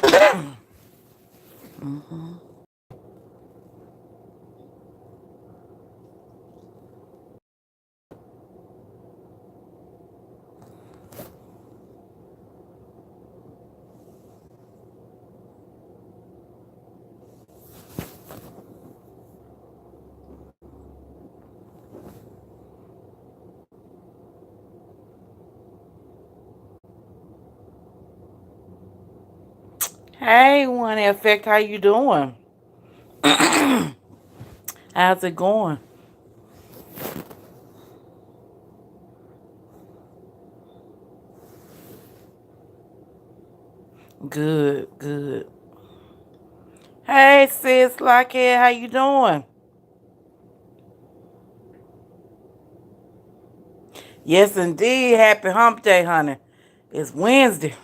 Hmm. Hey, One Effect, how you doing? How's it going? Good, good. Hey, sis, Lockhead, how you doing? Yes, indeed. Happy Hump Day, honey. It's Wednesday.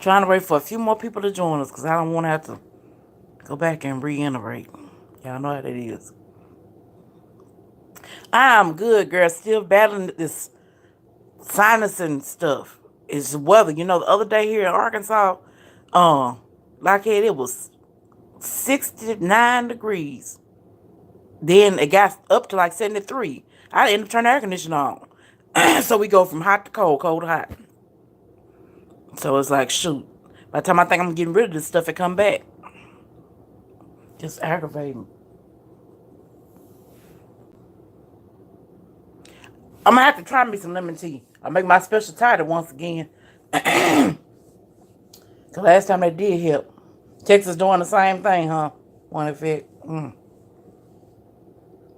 Trying to wait for a few more people to join us because I don't want to have to go back and reiterate. Y'all know how that is. I'm good, girl. Still battling this sinus and stuff. It's weather. You know, the other day here in Arkansas, um, like it was 69 degrees. Then it got up to like 73. I ended up turning the air conditioner on. So we go from hot to cold, cold to hot. So it's like, shoot. By the time I think I'm getting rid of this stuff, it come back. Just aggravating. I'm gonna have to try me some lemon tea. I'll make my special title once again. The last time they did help. Texas doing the same thing, huh? One effect.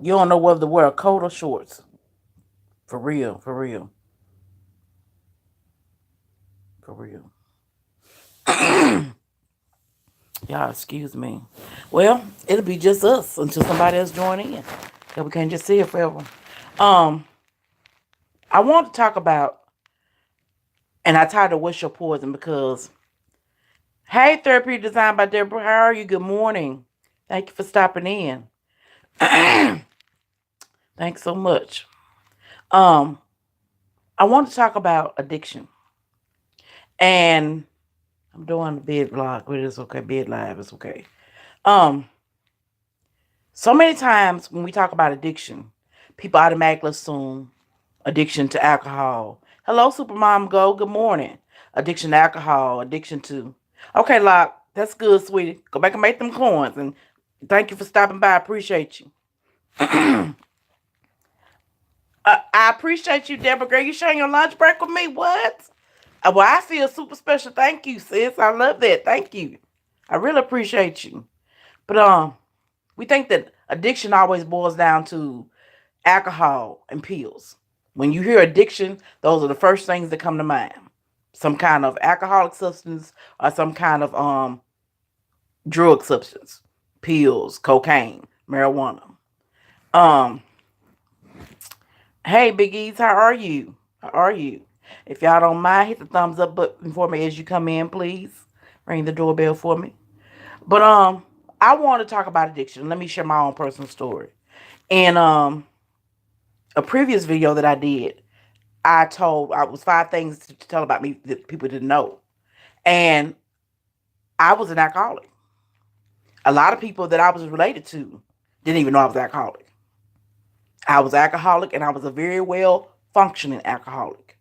You don't know whether to wear a coat or shorts. For real, for real, for real. Y'all, excuse me. Well, it'll be just us until somebody else join in. That we can't just sit here forever. Um, I want to talk about, and I titled "What's Your Poison?" because, hey, therapy designed by Deborah. How are you? Good morning. Thank you for stopping in. Thanks so much. Um, I want to talk about addiction, and I'm doing a bed vlog, but it's okay. Bed live, it's okay. Um, so many times when we talk about addiction, people automatically assume addiction to alcohol. Hello, Supermom Go. Good morning. Addiction to alcohol, addiction to. Okay, Lock, that's good, sweetie. Go back and make them coins. And thank you for stopping by. I appreciate you. I appreciate you, Deborah. Girl, you sharing your lunch break with me? What? Well, I feel super special. Thank you, sis. I love that. Thank you. I really appreciate you. But we think that addiction always boils down to alcohol and pills. When you hear addiction, those are the first things that come to mind. Some kind of alcoholic substance or some kind of drug substance. Pills, cocaine, marijuana. Um, hey Big E's, how are you? How are you? If y'all don't mind, hit the thumbs up button for me as you come in, please. Ring the doorbell for me. But I want to talk about addiction. Let me share my own personal story. And a previous video that I did, I was 5 things to tell about me that people didn't know. And I was an alcoholic. A lot of people that I was related to didn't even know I was alcoholic. I was alcoholic and I was a very well functioning alcoholic.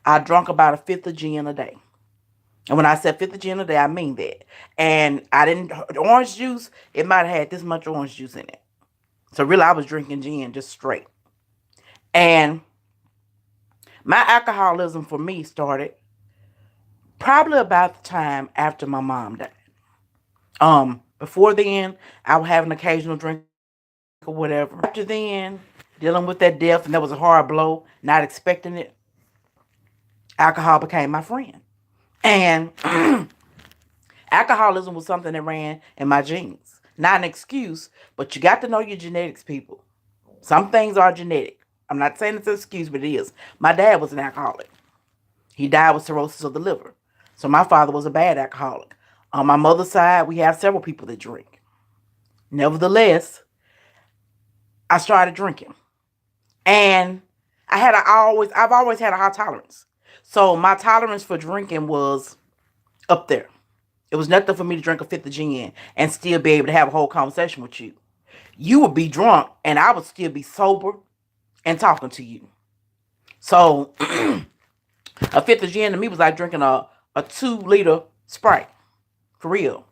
I drank about a fifth of gin a day. And when I said fifth of gin a day, I mean that. And I didn't, orange juice, it might have had this much orange juice in it. So really, I was drinking gin just straight. And my alcoholism for me started probably about the time after my mom died. Before then, I would have an occasional drink or whatever. After then, dealing with that death, and that was a hard blow, not expecting it, alcohol became my friend. And alcoholism was something that ran in my genes. Not an excuse, but you got to know your genetics, people. Some things are genetic. I'm not saying it's an excuse, but it is. My dad was an alcoholic. He died with cirrhosis of the liver. So my father was a bad alcoholic. On my mother's side, we have several people that drink. Nevertheless, I started drinking. And I've always had a high tolerance. So my tolerance for drinking was up there. It was nothing for me to drink a fifth of gin and still be able to have a whole conversation with you. You would be drunk and I would still be sober and talking to you. So a fifth of gin to me was like drinking a 2 liter Sprite. For real.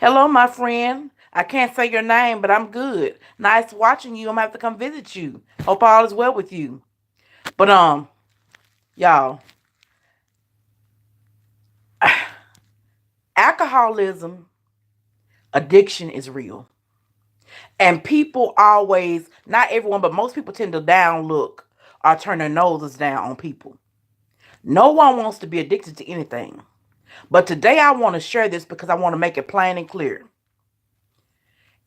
Hello, my friend. I can't say your name, but I'm good. Nice watching you. I'm gonna have to come visit you. Hope all is well with you. But y'all, alcoholism, addiction is real. And people always, not everyone, but most people tend to down look or turn their noses down on people. No one wants to be addicted to anything. But today I want to share this because I want to make it plain and clear.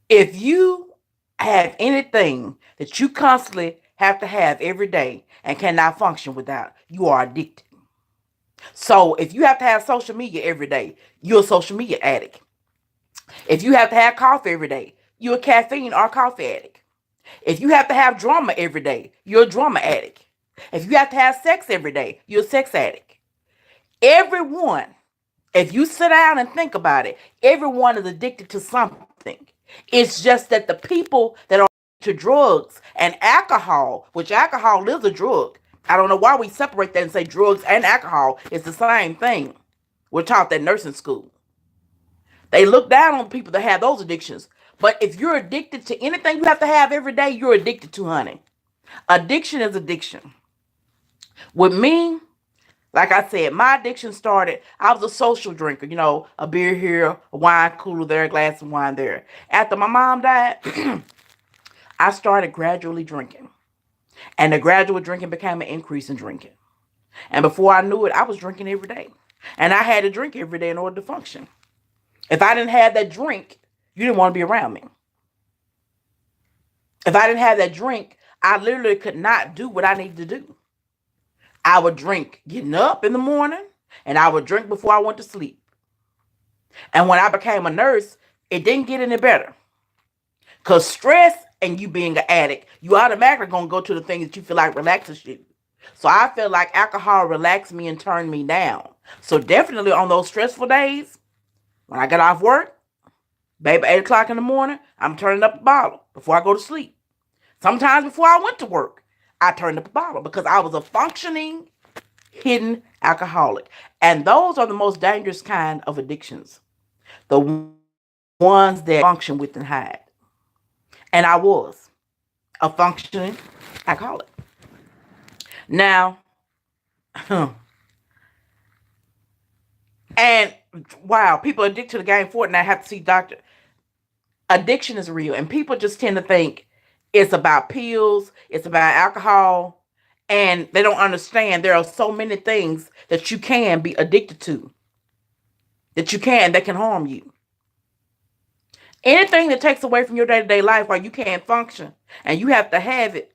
If you have anything that you constantly have to have every day and cannot function without, you are addicted. So if you have to have social media every day, you're a social media addict. If you have to have coffee every day, you're a caffeine or coffee addict. If you have to have drama every day, you're a drama addict. If you have to have sex every day, you're a sex addict. Everyone, if you sit down and think about it, everyone is addicted to something. It's just that the people that are to drugs and alcohol, which alcohol is a drug. I don't know why we separate that and say drugs and alcohol is the same thing. We're taught that in nursing school. They look down on people that have those addictions. But if you're addicted to anything you have to have every day, you're addicted to, honey. Addiction is addiction. With me, like I said, my addiction started, I was a social drinker, a beer here, a wine cooler there, a glass of wine there. After my mom died, I started gradually drinking. And the gradual drinking became an increase in drinking. And before I knew it, I was drinking every day. And I had to drink every day in order to function. If I didn't have that drink, you didn't want to be around me. If I didn't have that drink, I literally could not do what I needed to do. I would drink getting up in the morning, and I would drink before I went to sleep. And when I became a nurse, it didn't get any better. Because stress and you being an addict, you automatically going to go to the things that you feel like relaxes you. So I feel like alcohol relaxed me and turned me down. So definitely on those stressful days, when I got off work, baby, 8 o'clock in the morning, I'm turning up a bottle before I go to sleep. Sometimes before I went to work, I turned up a bottle because I was a functioning, hidden alcoholic. And those are the most dangerous kind of addictions. The ones that function with and hide. And I was a functioning alcoholic. Now, and wow, people addicted to the game Fortnite have to see doctor. Addiction is real. And people just tend to think it's about pills, it's about alcohol, and they don't understand there are so many things that you can be addicted to, that can harm you. Anything that takes away from your day-to-day life while you can't function and you have to have it,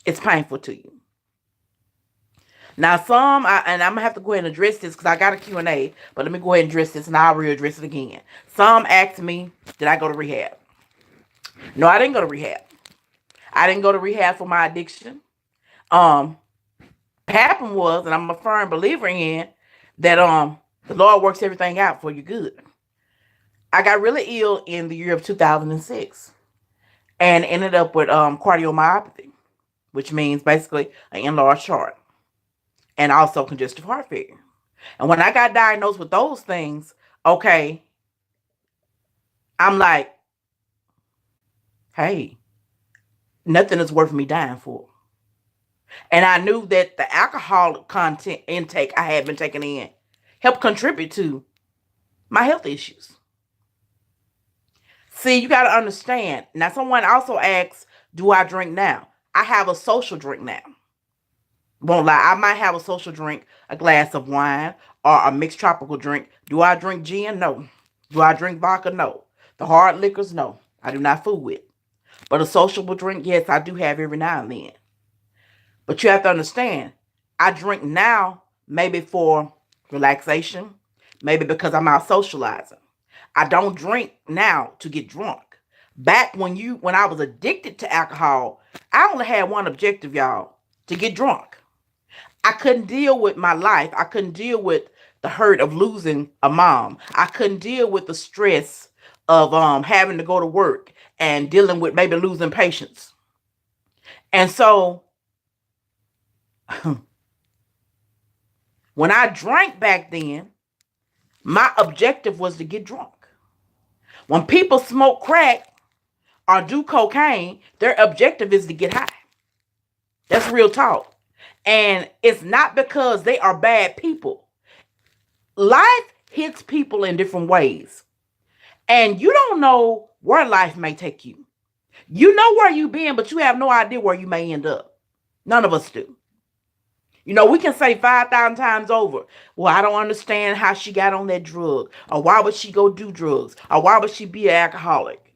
it's painful to you. Now, I'm going to have to go ahead and address this because I got a Q&A, but let me go ahead and address this and I'll readdress it again. Some asked me, did I go to rehab? No, I didn't go to rehab. I didn't go to rehab for my addiction. What happened was, and I'm a firm believer in, that the Lord works everything out for your good. I got really ill in the year of 2006 and ended up with cardiomyopathy, which means basically an enlarged heart and also congestive heart failure. And when I got diagnosed with those things, okay, I'm like, hey, nothing is worth me dying for. And I knew that the alcohol content intake I had been taking in helped contribute to my health issues. See, you got to understand. Now, someone also asks, do I drink now? I have a social drink now. Won't lie, I might have a social drink, a glass of wine, or a mixed tropical drink. Do I drink gin? No. Do I drink vodka? No. The hard liquors? No. I do not fool with. But a sociable drink, yes, I do have every now and then. But you have to understand, I drink now maybe for relaxation, maybe because I'm out socializing. I don't drink now to get drunk. Back when I was addicted to alcohol, I only had one objective, y'all, to get drunk. I couldn't deal with my life. I couldn't deal with the hurt of losing a mom. I couldn't deal with the stress of having to go to work and dealing with maybe losing patients. And so when I drank back then, my objective was to get drunk. When people smoke crack or do cocaine, their objective is to get high. That's real talk. And it's not because they are bad people. Life hits people in different ways. And you don't know where life may take you. You know where you've been, but you have no idea where you may end up. None of us do. You know, we can say 5,000 times over, well, I don't understand how she got on that drug, or why would she go do drugs, or why would she be an alcoholic?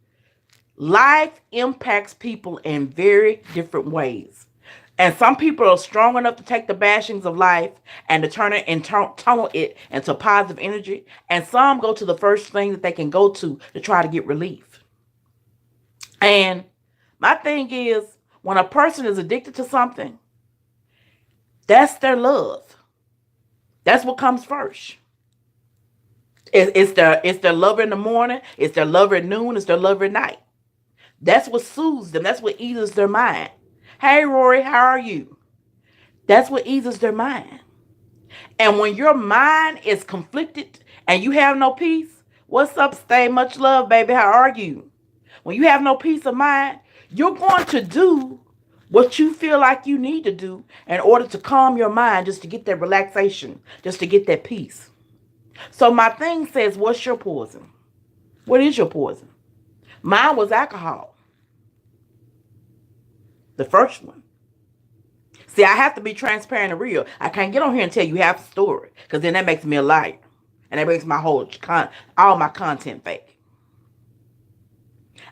Life impacts people in very different ways. And some people are strong enough to take the bashings of life and to turn it and tunnel it into positive energy. And some go to the first thing that they can go to try to get relief. And my thing is, when a person is addicted to something, that's their love. That's what comes first. It's their love in the morning. It's their love at noon. It's their love at night. That's what soothes them. That's what eases their mind. Hey, Rory, how are you? That's what eases their mind. And when your mind is conflicted and you have no peace, what's up, Stay? Much love, baby. How are you? When you have no peace of mind, you're going to do what you feel like you need to do in order to calm your mind, just to get that relaxation, just to get that peace. So my thing says, what's your poison? What is your poison? Mine was alcohol. The first one. See, I have to be transparent and real. I can't get on here and tell you half the story, because then that makes me a liar. And that makes my all my content fake.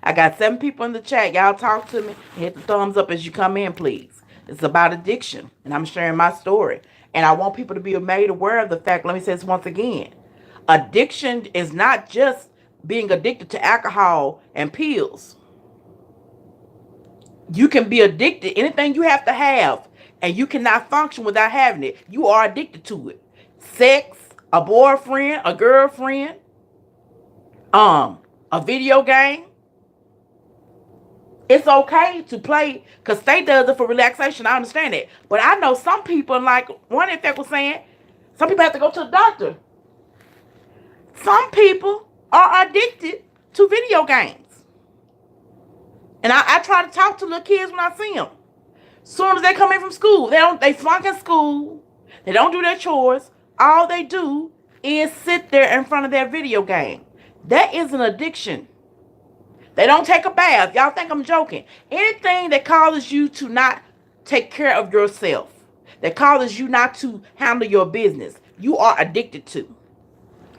I got 7 people in the chat. Y'all talk to me. Hit the thumbs up as you come in, please. It's about addiction, and I'm sharing my story. And I want people to be made aware of the fact, let me say this once again. Addiction is not just being addicted to alcohol and pills. You can be addicted. Anything you have to have, and you cannot function without having it. You are addicted to it. Sex, a boyfriend, a girlfriend, a video game. It's okay to play, because State does it for relaxation. I understand it. But I know some people, like one in fact was saying, some people have to go to the doctor. Some people are addicted to video games. And I try to talk to little kids when I see them. Soon as they come in from school, they flunk in school. They don't do their chores. All they do is sit there in front of their video game. That is an addiction. They don't take a bath. Y'all think I'm joking. Anything that causes you to not take care of yourself, that causes you not to handle your business, you are addicted to.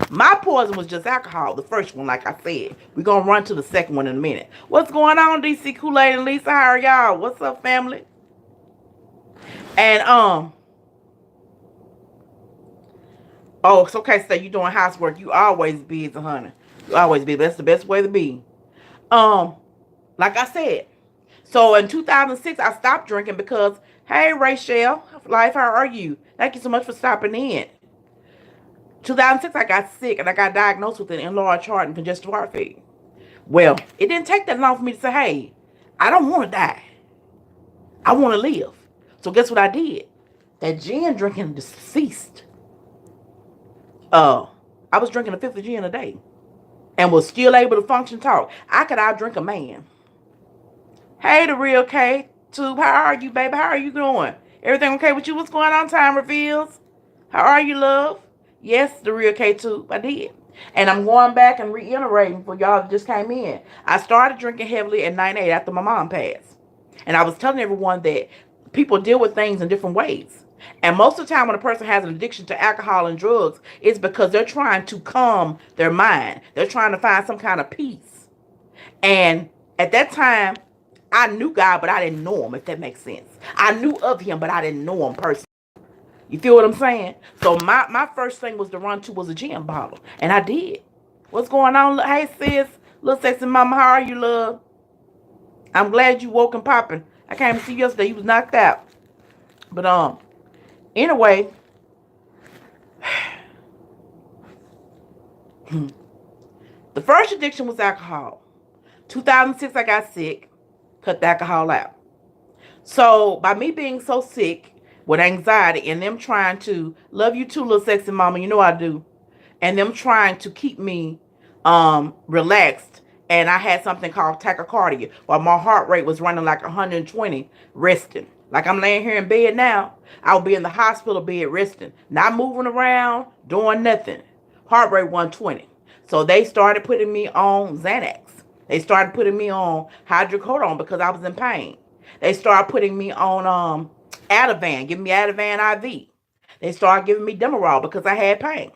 My poison was just alcohol, the first one, like I said. We're going to run to the second one in a minute. What's going on, DC Kool-Aid and Lisa? How are y'all? What's up, family? And, oh, it's okay, so you doing housework. You always busy, honey. You always busy. That's the best way to be. Like I said, so in 2006, I stopped drinking because, hey, Rachel, life, how are you? Thank you so much for stopping in. 2006, I got sick and I got diagnosed with an enlarged heart and congestive heart failure. Well, it didn't take that long for me to say, hey, I don't want to die. I want to live. So guess what I did? That gin drinking ceased. I was drinking a 5th of gin a day and was still able to function, talk. I could outdrink a man. Hey, the real K Tube, how are you, baby? How are you doing? Everything okay with you? What's going on, Time Reveals? How are you, love? Yes, the real K Tube, I did. And I'm going back and reiterating for y'all that just came in. I started drinking heavily at 98 after my mom passed. And I was telling everyone that people deal with things in different ways. And most of the time when a person has an addiction to alcohol and drugs, it's because they're trying to calm their mind. They're trying to find some kind of peace. And at that time, I knew God, but I didn't know him, if that makes sense. I knew of him, but I didn't know him personally. You feel what I'm saying? So my first thing was to run to was a gin bottle. And I did. What's going on? Hey, sis. Little sexy mama, how are you, love? I'm glad you woke and popping. I came to see you yesterday. He was knocked out. But anyway, the first addiction was alcohol. 2006, I got sick, cut the alcohol out. So by me being so sick with anxiety and them trying to love you too, little sexy mama, you know I do, and them trying to keep me relaxed, and I had something called tachycardia, while my heart rate was running like 120, resting. Like I'm laying here in bed now, I'll be in the hospital bed resting, not moving around, doing nothing. Heart rate 120. So they started putting me on Xanax. They started putting me on hydrocodone because I was in pain. They started putting me on Ativan, giving me Ativan IV. They started giving me Demerol because I had pain.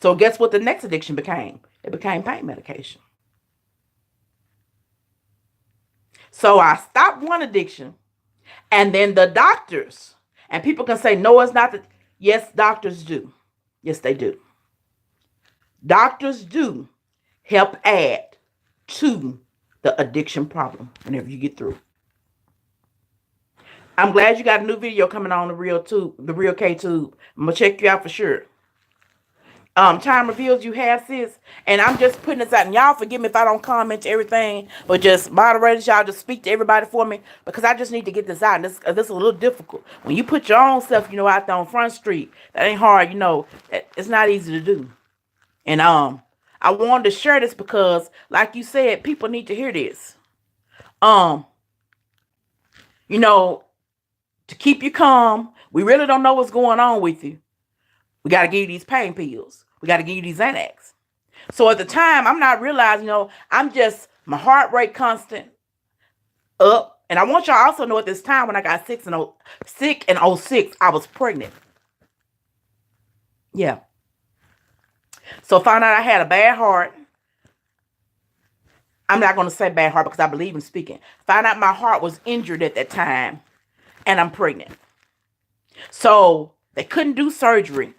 So guess what the next addiction became? It became pain medication. So I stopped one addiction, and then the doctors, and people can say, no, it's not. Yes, doctors do. Yes, they do. Doctors do help add to the addiction problem whenever you get through. I'm glad you got a new video coming on the Real K Tube. I'm gonna check you out for sure. Time reveals you have, sis, and I'm just putting this out, and y'all forgive me if I don't comment to everything, but just moderators, y'all just speak to everybody for me, because I just need to get this out. And this is a little difficult when you put your own stuff, out there on Front Street. That ain't hard, it's not easy to do. And I wanted to share this because, like you said, people need to hear this. To keep you calm, we really don't know what's going on with you. We got to give you these pain pills. We got to give you these Xanax. So at the time, I'm not realizing, I'm just, my heart rate constant up. And I want y'all also know at this time when I got sick in 06, I was pregnant. Yeah. So found out I had a bad heart. I'm not going to say bad heart because I believe in speaking. Found out my heart was injured at that time. And I'm pregnant. So they couldn't do surgery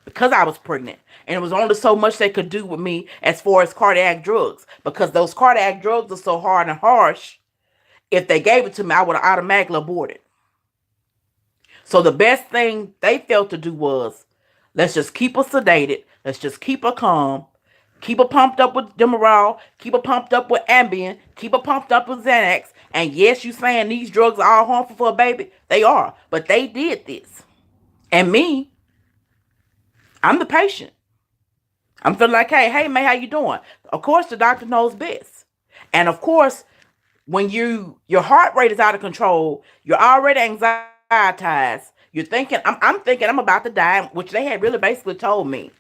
because I was pregnant. And it was only so much they could do with me as far as cardiac drugs. Because those cardiac drugs are so hard and harsh. If they gave it to me, I would have automatically aborted. So the best thing they felt to do was, let's just keep her sedated. Let's just keep her calm. Keep her pumped up with Demerol. Keep her pumped up with Ambien. Keep her pumped up with Xanax. And yes, you saying these drugs are all harmful for a baby. They are. But they did this. And me, I'm the patient. I'm feeling like, hey, man, how you doing? Of course, the doctor knows best. And of course, when your heart rate is out of control, you're already anxietized. You're thinking, I'm thinking I'm about to die, which they had really basically told me,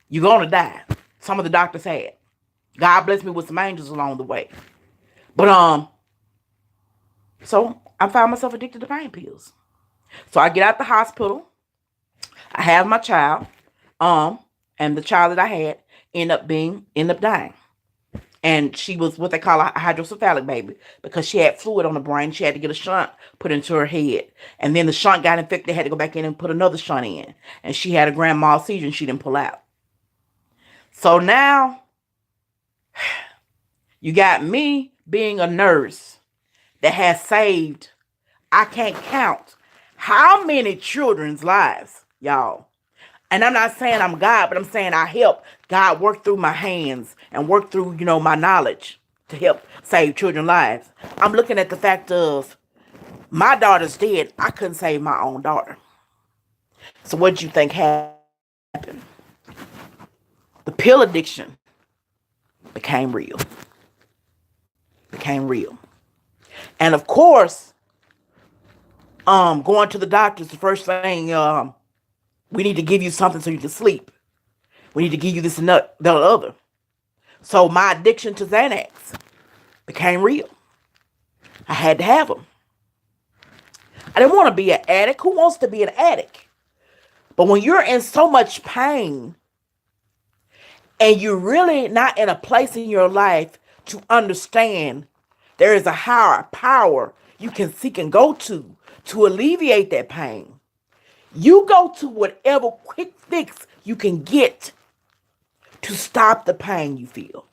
you're going to die. Some of the doctors had. God bless me with some angels along the way. But, so I found myself addicted to pain pills. So I get out the hospital. I have my child. And the child that I had ended up dying. And she was what they call a hydrocephalic baby because she had fluid on the brain. She had to get a shunt put into her head. And then the shunt got infected. They had to go back in and put another shunt in. And she had a grand mal seizure and she didn't pull out. So now you got me being a nurse that has saved, I can't count how many children's lives, y'all. And I'm not saying I'm God, but I'm saying I help God work through my hands and work through, my knowledge to help save children's lives. I'm looking at the fact of my daughter's dead. I couldn't save my own daughter. So what did you think happened? The pill addiction became real. And of course, going to the doctors, the first thing, we need to give you something so you can sleep. We need to give you this and that, the other. So my addiction to Xanax became real. I had to have them. I didn't want to be an addict. Who wants to be an addict? But when you're in so much pain and you're really not in a place in your life to understand there is a higher power you can seek and go to alleviate that pain, you go to whatever quick fix you can get to stop the pain you feel.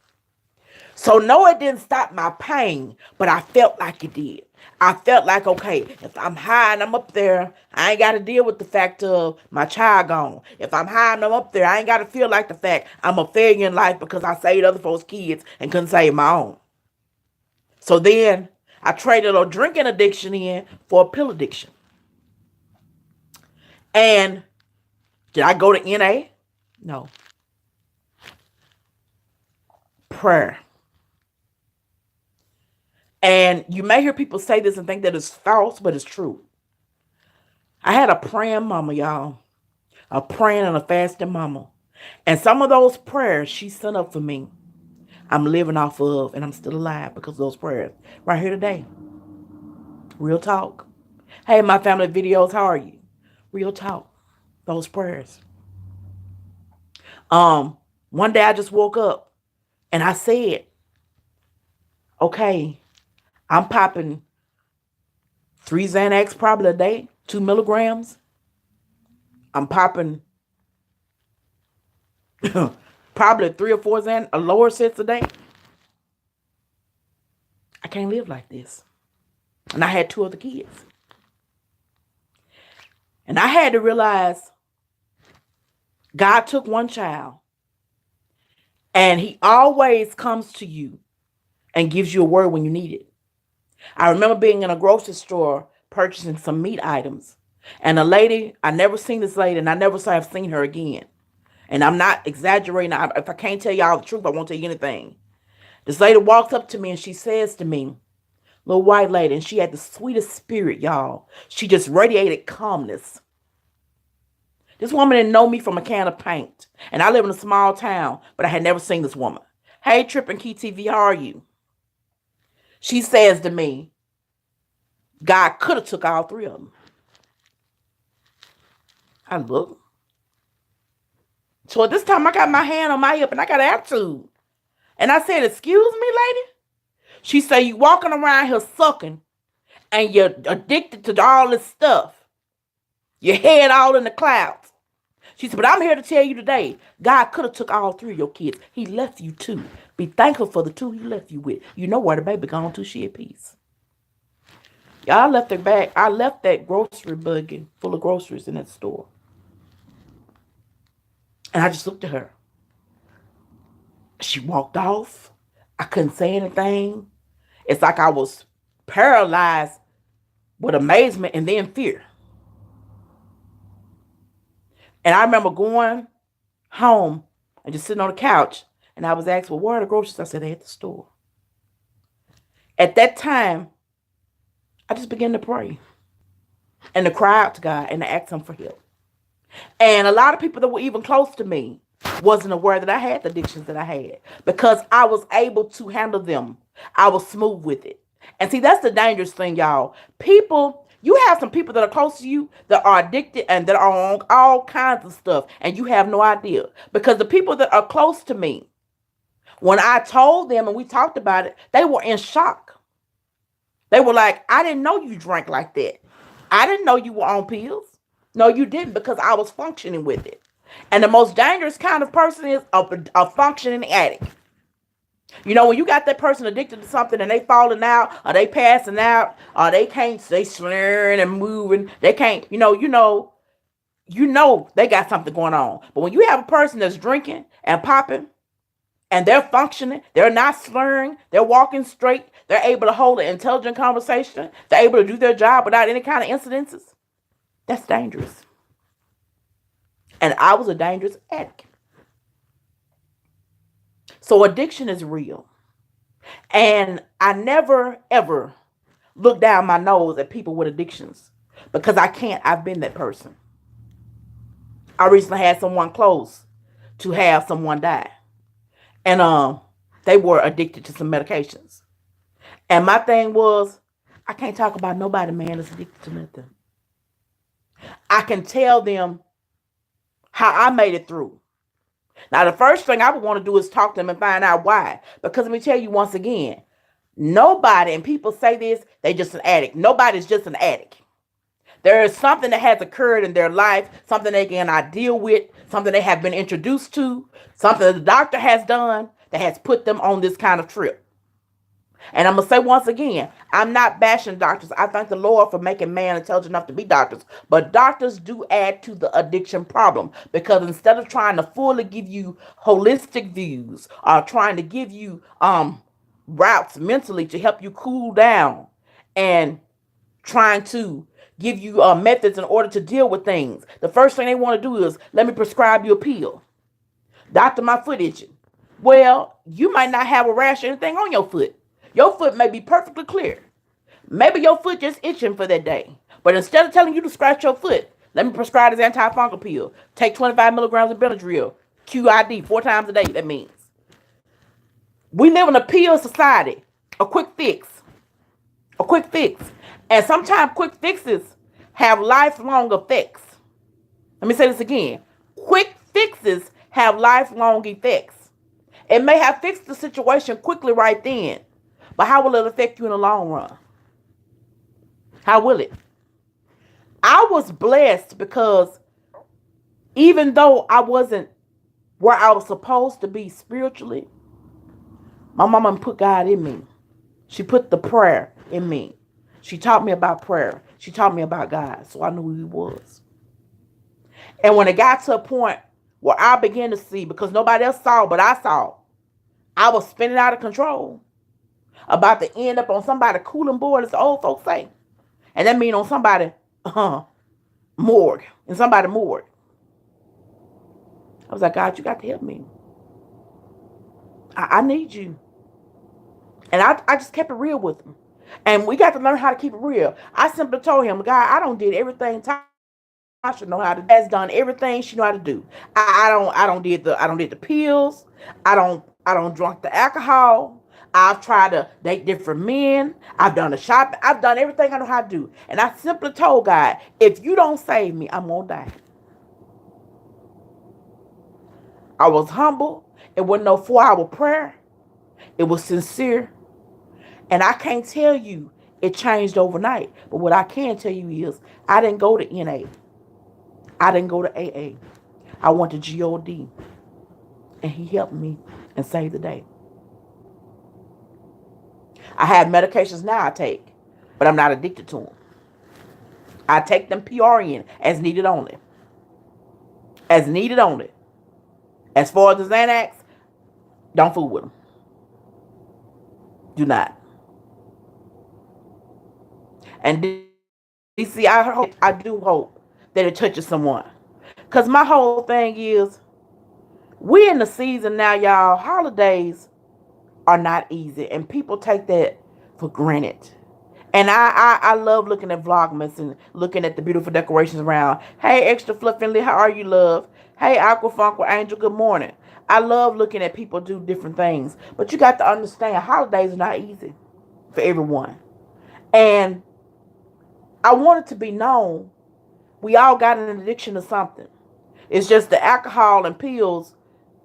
So no, it didn't stop my pain, but I felt like it did. I felt like, okay, if I'm high and I'm up there, I ain't got to deal with the fact of my child gone. If I'm high and I'm up there, I ain't got to feel like the fact I'm a failure in life because I saved other folks' kids and couldn't save my own. So then I traded a drinking addiction in for a pill addiction. And did I go to NA? No. Prayer. And you may hear people say this and think that it's false, but it's true. I had a praying mama, y'all. A praying and a fasting mama. And some of those prayers she sent up for me, I'm living off of, and I'm still alive because of those prayers. Right here today. Real talk. Hey, my family videos, how are you? Real talk. Those prayers. One day I just woke up and I said, okay, I'm popping 3 Xanax probably a day, 2 milligrams. I'm popping probably 3 or 4 Xanax, a lower sets a day. I can't live like this. And I had 2 other kids. And I had to realize God took one child and he always comes to you and gives you a word when you need it. I remember being in a grocery store purchasing some meat items. And a lady, I never seen this lady and I never have seen her again. And I'm not exaggerating. If I can't tell y'all the truth, I won't tell you anything. This lady walks up to me and she says to me, little white lady, and she had the sweetest spirit, y'all. She just radiated calmness. This woman didn't know me from a can of paint. And I live in a small town, but I had never seen this woman. Hey, Trip and Key TV, how are you? She says to me, God could have took all 3 of them. I look. So at this time, I got my hand on my hip and I got an attitude. And I said, excuse me, lady? She said, you walking around here sucking and you're addicted to all this stuff. Your head all in the clouds. She said, but I'm here to tell you today, God could have took all 3 of your kids. He left you 2. Be thankful for the 2 he left you with. You know where the baby gone to, she at peace. Y'all, I left her back. I left that grocery buggy full of groceries in that store. And I just looked at her. She walked off. I couldn't say anything. It's like I was paralyzed with amazement and then fear. And I remember going home and just sitting on the couch. And I was asked, well, where are the groceries? I said, they're at the store. At that time, I just began to pray and to cry out to God and to ask him for help. And a lot of people that were even close to me wasn't aware that I had the addictions that I had because I was able to handle them. I was smooth with it. And see, that's the dangerous thing, y'all. People, you have some people that are close to you that are addicted and that are on all kinds of stuff, and you have no idea. Because the people that are close to me, when I told them and we talked about it, they were in shock. They were like, I didn't know you drank like that. I didn't know you were on pills. No, you didn't, because I was functioning with it. And the most dangerous kind of person is a functioning addict. You know, when you got that person addicted to something and they falling out or they passing out or they can't, they slurring and moving, they can't, you know, they got something going on. But when you have a person that's drinking and popping and they're functioning, they're not slurring, they're walking straight, they're able to hold an intelligent conversation, they're able to do their job without any kind of incidences. That's dangerous. And I was a dangerous addict. So addiction is real. And I never, ever look down my nose at people with addictions because I can't. I've been that person. I recently had someone close to have someone die. And they were addicted to some medications. And my thing was, I can't talk about nobody, man, that's addicted to nothing. I can tell them how I made it through. Now, the first thing I would want to do is talk to them and find out why. Because let me tell you once again, nobody, and people say this, they just an addict. Nobody's just an addict. There is something that has occurred in their life, something they cannot deal with, something they have been introduced to, something the doctor has done that has put them on this kind of trip. And I'm going to say once again, I'm not bashing doctors. I thank the Lord for making man intelligent enough to be doctors. But doctors do add to the addiction problem, because instead of trying to fully give you holistic views or trying to give you routes mentally to help you cool down, and trying to give you methods in order to deal with things, the first thing they want to do is, let me prescribe you a pill. Doctor, my foot itching. Well, you might not have a rash or anything on your foot. Your foot may be perfectly clear. Maybe your foot just itching for that day. But instead of telling you to scratch your foot, let me prescribe this antifungal pill. Take 25 milligrams of Benadryl. QID 4 times a day, that means. We live in a pill society. A quick fix. A quick fix. And sometimes quick fixes have lifelong effects. Let me say this again. Quick fixes have lifelong effects. It may have fixed the situation quickly right then, but how will it affect you in the long run? How will it? I was blessed because even though I wasn't where I was supposed to be spiritually, my mama put God in me. She put the prayer in me. She taught me about prayer. She taught me about God, so I knew who he was. And when it got to a point where I began to see, because nobody else saw, but I saw, I was spinning out of control, about to end up on somebody cooling board, as the old folks say. And that means on somebody morgue. And somebody morgue. I was like, God, you got to help me. I need you. And I just kept it real with him. And we got to learn how to keep it real. I simply told him, God, I don't did everything Tasha know how to. Has done everything she know how to do. I don't did the pills. I don't drink the alcohol. I've tried to date different men. I've done the shopping. I've done everything I know how to do. And I simply told God, if you don't save me, I'm gonna die. I was humble. It wasn't no 4-hour prayer. It was sincere. And I can't tell you it changed overnight. But what I can tell you is I didn't go to NA. I didn't go to AA. I went to GOD. And he helped me and saved the day. I have medications now I take, but I'm not addicted to them. I take them PRN as needed only. As needed only. As far as the Xanax, don't fool with them. Do not. And DC, I do hope that it touches someone. Because my whole thing is, we in the season now, y'all. Holidays are not easy. And people take that for granted. And I love looking at Vlogmas and looking at the beautiful decorations around. Hey, Extra Fluffingly, how are you, love? Hey, Aquafunkel Angel, good morning. I love looking at people do different things. But you got to understand, holidays are not easy for everyone. And I want it to be known, we all got an addiction to something. It's just the alcohol and pills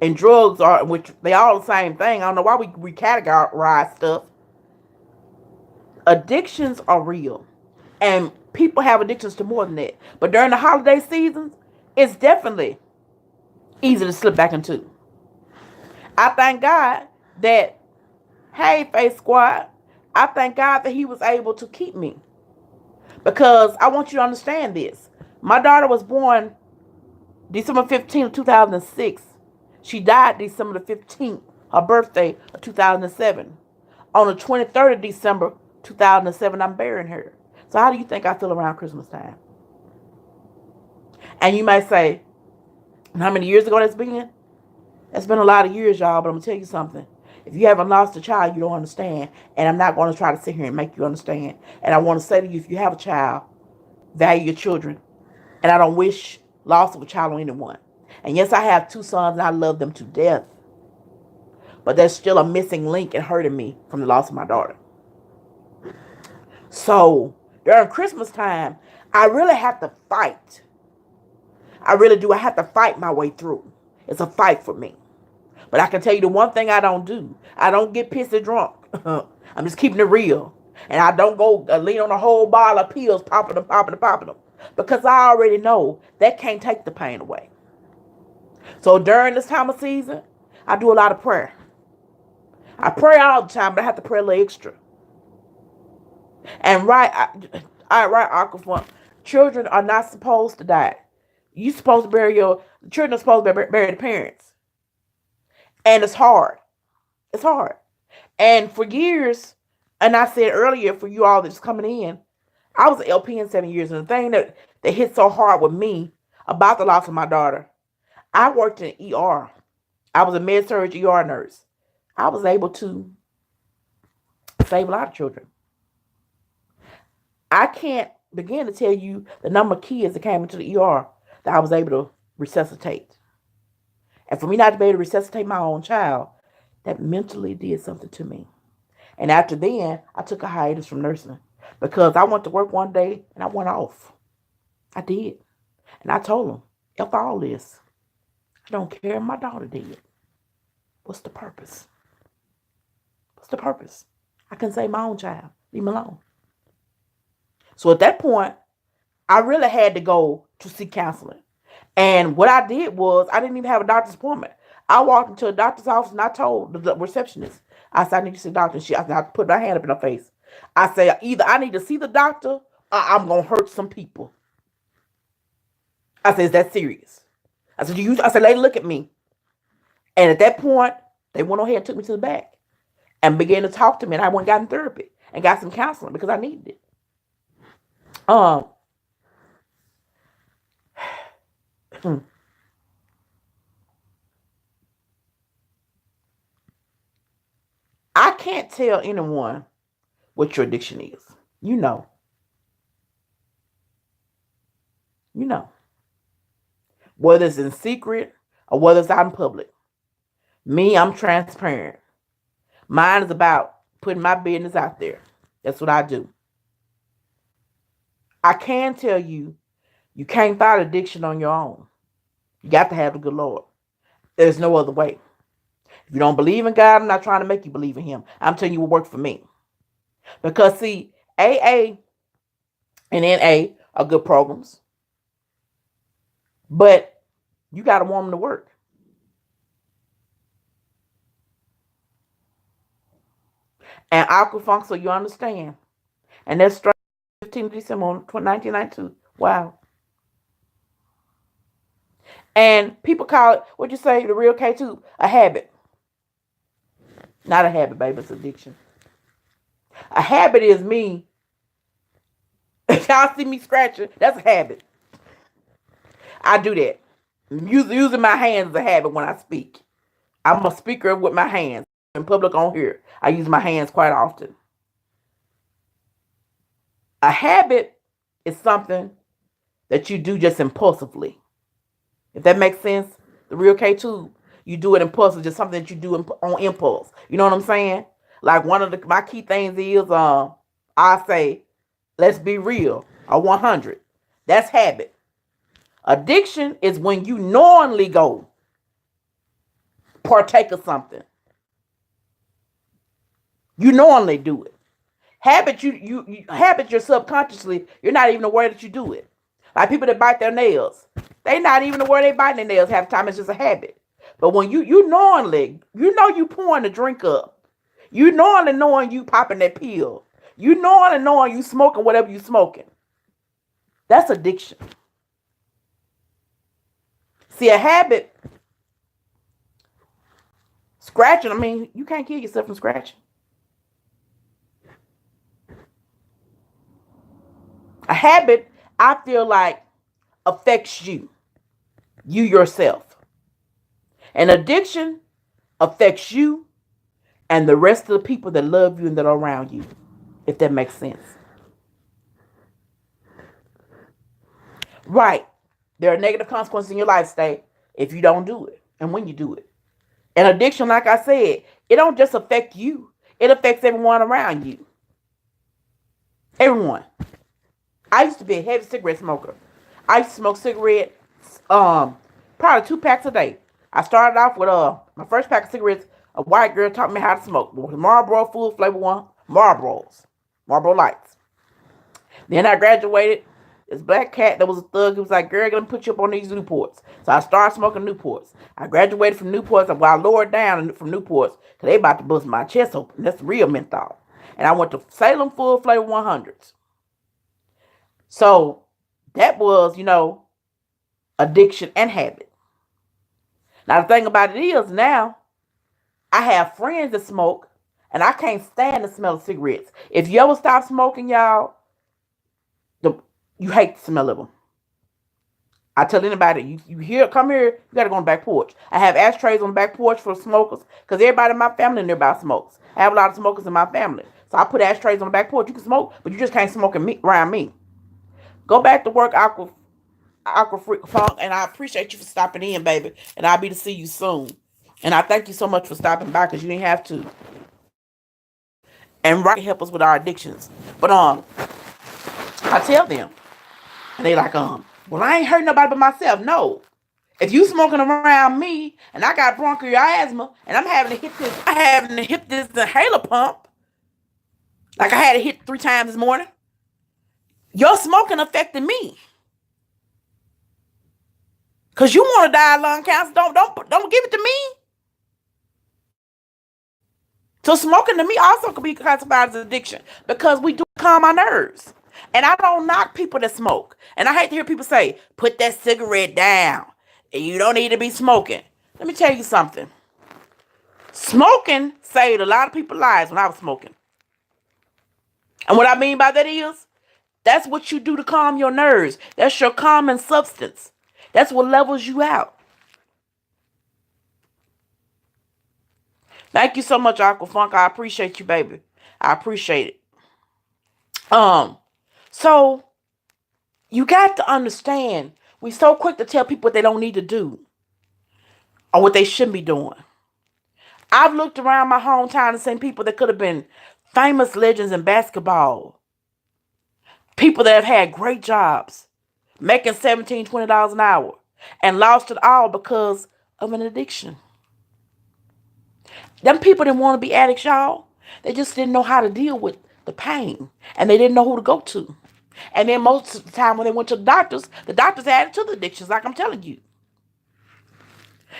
and drugs are, which they all the same thing. I don't know why we categorize stuff. Addictions are real. And people have addictions to more than that. But during the holiday seasons, it's definitely easy to slip back into. I thank God that, hey, Faith Squad, I thank God that he was able to keep me. Because I want you to understand this. My daughter was born December 15th, 2006. She died December the 15th, her birthday of 2007. On the 23rd of December, 2007, I'm burying her. So how do you think I feel around Christmas time? And you might say, how many years ago that's been? That's been a lot of years, y'all, but I'm going to tell you something. If you haven't lost a child, you don't understand. And I'm not going to try to sit here and make you understand. And I want to say to you, if you have a child, value your children. And I don't wish loss of a child on anyone. And yes, I have 2 sons and I love them to death. But there's still a missing link in hurting me from the loss of my daughter. So during Christmas time, I really have to fight. I really do. I have to fight my way through. It's a fight for me. But I can tell you the one thing I don't do. I don't get pissy drunk. I'm just keeping it real. And I don't go lean on a whole bottle of pills, popping them. Because I already know that can't take the pain away. So during this time of season, I do a lot of prayer. I pray all the time, but I have to pray a little extra. And Aquafunk, children are not supposed to die. You supposed to bury the children are supposed to bury the parents. And it's hard. It's hard. And for years, and I said earlier for you all that's coming in, I was an LPN 7 years, and the thing that hit so hard with me about the loss of my daughter, I worked in ER. I was a med-surg ER nurse. I was able to save a lot of children. I can't begin to tell you the number of kids that came into the ER that I was able to resuscitate. And for me not to be able to resuscitate my own child, that mentally did something to me. And after then, I took a hiatus from nursing because I went to work one day and I went off. I did. And I told them, F all this. I don't care if my daughter did. What's the purpose? What's the purpose? I can save my own child. Leave me alone. So at that point, I really had to go to seek counseling. And what I did was, I didn't even have a doctor's appointment. I walked into a doctor's office and I told the receptionist, I said, I need to see the doctor. I put my hand up in her face. I said, either I need to see the doctor or I'm going to hurt some people. I said, is that serious? I said, lady, look at me. And at that point, they went ahead and took me to the back and began to talk to me. And I went and got in therapy and got some counseling because I needed it. I can't tell anyone what your addiction is. You know. You know. Whether it's in secret or whether it's out in public. Me, I'm transparent. Mine is about putting my business out there. That's what I do. I can tell you, you can't fight addiction on your own. You got to have the good Lord. There's no other way. If you don't believe in God, I'm not trying to make you believe in him. I'm telling you what worked for me. Because see, AA and NA are good programs. But you got to want them to work. And Aquafunk, so you understand. And that's 15th December 1992. Wow. And people call it, what'd you say, the real K2, a habit. Not a habit, baby, it's addiction. A habit is me. If y'all see me scratching, that's a habit. I do that. Using my hands is a habit when I speak. I'm a speaker with my hands. In public on here, I use my hands quite often. A habit is something that you do just impulsively. If that makes sense, the real K2, you do it impulsive, just something that you do on impulse. You know what I'm saying? Like one of my key things is, I say, let's be real, or 100. That's habit. Addiction is when you knowingly go partake of something. You knowingly do it. Habit, you're subconsciously, you're not even aware that you do it. Like people that bite their nails. They're not even aware they bite their nails half the time. It's just a habit. But when you knowingly, you know you pouring the drink up. You knowing you popping that pill. You knowing you smoking whatever you smoking. That's addiction. See, a habit, scratching, I mean, you can't kill yourself from scratching. A habit, I feel like, affects you yourself. An addiction affects you and the rest of the people that love you and that are around you, if that makes sense. Right. There are negative consequences in your life, stay, if you don't do it and when you do it. An addiction, like I said, it don't just affect you. It affects everyone around you. Everyone. I used to be a heavy cigarette smoker. I used to smoke cigarettes, probably 2 packs a day. I started off with my first pack of cigarettes. A white girl taught me how to smoke. Marlboro full flavor one, Marlboro Lights. Then I graduated. This black cat that was a thug, he was like, girl, gonna put you up on these Newports. So I started smoking Newports. I graduated from Newports, while I lowered down from Newports, because they about to bust my chest open. That's real menthol. And I went to Salem Full Flavor 100s. So that was, addiction and habit. Now the thing about it is now, I have friends that smoke, and I can't stand the smell of cigarettes. If you ever stop smoking, y'all, you hate the smell of them. I tell anybody, come here, you gotta go on the back porch. I have ashtrays on the back porch for smokers, because everybody in my family nearby smokes. I have a lot of smokers in my family. So I put ashtrays on the back porch. You can smoke, but you just can't smoke around me. Go back to work, Aqua Freak Funk, and I appreciate you for stopping in, baby. And I'll be to see you soon. And I thank you so much for stopping by, because you didn't have to. And Rocky help us with our addictions. But I tell them, and they like, well, I ain't hurting nobody but myself. No. If you smoking around me and I got bronchial asthma and I'm having to hit this inhaler pump, like I had to hit 3 times this morning, your smoking affected me. Cause you want to die of lung cancer, don't give it to me. So smoking to me also could be classified as addiction, because we do calm our nerves. And I don't knock people that smoke. And I hate to hear people say, put that cigarette down. You don't need to be smoking. Let me tell you something. Smoking saved a lot of people's lives when I was smoking. And what I mean by that is, that's what you do to calm your nerves. That's your calming substance. That's what levels you out. Thank you so much, Aqua Funk. I appreciate you, baby. I appreciate it. So you got to understand, we're so quick to tell people what they don't need to do or what they shouldn't be doing. I've looked around my hometown and seen people that could have been famous legends in basketball. People that have had great jobs, making $17, $20 an hour, and lost it all because of an addiction. Them people didn't want to be addicts, y'all. They just didn't know how to deal with the pain, and they didn't know who to go to. And then most of the time when they went to the doctors added to the addictions, like I'm telling you.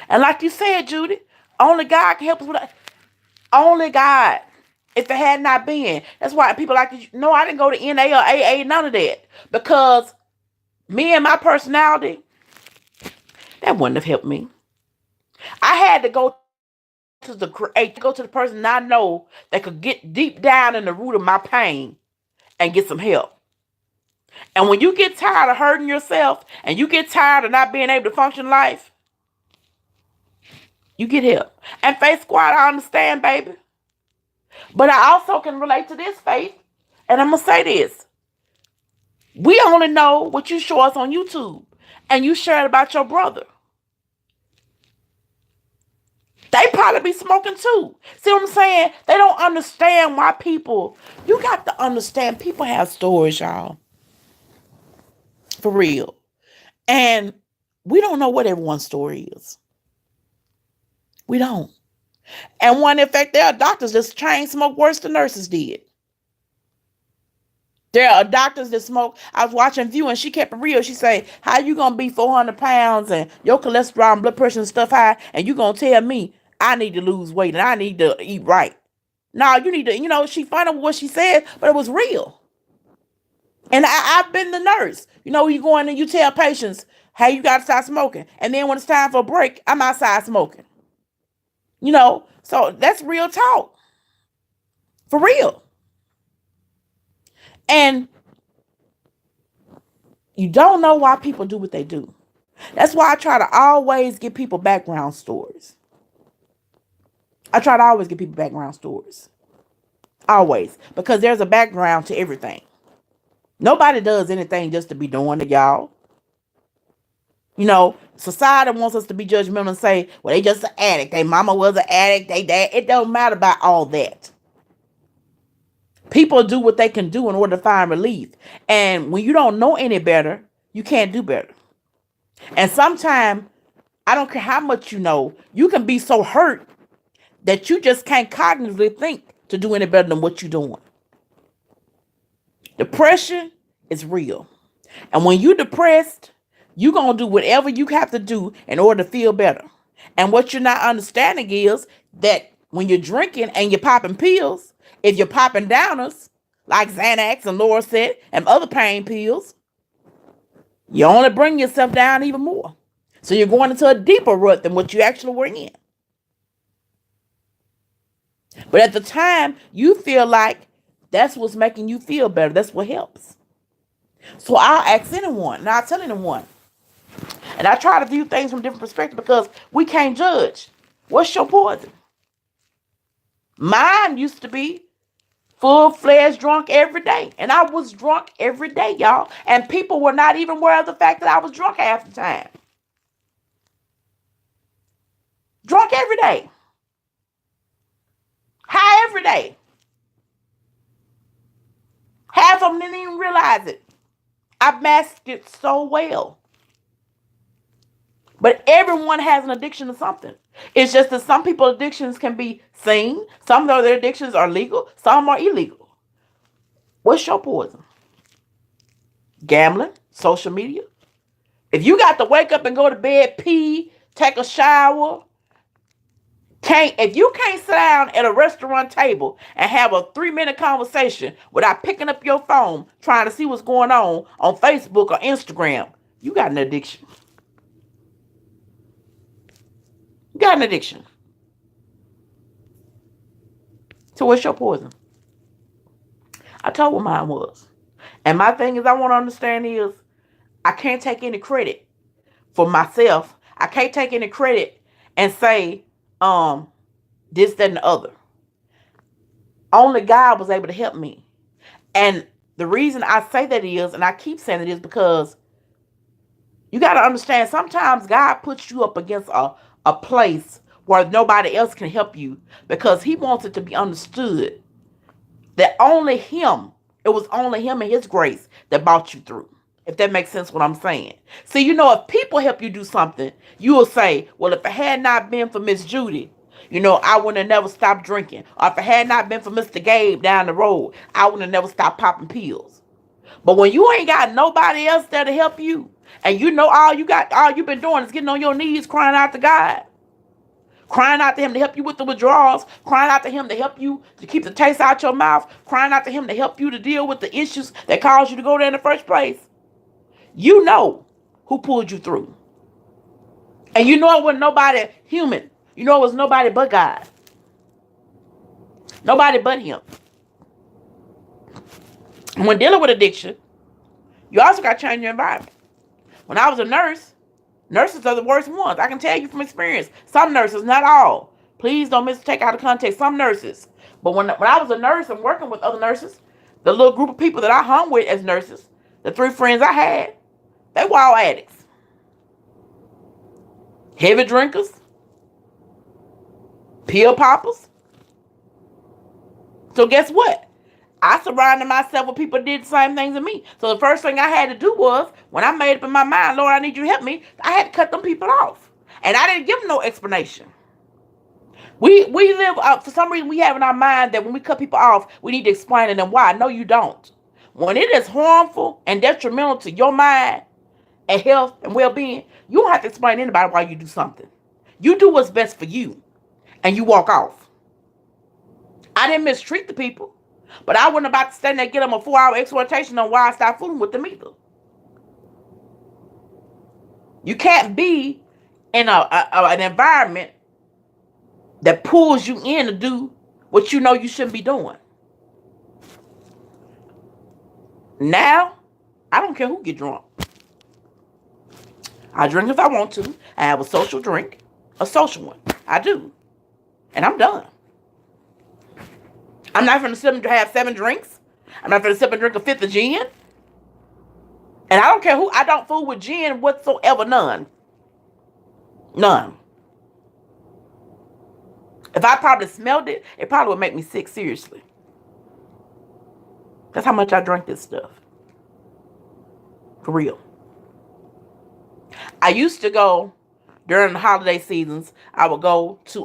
And like you said, Judy, only God can help us with that. Only God. If it had not been. That's why people like to, no, I didn't go to NA or AA, none of that. Because me and my personality, that wouldn't have helped me. I had to go to the person I know that could get deep down in the root of my pain and get some help. And when you get tired of hurting yourself and you get tired of not being able to function life, you get help. And Faith Squad, I understand, baby. But I also can relate to this, Faith. And I'm going to say this. We only know what you show us on YouTube. And you shared about your brother. They probably be smoking too. See what I'm saying? They don't understand why people... You got to understand, people have stories, y'all. For real. And we don't know what everyone's story is. We don't. And one, in fact, there are doctors that chain smoke worse than nurses did. There are doctors that smoke. I was watching View and she kept it real. She said, how you going to be 400 pounds and your cholesterol and blood pressure and stuff high, and you going to tell me I need to lose weight and I need to eat right? No, you need to, she funny with what she said, but it was real. And I've been the nurse. You go in and you tell patients, hey, you got to stop smoking. And then when it's time for a break, I'm outside smoking. So that's real talk. For real. And you don't know why people do what they do. That's why I try to always give people background stories. I try to always give people background stories. Always. Because there's a background to everything. Nobody does anything just to be doing it, y'all. Society wants us to be judgmental and say, well, they just an addict. Their mama was an addict. They dad. It don't matter about all that. People do what they can do in order to find relief. And when you don't know any better, you can't do better. And sometimes, I don't care how much you know, you can be so hurt that you just can't cognitively think to do any better than what you're doing. Depression is real. And when you're depressed, you're going to do whatever you have to do in order to feel better. And what you're not understanding is that when you're drinking and you're popping pills, if you're popping downers, like Xanax and Lorcet and other pain pills, you only bring yourself down even more. So you're going into a deeper rut than what you actually were in. But at the time, you feel like that's what's making you feel better. That's what helps. So I'll ask anyone, and I'll tell anyone. And I try to view things from different perspectives because we can't judge. What's your poison? Mine used to be full-fledged drunk every day. And I was drunk every day, y'all. And people were not even aware of the fact that I was drunk half the time. Drunk every day. High every day. Half of them didn't even realize it. I masked it so well. But everyone has an addiction to something. It's just that some people's addictions can be seen. Some of their addictions are legal. Some are illegal. What's your poison? Gambling, social media. If you got to wake up and go to bed, pee, take a shower, if you can't sit down at a restaurant table and have a 3-minute conversation without picking up your phone, trying to see what's going on Facebook or Instagram, you got an addiction. You got an addiction. So what's your poison? I told what mine was. And my thing is, I want to understand is, I can't take any credit for myself. I can't take any credit and say, this, that, and the other. Only God was able to help me. And the reason I say that is, and I keep saying it is because you got to understand, sometimes God puts you up against a place where nobody else can help you because he wants it to be understood that it was only him and his grace that brought you through. If that makes sense what I'm saying. See, if people help you do something, you will say, well, if it had not been for Miss Judy, I would have never stopped drinking. Or if it had not been for Mr. Gabe down the road, I would have never stopped popping pills. But when you ain't got nobody else there to help you, and all you've been doing is getting on your knees crying out to God. Crying out to him to help you with the withdrawals. Crying out to him to help you to keep the taste out your mouth. Crying out to him to help you to deal with the issues that caused you to go there in the first place. You know who pulled you through. And it wasn't nobody human. It was nobody but God. Nobody but him. When dealing with addiction, you also got to change your environment. When I was a nurse, nurses are the worst ones. I can tell you from experience. Some nurses, not all. Please don't take out of context. Some nurses. But when I was a nurse and working with other nurses, the little group of people that I hung with as nurses, the 3 friends I had, they were all addicts. Heavy drinkers. Pill poppers. So guess what? I surrounded myself with people that did the same things to me. So the first thing I had to do was, when I made up in my mind, Lord, I need you to help me, I had to cut them people off. And I didn't give them no explanation. We live, for some reason, we have in our mind that when we cut people off, we need to explain to them why. No, you don't. When it is harmful and detrimental to your mind and health and well-being, you don't have to explain to anybody why you do something. You do what's best for you, and you walk off. I didn't mistreat the people, but I wasn't about to stand there and get them a 4-hour exhortation on why I stopped fooling with them either. You can't be in an environment that pulls you in to do what you know you shouldn't be doing. Now, I don't care who get drunk. I drink if I want to. I have a social drink, a social one. I do. And I'm done. I'm not going to sit and have 7 drinks. I'm not going to sit and drink a 5th of gin. And I don't care who. I don't fool with gin whatsoever. None. If I probably smelled it, it probably would make me sick, seriously. That's how much I drink this stuff. For real. I used to go during the holiday seasons. I would go to,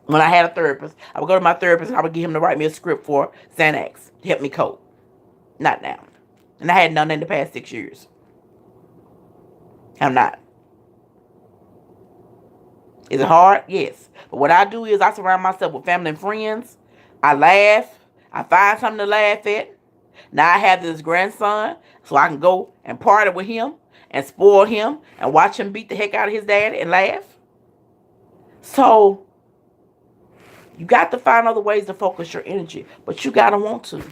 when I had a therapist, I would go to my therapist and I would get him to write me a script for Xanax to help me cope. Not now. And I had none in the past 6 years. I'm not. Is it hard? Yes. But what I do is I surround myself with family and friends. I laugh. I find something to laugh at. Now I have this grandson, so I can go and party with him and spoil him and watch him beat the heck out of his dad and laugh. So you got to find other ways to focus your energy, but you got to want to.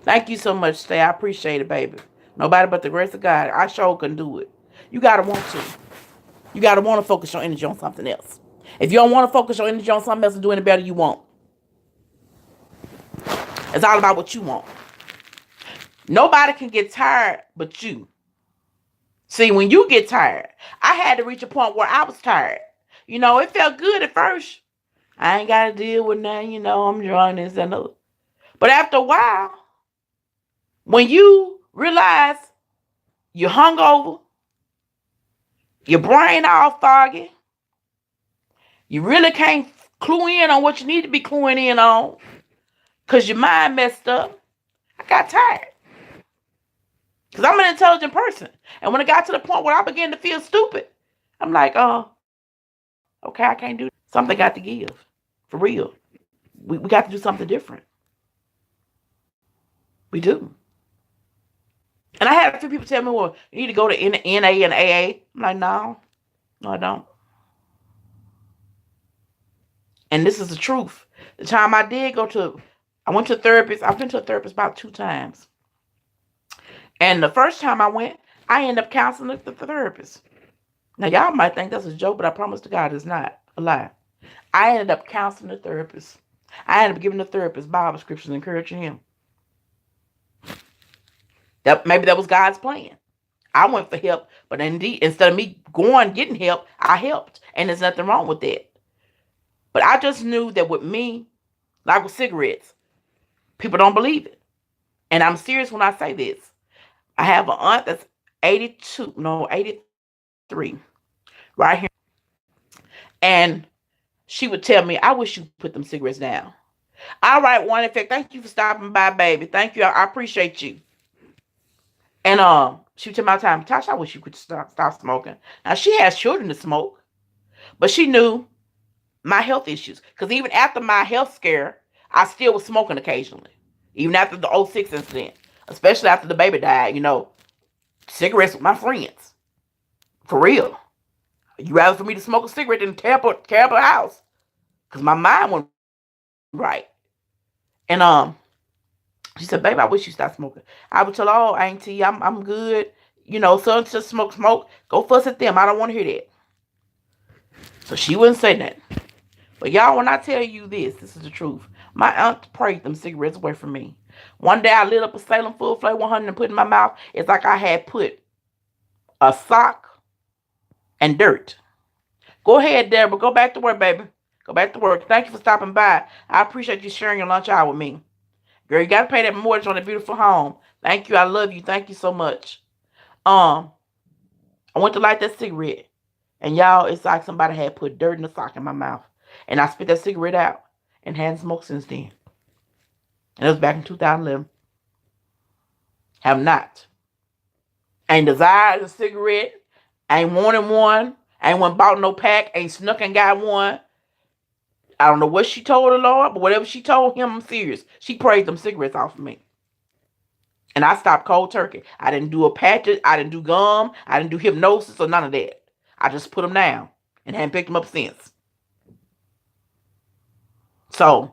Thank you so much, Stay. I appreciate it, baby. Nobody but the grace of God. I sure can do it. You got to want to. You got to want to focus your energy on something else. If you don't want to focus your energy on something else and do any better, you won't. It's all about what you want. Nobody can get tired but you. See, when you get tired, I had to reach a point where I was tired. It felt good at first. I ain't got to deal with nothing, I'm drawing this and that. But after a while, when you realize you're hungover, your brain all foggy, you really can't clue in on what you need to be cluing in on because your mind messed up. I got tired. Because I'm an intelligent person. And when it got to the point where I began to feel stupid, I'm like, okay, I can't do that. Something got to give. For real. We got to do something different. We do. And I had a few people tell me, well, you need to go to NA and AA. I'm like, no, I don't. And this is the truth. The time I went to a therapist. I've been to a therapist about 2 times. And the first time I went, I ended up counseling the therapist. Now, y'all might think that's a joke, but I promise to God it's not a lie. I ended up counseling the therapist. I ended up giving the therapist Bible scriptures and encouraging him. Maybe that was God's plan. I went for help, but indeed, instead of me getting help, I helped. And there's nothing wrong with that. But I just knew that with me, like with cigarettes, people don't believe it. And I'm serious when I say this. I have an aunt that's 83, right here. And she would tell me, I wish you put them cigarettes down. All right, one effect. Thank you for stopping by, baby. Thank you. I appreciate you. And she would tell me all the time, Tasha, I wish you could stop smoking. Now, she has children to smoke, but she knew my health issues. Because even after my health scare, I still was smoking occasionally. Even after the 2006 incident. Especially after the baby died, cigarettes with my friends. For real. You rather for me to smoke a cigarette than tear up a house. Because my mind went right. And she said, baby, I wish you stopped smoking. I would tell her, oh, auntie, I'm good. Son just smoke. Go fuss at them. I don't want to hear that. So she wouldn't say nothing. But y'all, when I tell you this is the truth. My aunt prayed them cigarettes away from me. One day I lit up a Salem Full Flavor 100 and put it in my mouth. It's like I had put a sock and dirt. Go ahead, Deborah. Go back to work, baby. Go back to work. Thank you for stopping by. I appreciate you sharing your lunch hour with me. Girl, you got to pay that mortgage on a beautiful home. Thank you. I love you. Thank you so much. I went to light that cigarette. And y'all, it's like somebody had put dirt in the sock in my mouth. And I spit that cigarette out and hadn't smoked since then. And it was back in 2011. Have not. Ain't desired a cigarette. Ain't wanted one. Ain't went bought no pack. Ain't snuck and got one. I don't know what she told the Lord, but whatever she told him, I'm serious. She prayed them cigarettes off of me. And I stopped cold turkey. I didn't do a patch. I didn't do gum. I didn't do hypnosis or none of that. I just put them down and haven't picked them up since. So,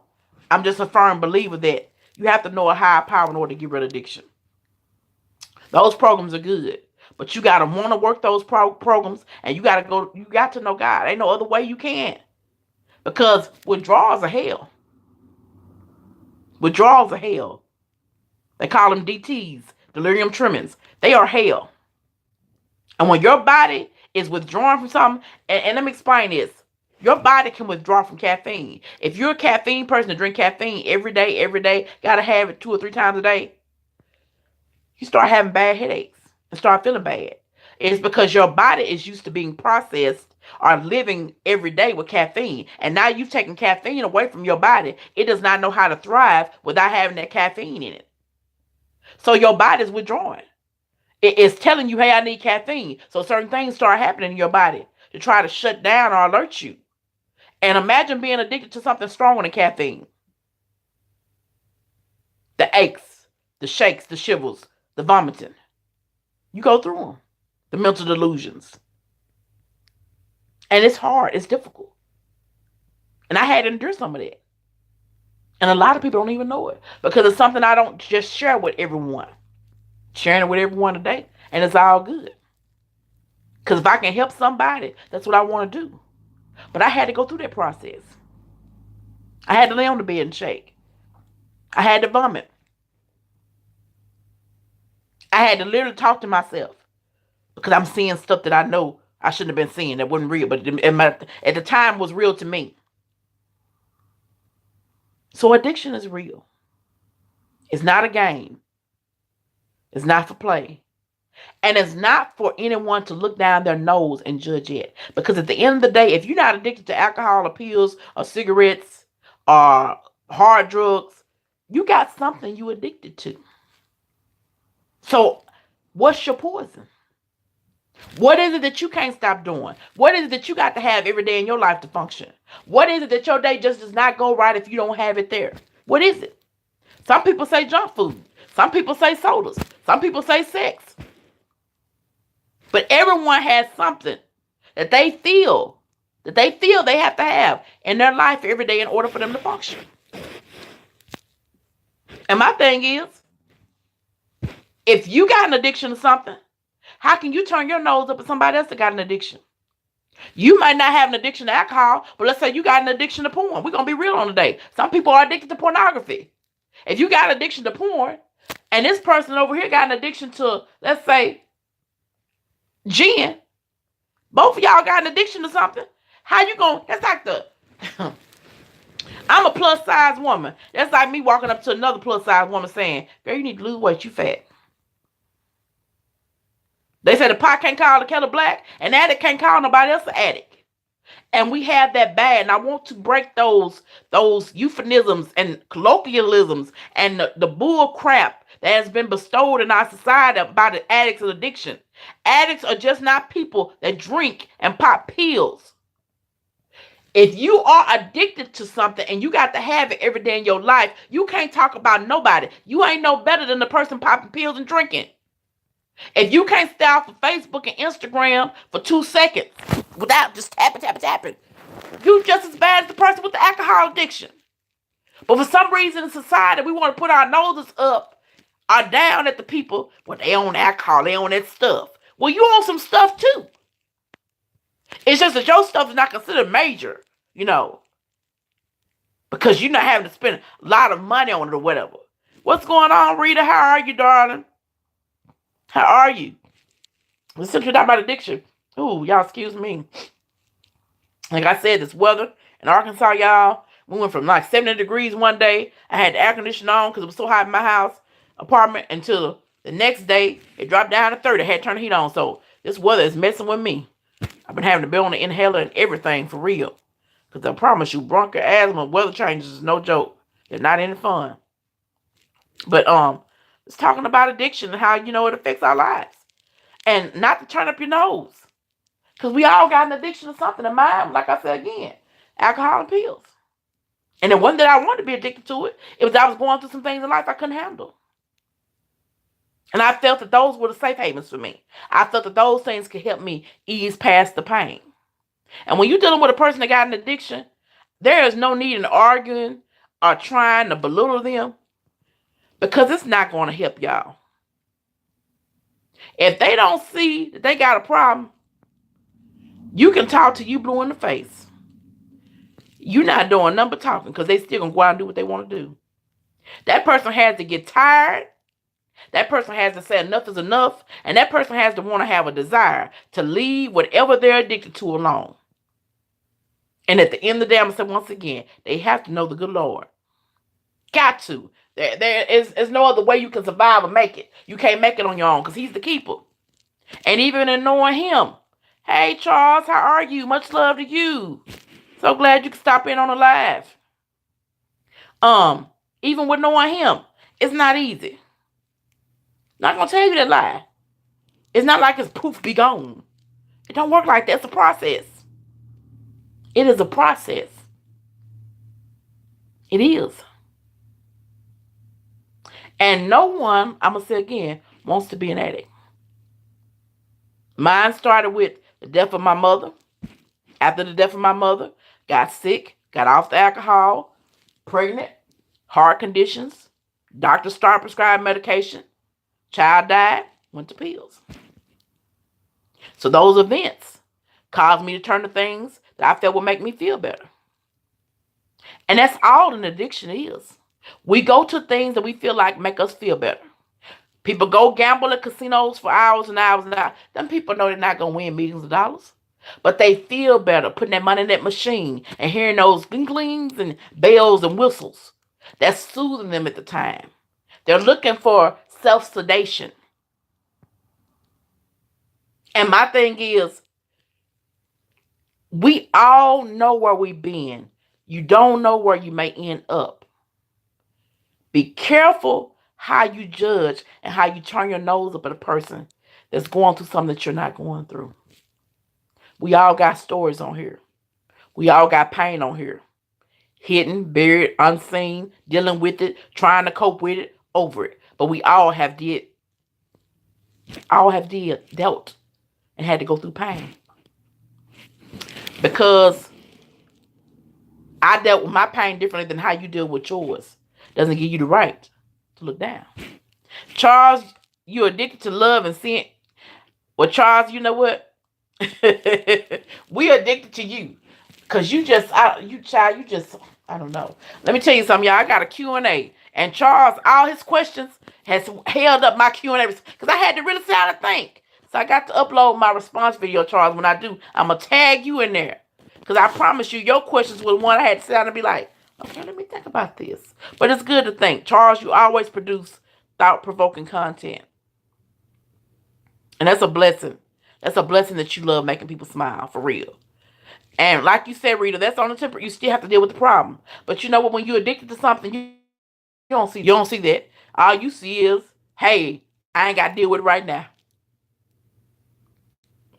I'm just a firm believer that you have to know a higher power in order to get rid of addiction. Those programs are good. But you got to want to work those programs. And you got to know God. Ain't no other way you can. Because withdrawals are hell. Withdrawals are hell. They call them DTs, delirium tremens. They are hell. And when your body is withdrawing from something, and let me explain this. Your body can withdraw from caffeine. If you're a caffeine person to drink caffeine every day, got to have it 2 or 3 times a day, you start having bad headaches and start feeling bad. It's because your body is used to being processed or living every day with caffeine. And now you've taken caffeine away from your body. It does not know how to thrive without having that caffeine in it. So your body's withdrawing. It's telling you, hey, I need caffeine. So certain things start happening in your body to try to shut down or alert you. And imagine being addicted to something stronger than caffeine. The aches, the shakes, the shivers, the vomiting. You go through them. The mental delusions. And it's hard. It's difficult. And I had to endure some of that. And a lot of people don't even know it because it's something I don't just share with everyone. Sharing it with everyone today, and it's all good. Because if I can help somebody, that's what I want to do. But I had to go through that process. I had to lay on the bed and shake. I had to vomit. I had to literally talk to myself because I'm seeing stuff that I know I shouldn't have been seeing that wasn't real, but at the time was real to me. So addiction is real. It's not a game. It's not for play. And it's not for anyone to look down their nose and judge it. Because at the end of the day, if you're not addicted to alcohol or pills or cigarettes or hard drugs, you got something you addicted to. So what's your poison? What is it that you can't stop doing? What is it that you got to have every day in your life to function? What is it that your day just does not go right if you don't have it there? What is it? Some people say junk food. Some people say sodas. Some people say sex. But everyone has something that they feel they have to have in their life every day in order for them to function. And my thing is, if you got an addiction to something, how can you turn your nose up at somebody else that got an addiction? You might not have an addiction to alcohol, but let's say you got an addiction to porn. We're going to be real on today. Some people are addicted to pornography. If you got an addiction to porn, and this person over here got an addiction to, let's say, gin, both of y'all got an addiction to something. How you going to, that's like the, I'm a plus size woman. That's like me walking up to another plus size woman saying, girl, you need to lose weight, you fat. They say the pot can't call the kettle black, and the addict can't call nobody else an addict. And we have that bad. And I want to break those euphemisms and colloquialisms and the bull crap that has been bestowed in our society about the addicts and addiction. Addicts are just not people that drink and pop pills. If you are addicted to something and you got to have it every day in your life, you can't talk about nobody. You ain't no better than the person popping pills and drinking. If you can't stay off of Facebook and Instagram for 2 seconds without just tapping, you just as bad as the person with the alcohol addiction. But for some reason in society, we want to put our noses up or down at the people. Well, they own alcohol, they own that stuff. Well, you own some stuff too. It's just that your stuff is not considered major, because you're not having to spend a lot of money on it or whatever. What's going on, Rita? How are you, darling? How are you? Listen to that about addiction. Ooh, y'all, excuse me. Like I said, this weather in Arkansas, y'all, we went from like 70 degrees one day. I had the air conditioner on because it was so hot in my apartment, until the next day it dropped down to 30. I had to turn the heat on. So this weather is messing with me. I've been having to be on the inhaler and everything for real. Because I promise you, bronchial asthma, weather changes is no joke. They're not any fun. But it's talking about addiction and how, it affects our lives. And not to turn up your nose. Because we all got an addiction to something. And mine, like I said again, alcohol and pills. And it wasn't that I wanted to be addicted to it. It was that I was going through some things in life I couldn't handle. And I felt that those were the safe havens for me. I felt that those things could help me ease past the pain. And when you're dealing with a person that got an addiction, there is no need in arguing or trying to belittle them, because it's not going to help y'all. If they don't see that they got a problem, you can talk to you blue in the face. You're not doing nothing but talking, because they still going to go out and do what they want to do. That person has to get tired. That person has to say enough is enough. And that person has to want to have a desire to leave whatever they're addicted to alone. And at the end of the day, I'm going to say once again, they have to know the good Lord. Got to. There is no other way you can survive or make it. You can't make it on your own, because he's the keeper. And even in knowing him. Hey, Charles, how are you? Much love to you. So glad you can stop in on the live. Even with knowing him, it's not easy. Not gonna tell you that lie. It's not like it's poof, be gone. It don't work like that. It's a process. It is a process. It is. And no one, I'm gonna say again, wants to be an addict. Mine started with the death of my mother. After the death of my mother, got sick, got off the alcohol, pregnant, heart conditions, doctor started prescribing medication, child died, went to pills. So those events caused me to turn to things that I felt would make me feel better. And that's all an addiction is. We go to things that we feel like make us feel better. People go gamble at casinos for hours and hours and hours. Them people know they're not going to win millions of dollars. But they feel better putting that money in that machine and hearing those glings and bells and whistles. That's soothing them at the time. They're looking for self-sedation. And my thing is, we all know where we've been. You don't know where you may end up. Be careful how you judge and how you turn your nose up at a person that's going through something that you're not going through. We all got stories on here. We all got pain on here. Hidden, buried, unseen, dealing with it, trying to cope with it, over it. But we all have dealt and had to go through pain. Because I dealt with my pain differently than how you deal with yours. Doesn't give you the right to look down. Charles, you're addicted to love and sin. Well, Charles, you know what? We addicted to you. Because you don't know. Let me tell you something, y'all. I got a Q&A. And Charles, all his questions has held up my Q&A. Because I had to really say how to think. So I got to upload my response video, Charles. When I do, I'm going to tag you in there. Because I promise you, your questions were the one I had to sit down and be like, okay, let me think about this. But it's good to think. Charles, you always produce thought-provoking content. And that's a blessing. That's a blessing that you love making people smile, for real. And like you said, Rita, that's on the temper. You still have to deal with the problem. But you know what? When you're addicted to something, you don't see that. All you see is, hey, I ain't got to deal with it right now.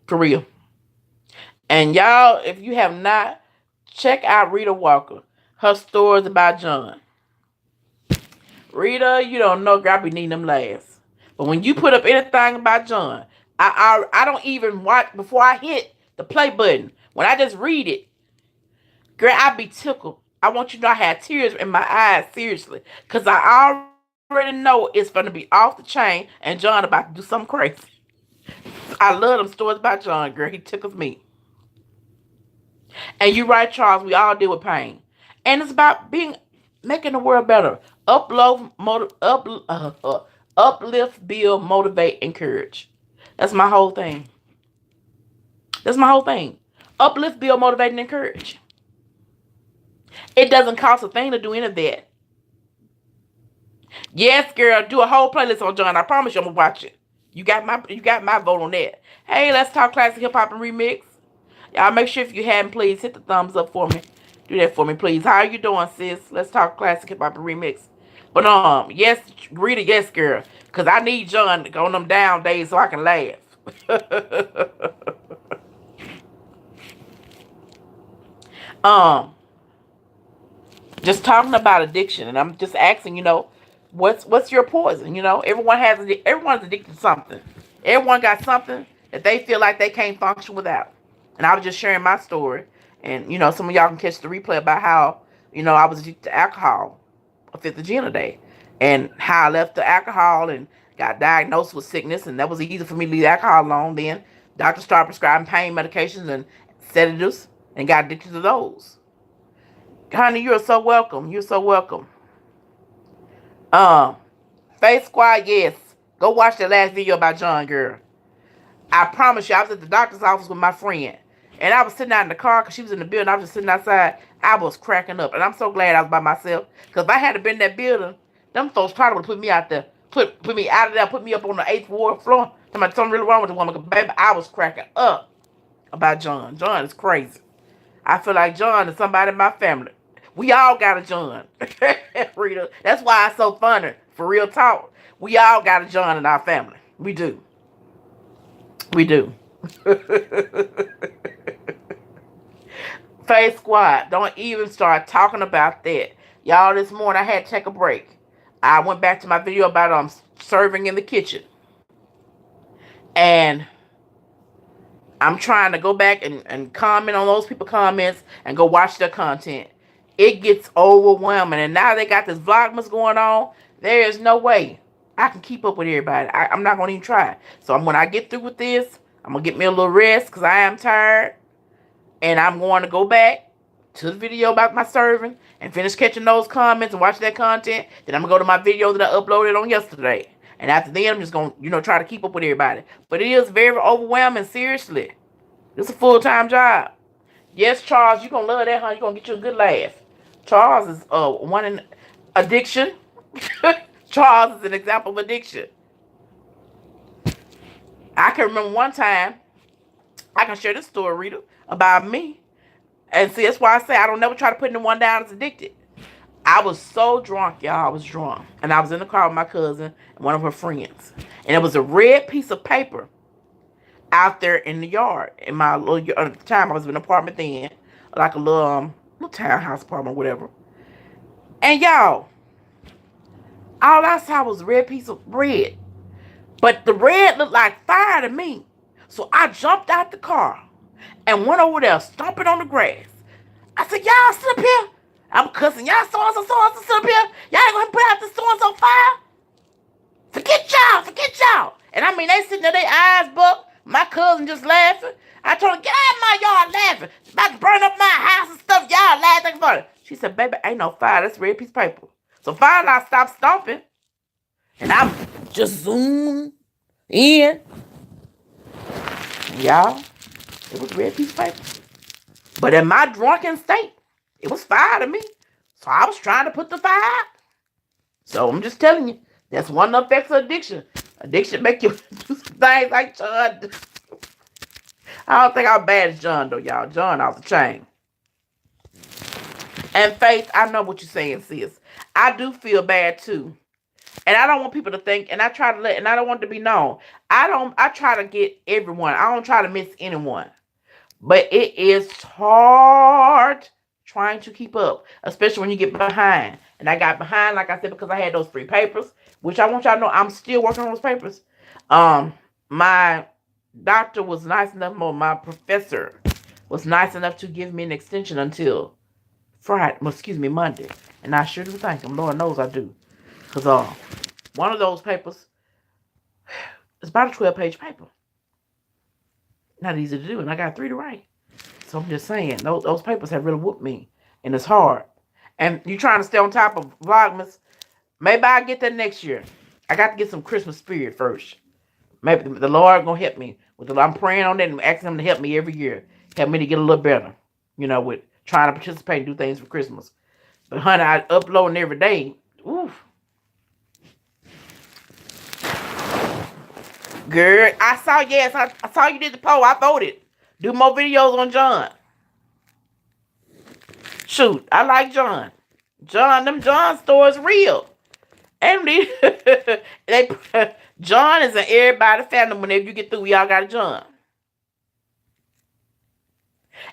For real. And y'all, if you have not, check out Rita Walker. Her stories about John. Rita, you don't know, girl, I be needing them laughs. But when you put up anything about John, I don't even watch before I hit the play button. When I just read it, girl, I be tickled. I want you to know I had tears in my eyes, seriously. Because I already know it's going to be off the chain and John about to do something crazy. I love them stories about John, girl. He tickles me. And you're right, Charles. We all deal with pain. And it's about making the world better. Uplift, build, motivate, encourage. That's my whole thing. Uplift, build, motivate, and encourage. It doesn't cost a thing to do any of that. Yes, girl, do a whole playlist on John. I promise you I'm gonna watch it. You got my vote on that. Hey, let's talk classic hip hop and remix. Y'all make sure if you haven't, please hit the thumbs up for me. Do that for me, please. How are you doing, sis? Let's talk classic hip hop and remix. But yes, Rita, yes, girl. Cause I need John to go on them down days so I can laugh. Just talking about addiction, and I'm just asking, what's your poison? Everyone's addicted to something. Everyone got something that they feel like they can't function without. And I was just sharing my story, and some of y'all can catch the replay about how I was addicted to alcohol, a fifth of gin a day, and how I left the alcohol and got diagnosed with sickness, and that was easy for me to leave alcohol alone. Then doctors started prescribing pain medications and sedatives, and got addicted to those. Honey, you're so welcome. You're so welcome. Faith Squad, yes. Go watch that last video about John, girl. I promise you, I was at the doctor's office with my friend. And I was sitting out in the car because she was in the building. I was just sitting outside. I was cracking up. And I'm so glad I was by myself. Because if I had been in that building, them folks probably would have put me out there. Put me out of there. Put me up on the 8th ward floor. Something really wrong with the woman. Because, baby, I was cracking up about John. John is crazy. I feel like John is somebody in my family. We all got a John. Rita. That's why it's so funny. For real talk. We all got a John in our family. We do. We do. Faith Squad, don't even start talking about that. Y'all, this morning I had to take a break. I went back to my video about serving in the kitchen. And I'm trying to go back and comment on those people's comments and go watch their content. It gets overwhelming. And now they got this Vlogmas going on. There is no way I can keep up with everybody. I'm not going to even try. So when I get through with this, I'm going to get me a little rest because I am tired. And I'm going to go back to the video about my serving and finish catching those comments and watch that content. Then I'm going to go to my video that I uploaded on yesterday. And after then, I'm just going to, try to keep up with everybody. But it is very overwhelming, seriously. It's a full-time job. Yes, Charles, you're going to love that, huh? You're going to get you a good laugh. Charles is one in addiction. Charles is an example of addiction. I can remember one time, I can share this story, Rita, about me. And see, that's why I say I don't never try to put anyone down as addicted. I was so drunk, y'all. I was drunk. And I was in the car with my cousin and one of her friends. And it was a red piece of paper out there in the yard. In my little, at the time, I was in an apartment then. Like a little townhouse apartment or whatever. And y'all, all I saw was a red piece of bread. But the red looked like fire to me. So I jumped out the car and went over there stomping on the grass. I said, y'all sit up here. I'm cussing y'all so-and-so sit up here. Y'all ain't gonna put out the so-and-so fire. Forget y'all. And I mean, they sitting there, their eyes bucked. My cousin just laughing. I told her, get out of my yard laughing. It's about to burn up my house and stuff. Y'all laughing for it. She said, baby, ain't no fire. That's a red piece of paper. So finally, I stopped stomping. And I'm just zoomed in. And y'all, it was a red piece of paper. But in my drunken state, it was fire to me. So I was trying to put the fire out. So I'm just telling you, that's one of the effects of addiction. Addiction make you do some things like John. I don't think I'm bad as John, though, y'all. John off the chain. And Faith, I know what you're saying, sis. I do feel bad, too. And I don't want people to think, and I don't want it to be known. I try to get everyone. I don't try to miss anyone. But it is hard trying to keep up, especially when you get behind. And I got behind, like I said, because I had those 3 papers, which I want y'all to know I'm still working on those papers. My doctor was nice enough, my professor was nice enough to give me an extension until Monday. And I sure do thank him. Lord knows I do. Because one of those papers is about a 12-page paper. Not easy to do, and I got 3 to write. So I'm just saying, those papers have really whooped me, and it's hard. And you trying to stay on top of Vlogmas, maybe I'll get that next year. I got to get some Christmas spirit first. Maybe the Lord going to help me. I'm praying on that and asking him to help me every year. Help me to get a little better, with trying to participate and do things for Christmas. But honey, I uploading every day. Oof. Girl, I saw you did the poll. I voted. Do more videos on John. Shoot, I like John. Them John stories real. And John is an everybody family. Whenever you get through, we all got a John.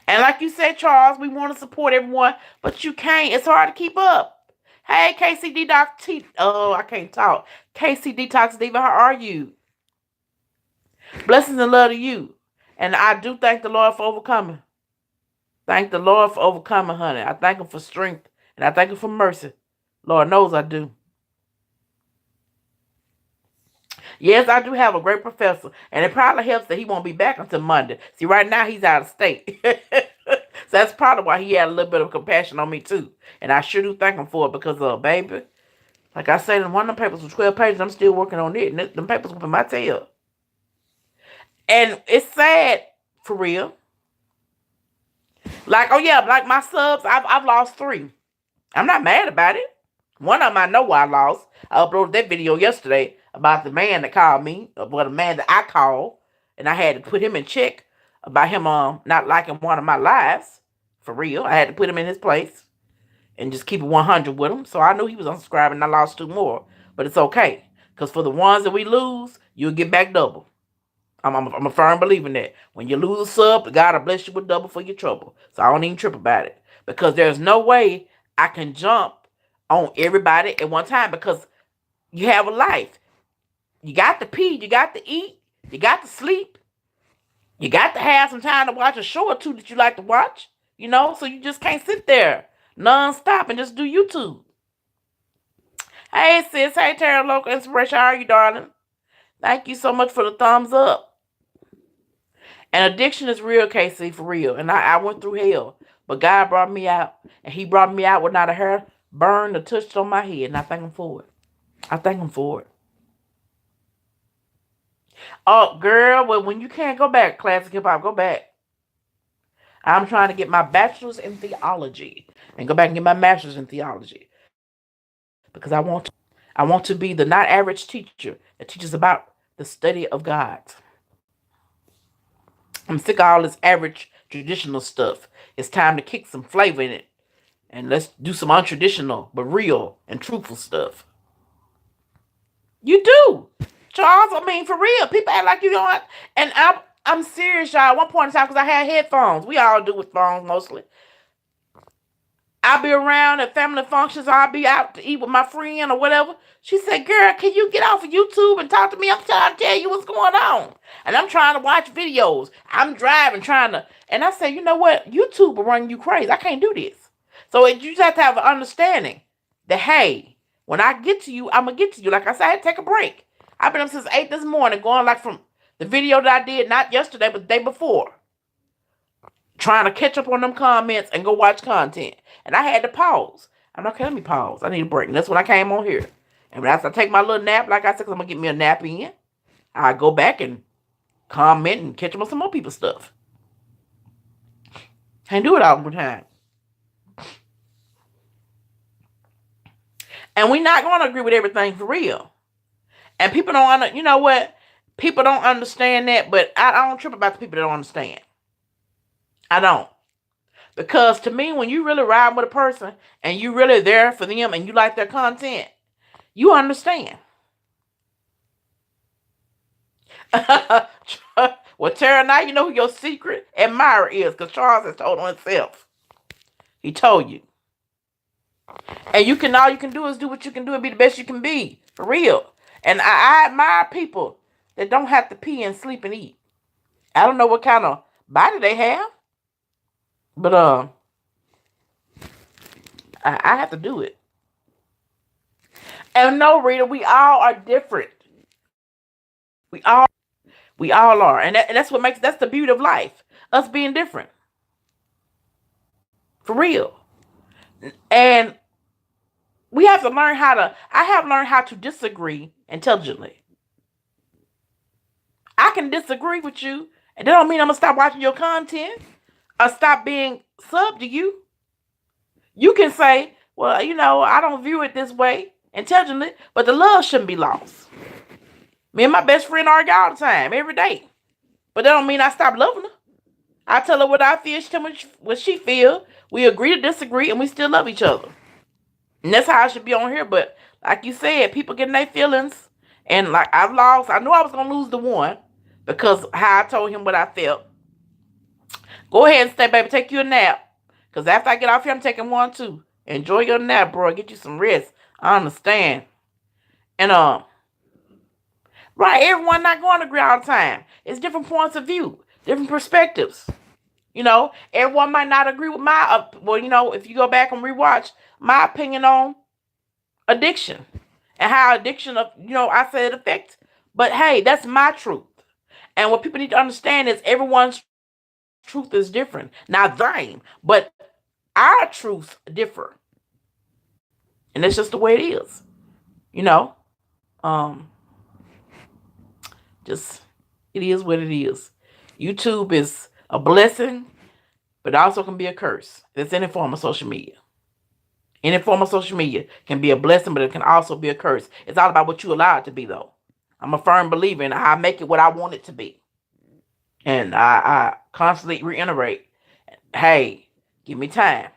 And like you said, Charles, we want to support everyone, but you can't. It's hard to keep up. Hey, KCD Doc T. Oh, I can't talk. KCD Detox Diva, how are you? Blessings and love to you. And I do thank the Lord for overcoming. Thank the Lord for overcoming, honey. I thank him for strength. And I thank him for mercy. Lord knows I do. Yes, I do have a great professor. And it probably helps that he won't be back until Monday. See, right now he's out of state. So that's probably why he had a little bit of compassion on me too. And I sure do thank him for it because, baby, like I said, one of them papers was 12 pages. I'm still working on it. And them papers whooping my tail. And it's sad, for real. Like, like my subs, I've lost 3. I'm not mad about it. One of them I know why I lost. I uploaded that video yesterday about the man that called me, the man that I called, and I had to put him in check about him not liking one of my lives. For real. I had to put him in his place and just keep it 100 with him. So I knew he was unsubscribing and I lost 2 more. But it's okay. Because for the ones that we lose, you'll get back double. I'm a firm believer in that. When you lose a sub, God will bless you with double for your trouble. So I don't even trip about it. Because there's no way I can jump on everybody at one time, because you have a life. You got to pee, you got to eat, you got to sleep, you got to have some time to watch a show or two that you like to watch, so you just can't sit there non-stop and just do YouTube. Hey sis, hey Tara Local Inspiration, how are you, darling? Thank you so much for the thumbs up. And addiction is real, Casey, for real. And I went through hell, but God brought me out, and he brought me out with not a hair burned or touched on my head, and I thank him for it. I thank him for it. Oh, girl, well, when you can't go back, classic hip-hop, go back. I'm trying to get my bachelor's in theology and go back and get my master's in theology, because I want to be the not average teacher that teaches about the study of God. I'm sick of all this average traditional stuff. It's time to kick some flavor in it, and let's do some untraditional but real and truthful stuff. You do, Charles. I mean, for real. People act like you don't. And I'm serious, y'all. At one point in time, because I had headphones. We all do with phones mostly. I'll be around at family functions. I'll be out to eat with my friend or whatever. She said, girl, can you get off of YouTube and talk to me? I'm trying to tell you what's going on. And I'm trying to watch videos. I'm driving, and I say, you know what? YouTube will run you crazy. I can't do this. So you just have to have an understanding that, hey, when I get to you, I'm going to get to you. Like I said, I had to take a break. I've been up since 8 this morning, going like from the video that I did, not yesterday, but the day before, trying to catch up on them comments and go watch content. And I had to pause. I'm like, okay, let me pause. I need a break. And that's when I came on here. And after I take my little nap, like I said, 'cause I'm going to get me a nap in, I go back and comment and catch up on some more people's stuff. Can't do it all the time. And we're not going to agree with everything, for real. And people don't, you know what? People don't understand that, but I don't trip about the people that don't understand. I don't. Because to me, when you really ride with a person and you really there for them and you like their content, you understand. Well, Tara, now you know who your secret admirer is, because Charles has told on himself. He told you. And all you can do is do what you can do and be the best you can be. For real. And I admire people that don't have to pee and sleep and eat. I don't know what kind of body they have, but I have to do it. And no, Rita, we all are different. We all are. And that's the beauty of life. Us being different. For real. And we have to learn I have learned how to disagree intelligently. I can disagree with you, and that don't mean I'm going to stop watching your content or stop being sub to you. You can say, well, I don't view it this way intelligently, but the love shouldn't be lost. Me and my best friend argue all the time, every day. But that don't mean I stop loving her. I tell her what I feel, she tell me what she feel. We agree to disagree, and we still love each other. And that's how I should be on here. But like you said, people getting their feelings. And like I knew I was going to lose the one because how I told him what I felt. Go ahead and stay, baby. Take you a nap. Because after I get off here, I'm taking one too. Enjoy your nap, bro. Get you some rest. I understand. And right, everyone not going to agree all the time. It's different points of view, different perspectives. Everyone might not agree with my, if you go back and rewatch my opinion on addiction and how addiction, I said it affects. But hey, that's my truth. And what people need to understand is everyone's truth is different. Not thine, but our truths differ. And that's just the way it is. Just, it is what it is. YouTube is a blessing, but it also can be a curse. It's any form of social media. Any form of social media can be a blessing, but it can also be a curse. It's all about what you allow it to be, though. I'm a firm believer in I make it what I want it to be. And I constantly reiterate, hey, give me time.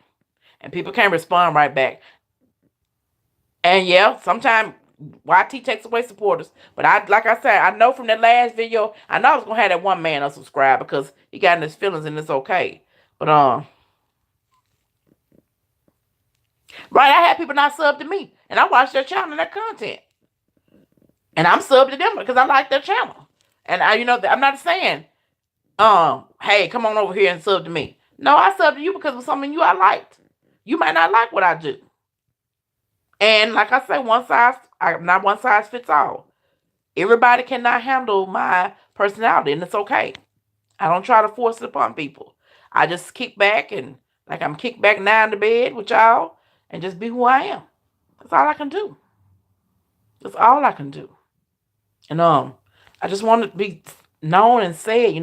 And people can't respond right back. And yeah, sometimes YT takes away supporters. But like I said, I know from that last video, I know I was gonna have that one man unsubscribe because he got in his feelings and it's okay. But right, I had people not sub to me, and I watch their channel and their content, and I'm subbed to them because I like their channel. And I'm not saying, hey, come on over here and sub to me. No, I sub to you because of something I liked. You might not like what I do. And like I say, not one size fits all. Everybody cannot handle my personality, and it's okay. I don't try to force it upon people. I just kick back and like I'm kicked back now in the bed with y'all and just be who I am. That's all I can do. That's all I can do. And I just want to be known and said,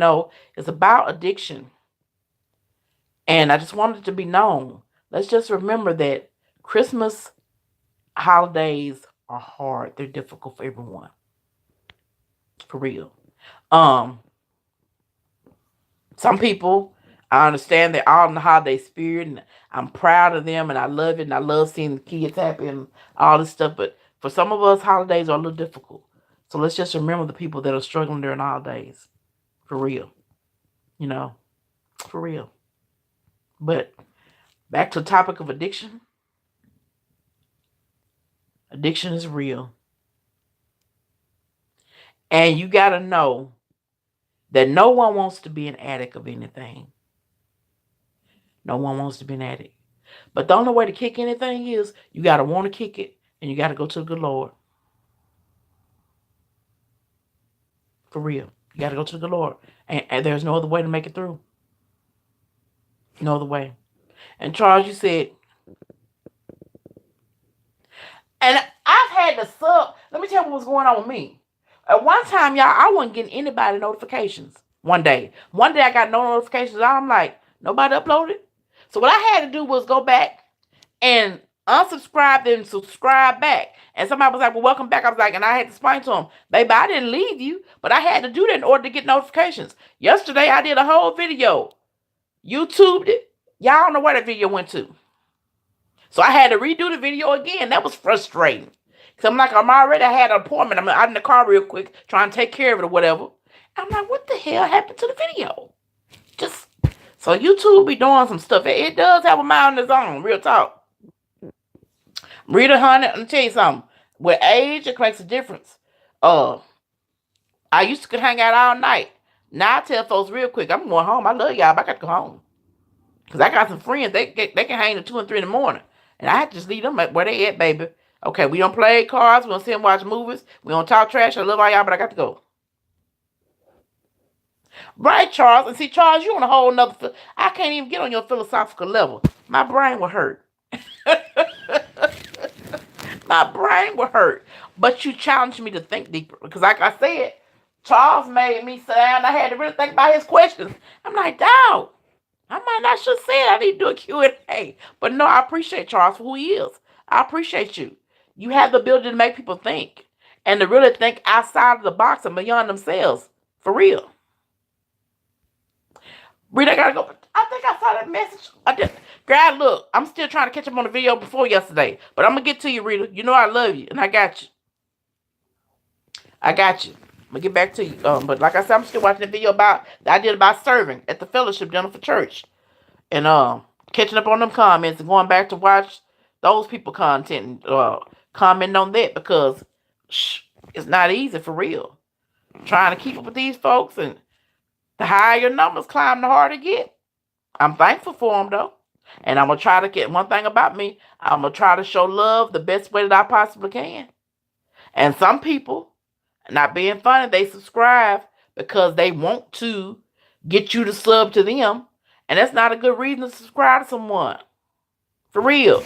it's about addiction. And I just wanted it to be known. Let's just remember that Christmas holidays are hard. They're difficult for everyone. For real. Some people, I understand they're all in the holiday spirit, and I'm proud of them, and I love it, and I love seeing the kids happy and all this stuff. But for some of us, holidays are a little difficult. So let's just remember the people that are struggling during holidays. For real. For real. But back to the topic of addiction. Addiction is real. And you got to know that no one wants to be an addict of anything. No one wants to be an addict. But the only way to kick anything is you got to want to kick it, and you got to go to the good Lord. For real. You got to go to the good Lord. And there's no other way to make it through. No other way. And Charles, you said, and I've had to sub. Let me tell you what was going on with me. At one time, y'all, I wasn't getting anybody notifications. One day I got no notifications. I'm like, nobody uploaded. So what I had to do was go back and unsubscribe and subscribe back. And somebody was like, well, welcome back. I was like, and I had to explain to them, baby, I didn't leave you, but I had to do that in order to get notifications. Yesterday, I did a whole video. YouTubed it. Y'all don't know where that video went to. So I had to redo the video again. That was frustrating. Because I had an appointment. I'm out in the car real quick trying to take care of it or whatever. I'm like, what the hell happened to the video? So YouTube be doing some stuff. It does have a mind of its own, real talk. Rita, honey, let me tell you something. With age, it makes a difference. I used to hang out all night. Now I tell folks real quick, I'm going home. I love y'all, but I got to go home. Because I got some friends, they can hang till 2 and 3 in the morning. And I have to just leave them where they at, baby. Okay, we don't play cards. We don't sit and watch movies. We don't talk trash. I love all y'all, but I got to go. Right, Charles? And see, Charles, you on a whole nother... I can't even get on your philosophical level. My brain will hurt. My brain will hurt. But you challenged me to think deeper. Because like I said, Charles made me sit down. I had to really think about his questions. I'm like, dog, I might not should have said I need to do a Q&A. But no, I appreciate Charles for who he is. I appreciate you. You have the ability to make people think. And to really think outside of the box and beyond themselves. For real. Rita, I gotta go. I think I saw that message. I did. God, look, I'm still trying to catch up on the video before yesterday. But I'm going to get to you, Rita. You know I love you. And I got you. I'm going to get back to you. But like I said, I'm still watching the video that I did about serving at the fellowship dinner for church. And catching up on them comments and going back to watch those people content and commenting on that because it's not easy for real. Trying to keep up with these folks, and the higher your numbers climb, the harder it get. I'm thankful for them though. And I'm going to try to get one thing about me. I'm going to try to show love the best way that I possibly can. And some people, not being funny, they subscribe because they want to get you to sub to them. And that's not a good reason to subscribe to someone. For real.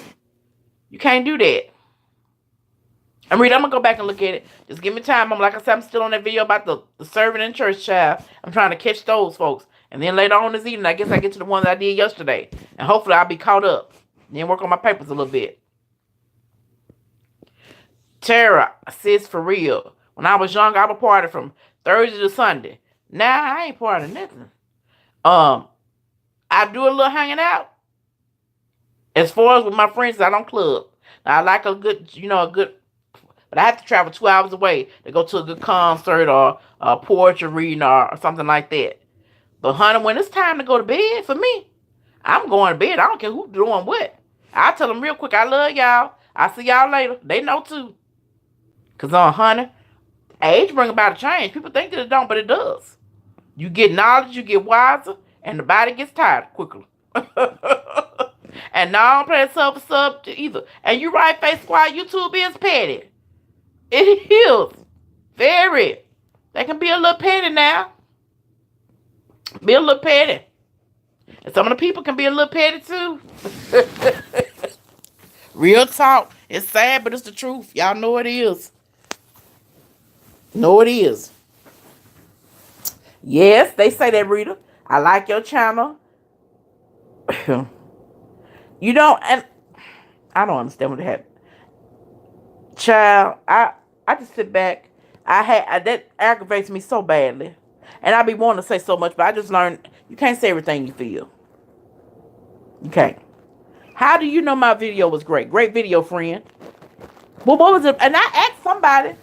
You can't do that. And Rita, I'm going to go back and look at it. Just give me time. Like I said, I'm still on that video about the serving in church, child. I'm trying to catch those folks. And then later on this evening, I guess I get to the ones I did yesterday. And hopefully I'll be caught up. Then work on my papers a little bit. Tara, sis, for real. When I was young, I would party from Thursday to Sunday. Now I ain't partying nothing. I do a little hanging out. As far as with my friends, I don't club. Now, I like a good But I have to travel 2 hours away to go to a good concert or a poetry reading or something like that. But honey, when it's time to go to bed for me, I'm going to bed. I don't care who's doing what. I tell them real quick, I love y'all. I see y'all later. They know too. Cause honey, age bring about a change. People think that it don't, but it does. You get knowledge, you get wiser, and the body gets tired quickly. And now I'm playing sub either. And you right, Face Squad, YouTube is petty. It is. Very. They can be a little petty now. Be a little petty. And some of the people can be a little petty too. Real talk. It's sad, but it's the truth. Y'all know it is. Know it is. Yes, they say that, Rita. I like your channel. You don't, and I don't understand what happened. Child, I just sit back. That aggravates me so badly. And I be wanting to say so much, but I just learned you can't say everything you feel. You can't. How do you know my video was great? Great video, friend. Well, what was it? And I asked somebody.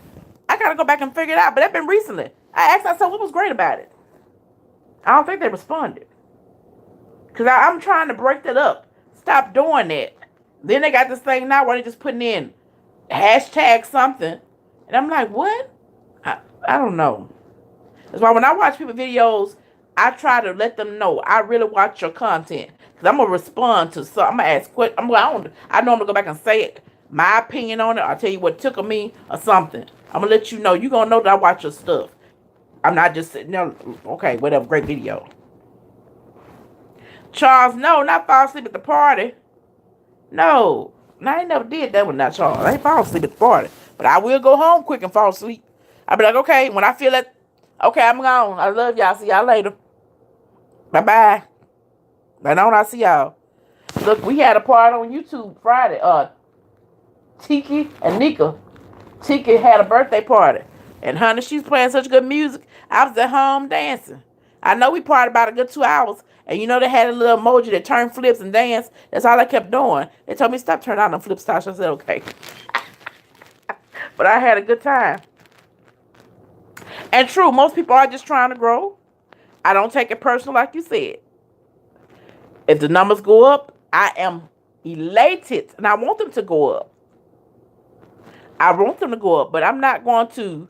I gotta go back and figure it out, but that's been recently. I asked myself what was great about it. I don't think they responded. Because I'm trying to break that up. Stop doing that. Then they got this thing now where they just putting in hashtag something. And I'm like, what? I don't know. That's why when I watch people videos, I try to let them know I really watch your content. Because I'm going to respond to something. I'm going to ask questions. I know I'm going to go back and say it, my opinion on it. I'll tell you what tickled me or something. I'm going to let you know. You're going to know that I watch your stuff. I'm not just sitting there, okay, whatever, great video. Charles, no, not fall asleep at the party. No, I ain't never did that one, not Charles. I ain't fall asleep at the party. But I will go home quick and fall asleep. I'll be like, okay, when I feel that, okay, I'm gone. I love y'all. See y'all later. Bye-bye. I know when I see y'all. Look, we had a party on YouTube Friday. Tiki and Nika. Tiki had a birthday party. And honey, she's playing such good music. I was at home dancing. I know we partied about a good 2 hours. And you know they had a little emoji that turned flips and dance. That's all I kept doing. They told me stop turning on them flip stars. I said, okay. But I had a good time. And true, most people are just trying to grow. I don't take it personal like you said. If the numbers go up, I am elated. And I want them to go up. I want them to go up. But I'm not going to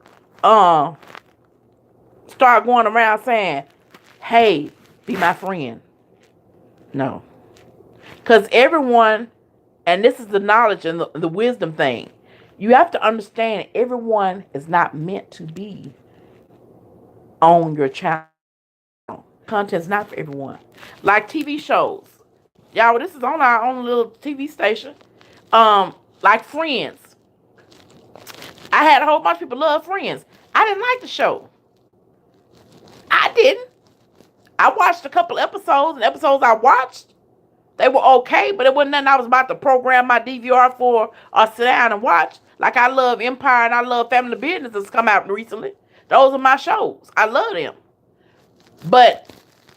start going around saying, hey, be my friend. No. Because everyone, and this is the knowledge and the wisdom thing, you have to understand everyone is not meant to be on your channel. Content's not for everyone. Like TV shows. Y'all, this is on our own little TV station. Like Friends. I had a whole bunch of people love Friends. I didn't like the show. I didn't. I watched a couple episodes, and episodes I watched, they were okay, but it wasn't nothing I was about to program my DVR for or sit down and watch. Like I love Empire and I love Family Business that's come out recently. Those are my shows. I love them. But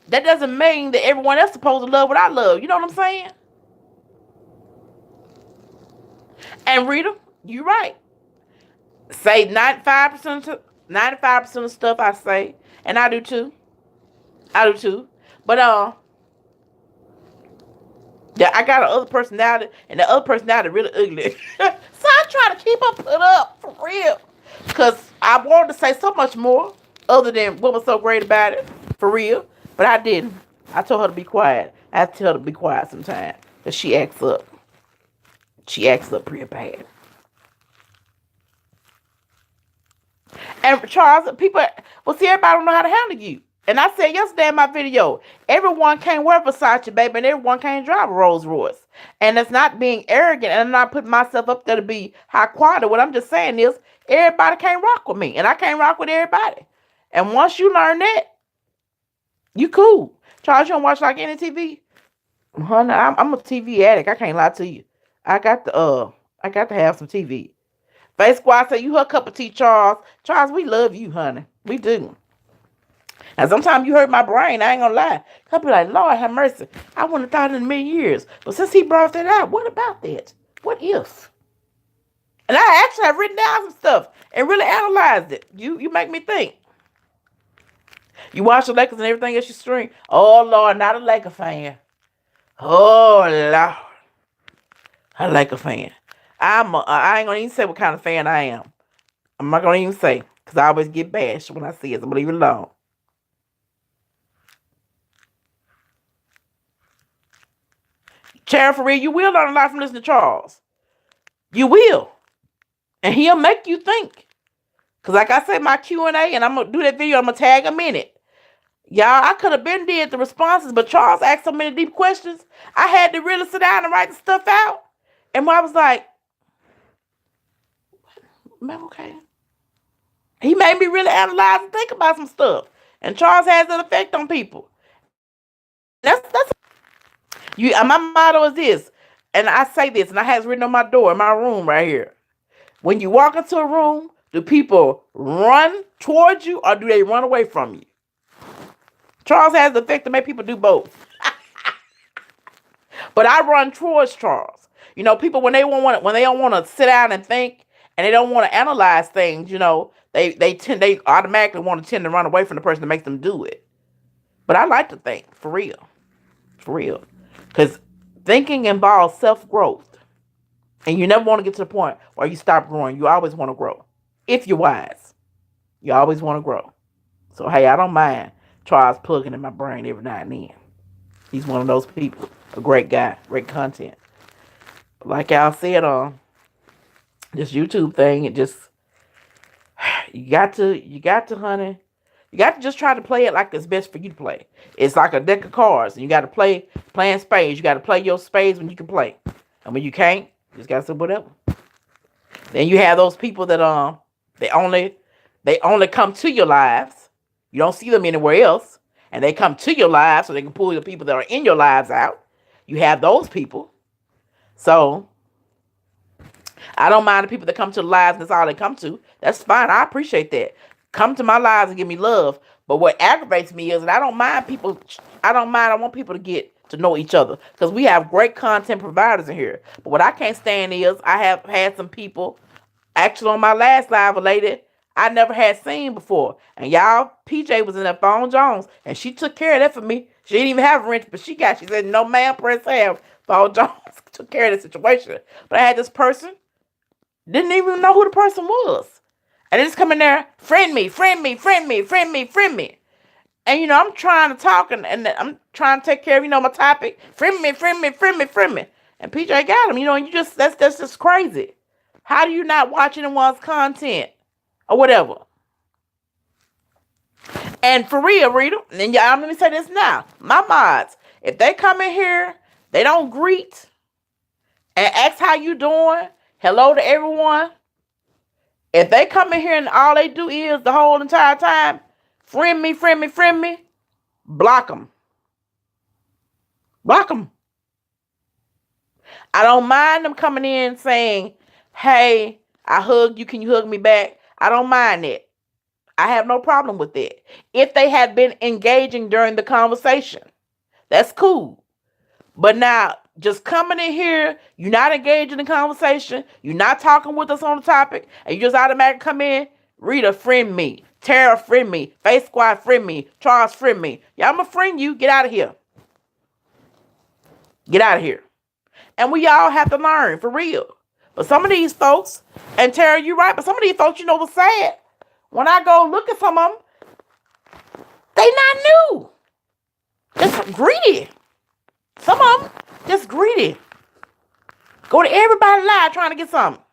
that doesn't mean that everyone else is supposed to love what I love. You know what I'm saying? And Rita, you're right. Say 95% of stuff I say, and I do too. But yeah, I got another personality, and the other personality really ugly. So I try to keep her put up for real, cause I wanted to say so much more other than what was so great about it for real, but I didn't. I told her to be quiet. I have to tell her to be quiet sometimes, cause she acts up. She acts up pretty bad. And Charles, people, well, see, everybody don't know how to handle you. And I said yesterday in my video, everyone can't wear Versace, baby, and everyone can't drive a Rolls Royce. And that's not being arrogant, and I'm not putting myself up there to be high quality. What I'm just saying is, everybody can't rock with me, and I can't rock with everybody. And once you learn that, you cool. Charles, you don't watch like any TV? Honey, I'm a TV addict. I can't lie to you. I got to have some TV. Face Squad say you her cup of tea, Charles. Charles, we love you, honey. We do. And sometimes you hurt my brain. I ain't gonna lie. I'll be like, Lord have mercy. I wouldn't have thought in a million years. But since he brought that out, what about that? What if? And I actually have written down some stuff and really analyzed it. You make me think. You watch the Lakers and everything else you stream. Oh Lord, not a Laker fan. Oh Lord, a Laker fan. I ain't gonna even say what kind of fan I am. I'm not gonna even say because I always get bashed when I see it. So leave it alone. Sharon, for real, you will learn a lot from listening to Charles. You will, and he'll make you think. Cause like I said, my Q&A, and I'm gonna do that video. I'm gonna tag a minute. Y'all, I could have been did the responses, but Charles asked so many deep questions. I had to really sit down and write the stuff out. And I was like, man, okay. He made me really analyze and think about some stuff. And Charles has an effect on people. That's you. My motto is this, and I say this, and I have it written on my door in my room right here. When you walk into a room, do people run towards you or do they run away from you? Charles has the effect to make people do both. But I run towards Charles. You know, people when they don't want to sit down and think and they don't want to analyze things, you know, they automatically want to tend to run away from the person that makes them do it. But I like to think, for real. For real. Because thinking involves self-growth. And you never want to get to the point where you stop growing. You always want to grow. If you're wise. You always want to grow. So, hey, I don't mind Charles plugging in my brain every now and then. He's one of those people. A great guy. Great content. But like y'all said on this YouTube thing, it just, you got to, honey, you got to just try to play it like it's best for you to play. It's like a deck of cards. And you got to playing spades. You got to play your spades when you can play. And when you can't, you just got to say whatever. Then you have those people that they only come to your lives. You don't see them anywhere else. And they come to your lives so they can pull the people that are in your lives out. You have those people. So I don't mind the people that come to the lives and that's all they come to. That's fine. I appreciate that. Come to my lives and give me love. But what aggravates me is that I don't mind people. I want people to get to know each other. Because we have great content providers in here. But what I can't stand is I have had some people, actually on my last live, a lady I never had seen before. And y'all, PJ was in that Phone Jones. And she took care of that for me. She didn't even have a wrench, but she said, no ma'am, press have. Phone Jones took care of the situation. But I had this person, didn't even know who the person was. And they just come in there, friend me. And, you know, I'm trying to talk and I'm trying to take care of, my topic. Friend me. And PJ got him, and that's just crazy. How do you not watch anyone's content or whatever? And for real, Rita, and y'all, let me say this now. My mods, if they come in here, they don't greet and ask how you doing, hello to everyone. If they come in here and all they do is the whole entire time, friend me, block them. Block them. I don't mind them coming in saying, hey, I hugged you. Can you hug me back? I don't mind that. I have no problem with that. If they had been engaging during the conversation, that's cool. But now, just coming in here, you're not engaging in the conversation, you're not talking with us on the topic, and you just automatically come in, Rita, friend me. Tara, friend me. Face Squad, friend me. Charles, friend me. Yeah, I'm going to friend you. Get out of here. Get out of here. And we all have to learn, for real. But some of these folks, and Tara, you're right, but some of these folks, what's sad? When I go look at some of them, they not new. Just greedy. Some of them just greedy. Go to everybody live trying to get something.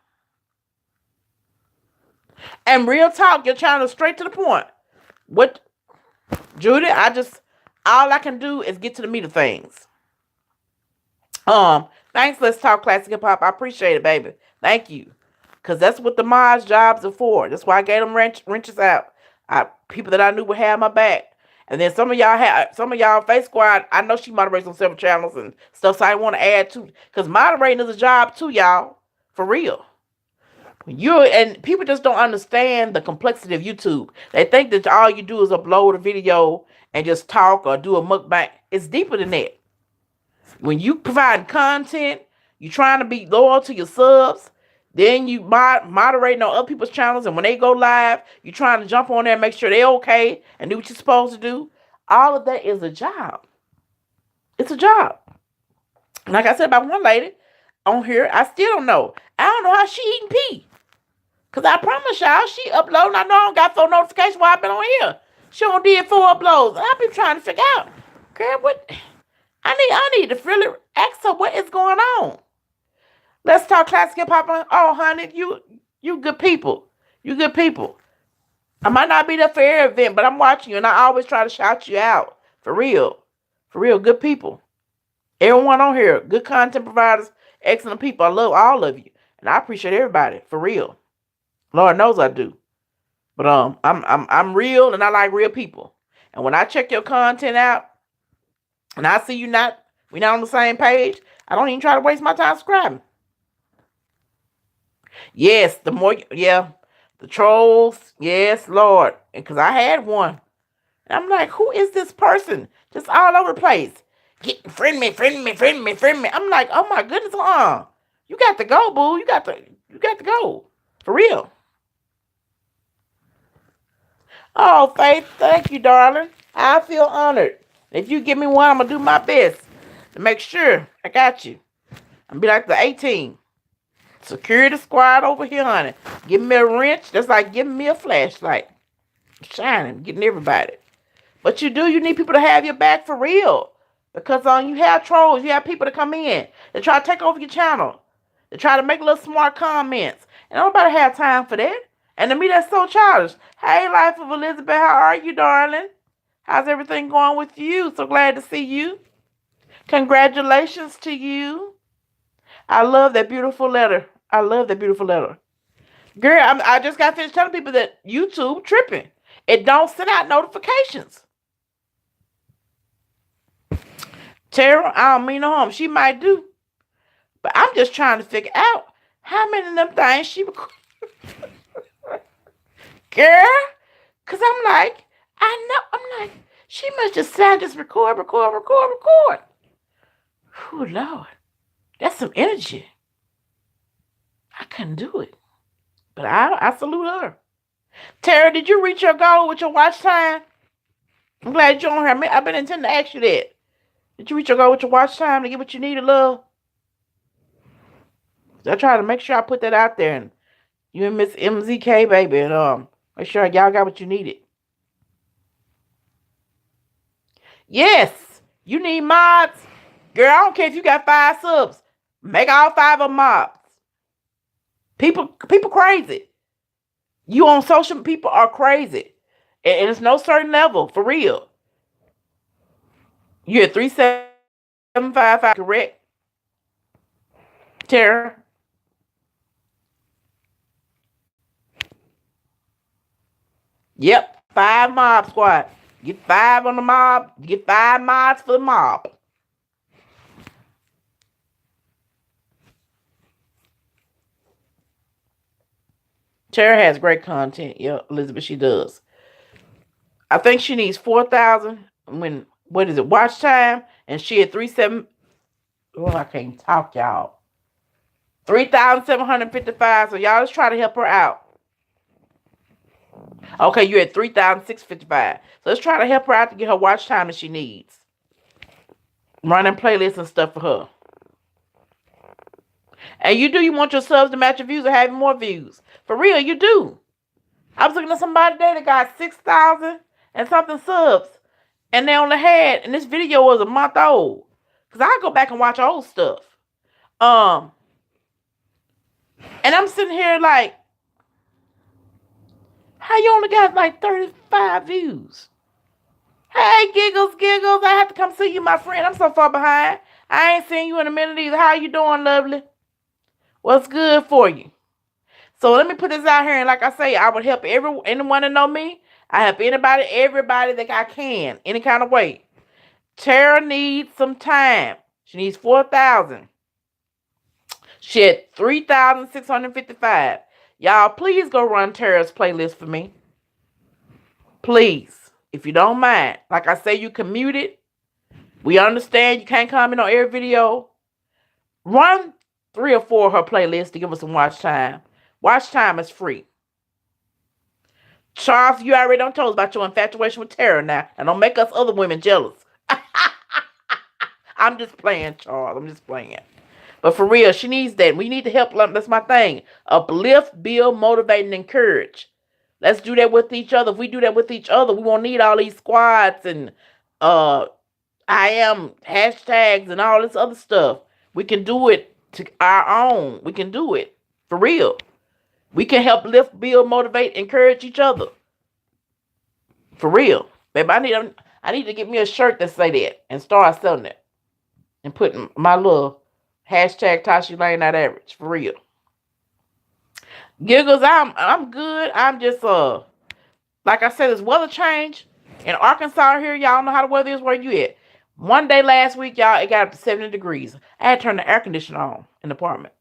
And real talk, your channel straight to the point. What, Judy? All I can do is get to the meat of things. Thanks, Let's Talk Classic Hip Hop. I appreciate it, baby. Thank you. Because that's what the mods' jobs are for. That's why I gave them wrenches out. People that I knew would have my back. And then some of y'all Face Squad, I know she moderates on several channels and stuff, so I want to add to. Because moderating is a job too, y'all. For real. And people just don't understand the complexity of YouTube. They think that all you do is upload a video and just talk or do a mukbang. It's deeper than that. When you provide content, you're trying to be loyal to your subs, Then you moderating on other people's channels, and when they go live, you trying to jump on there and make sure they're okay and do what you're supposed to do. All of that is a job. It's a job. Like I said about one lady on here, I still don't know. I don't know how she eating pee. Because I promise y'all, she uploading. I know I don't got 4 notifications while I've been on here. She only did 4 uploads. I've been trying to figure out, girl, what? I need to really ask her what is going on. Let's talk classic hip hop. Oh, honey, you good people. You good people. I might not be there for every event, but I'm watching you, and I always try to shout you out. For real. For real, good people. Everyone on here, good content providers, excellent people. I love all of you, and I appreciate everybody. For real. Lord knows I do. But I'm real, and I like real people. And when I check your content out, and I see we not on the same page, I don't even try to waste my time subscribing. Yes, the trolls, yes, Lord. Because I had one. And I'm like, who is this person? Just all over the place. Friend me. I'm like, oh my goodness, you got to go, boo. You got to go. For real. Oh, Faith, thank you, darling. I feel honored. If you give me one, I'm going to do my best to make sure I got you. I'm be like the 18. Security squad over here, honey. Give me a wrench. That's like giving me a flashlight. Shining, getting everybody. But you need people to have your back for real. Because you have trolls. You have people to come in. They try to take over your channel. They try to make little smart comments. And nobody have time for that. And to me, that's so childish. Hey, Life of Elizabeth, how are you, darling? How's everything going with you? So glad to see you. Congratulations to you. I love that beautiful letter. Girl, I just got finished telling people that YouTube tripping. It don't send out notifications. Tara, I don't mean no harm. She might do. But I'm just trying to figure out how many of them things she recorded. Girl, because I'm like, she must just sound just record. Oh, Lord. That's some energy. I couldn't do it. But I salute her. Tara, did you reach your goal with your watch time? I'm glad you're on here. I've been intending to ask you that. Did you reach your goal with your watch time to get what you needed, love? I try to make sure I put that out there. And you and Miss MZK, baby. And make sure y'all got what you needed. Yes. You need mods. Girl, I don't care if you got 5 subs. Make all 5 of them mods. People crazy. You on social, people are crazy. And it's no certain level, for real. You're at 3755, correct? Tara? Yep, 5 mob squad. Get 5 on the mob. Get 5 mods for the mob. Tara has great content. Yeah, Elizabeth, she does. I think she needs 4,000 watch time, and she had 3,700. Oh, I can't talk, y'all. 3,755. So y'all just try to help her out. Okay, you're at 3,655. So let's try to help her out to get her watch time that she needs. Running playlists and stuff for her. And you want your subs to match your views or have more views. For real, you do. I was looking at somebody today that got 6,000 and something subs. And they only had, and this video was a month old. Because I go back and watch old stuff. And I'm sitting here like, how you only got like 35 views? Hey, Giggles. I have to come see you, my friend. I'm so far behind. I ain't seen you in a minute either. How you doing, lovely? What's good for you? So let me put this out here. And like I say, I would help anyone that know me. I help everybody that I can. Any kind of way. Tara needs some time. She needs 4,000. She had 3,655. Y'all, please go run Tara's playlist for me. Please. If you don't mind. Like I say, you can mute it. We understand you can't comment on every video. Run 3 or 4 of her playlists to give us some watch time. Watch time is free. Charles, you already done told us about your infatuation with Tara now. And don't make us other women jealous. I'm just playing, Charles. I'm just playing. But for real, she needs that. We need to help. That's my thing. Uplift, build, motivate, and encourage. Let's do that with each other. If we do that with each other, we won't need all these squads and I am hashtags and all this other stuff. We can do it to our own. We can do it. For real. We can help lift, build, motivate, encourage each other. For real. Baby, I need to get me a shirt that say that and start selling it. And putting my little hashtag Tasha Lane not average. For real. Giggles, I'm good. I'm just like I said, this weather change in Arkansas here. Y'all know how the weather is where you at. One day last week, y'all, it got up to 70 degrees. I had to turn the air conditioner on in the apartment.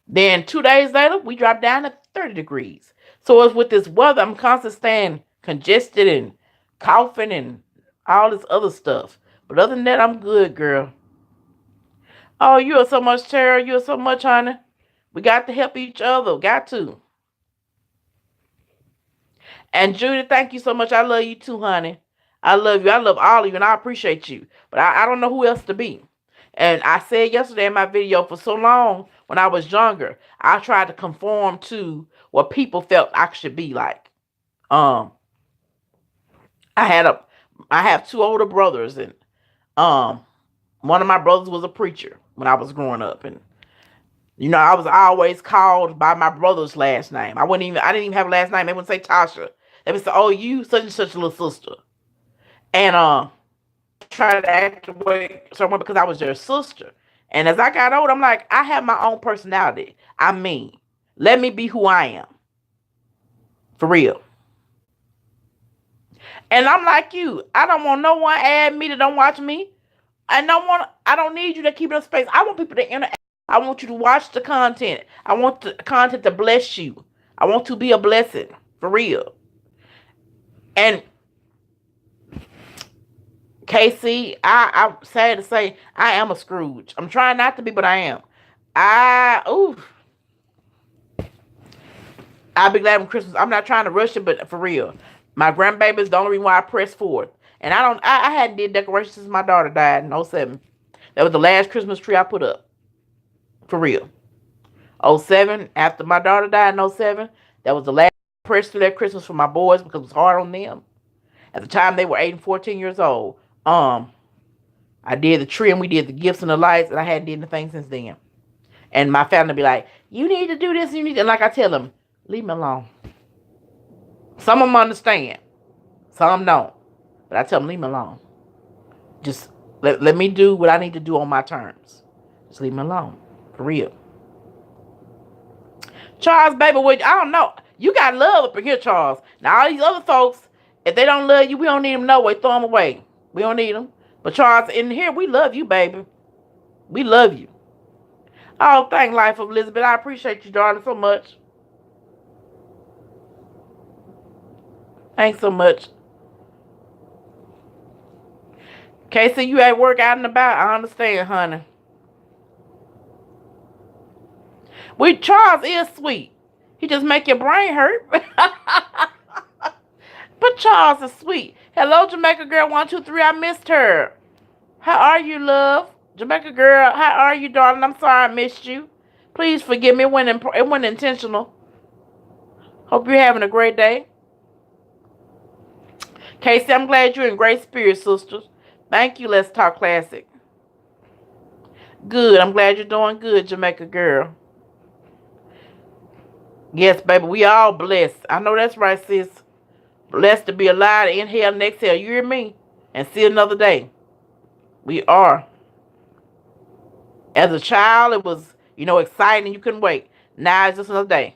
Then 2 days later, we dropped down to 30 degrees. So it's with this weather, I'm constantly staying congested and coughing and all this other stuff. But other than that, I'm good, girl. Oh, you are so much, Tara. You are so much, honey. We got to help each other. Got to. And Judy, thank you so much. I love you too, honey. I love you. I love all of you, and I appreciate you. But I don't know who else to be. And I said yesterday in my video, for so long, when I was younger, I tried to conform to what people felt I should be like. I have 2 older brothers, and one of my brothers was a preacher when I was growing up, and I was always called by my brother's last name. I didn't even have a last name. They wouldn't say Tasha. They would say, "Oh, you such and such a little sister," and tried to act the way someone because I was their sister. And as I got older, I'm like, I have my own personality. I mean, let me be who I am. For real. And I'm like you. I don't want no one add me that don't watch me. I don't need you to keep it in space. I want people to interact. I want you to watch the content. I want the content to bless you. I want to be a blessing. For real. And Casey, I'm sad to say, I am a Scrooge. I'm trying not to be, but I am. I'll be glad when Christmas. I'm not trying to rush it, but for real. My grandbaby is the only reason why I press forward. And I hadn't did decorations since my daughter died in 07. That was the last Christmas tree I put up. For real. 07, after my daughter died in 07, that was the last press through that Christmas for my boys because it was hard on them. At the time they were 8 and 14 years old. I did the tree and we did the gifts and the lights, and I hadn't did anything since then. And my family be like, you need to do this, and like I tell them, leave me alone. Some of them understand. Some don't. But I tell them, leave me alone. Just let me do what I need to do on my terms. Just leave me alone. For real. Charles, baby, I don't know. You got love up in here, Charles. Now, all these other folks, if they don't love you, we don't need them no way. Throw them away. We don't need them. But Charles, in here, we love you, baby. We love you. Oh, thank life of Elizabeth. I appreciate you, darling, so much. Thanks so much. Casey, you at work out and about? I understand, honey. Charles is sweet. He just make your brain hurt. But Charles is sweet. Hello, Jamaica girl 123. I missed her. How are you, love? Jamaica girl, how are you, darling? I'm sorry I missed you. Please forgive me. It wasn't intentional. Hope you're having a great day. Casey, I'm glad you're in great spirits, sisters. Thank you. Let's Talk Classic. Good. I'm glad you're doing good, Jamaica girl. Yes, baby. We all blessed. I know that's right, sis. Blessed to be alive, to inhale and exhale. You hear me? And see another day. We are. As a child, it was, exciting. You couldn't wait. Now it's just another day.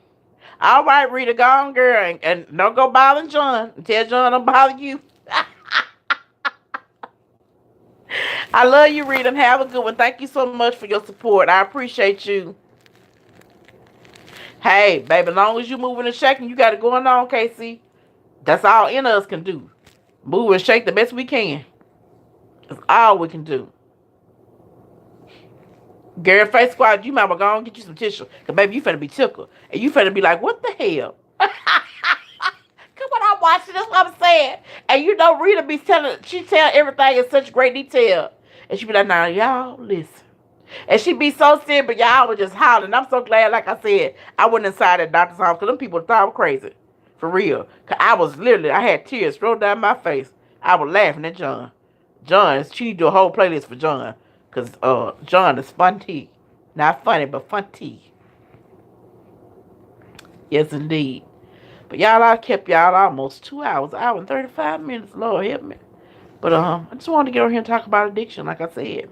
All right, Rita, go on, girl. And don't go bothering John. Tell John don't bother you. I love you, Rita, and have a good one. Thank you so much for your support. I appreciate you. Hey, baby, as long as you moving and shaking, you got it going on, Casey. That's all any of us can do. Move and shake the best we can. That's all we can do. Girl, face squad, you might well go and get you some tissue. Because, baby, you finna be tickled. And you finna be like, what the hell? Cause when I watch it, that's what I'm saying. And you know, Rita be telling, she tell everything in such great detail. And she be like, now, y'all, listen. And she be so serious, but y'all was just hollering. I'm so glad, like I said, I went inside that doctor's office because them people thought I was crazy. For real. Because I was literally, I had tears roll down my face. I was laughing at John. John, she need to do a whole playlist for John. Because John is fun tea. Not funny, but fun tea. Yes, indeed. But y'all, I kept y'all almost 2 hours, hour and 35 minutes. Lord help me. But I just wanted to get on here and talk about addiction, like I said.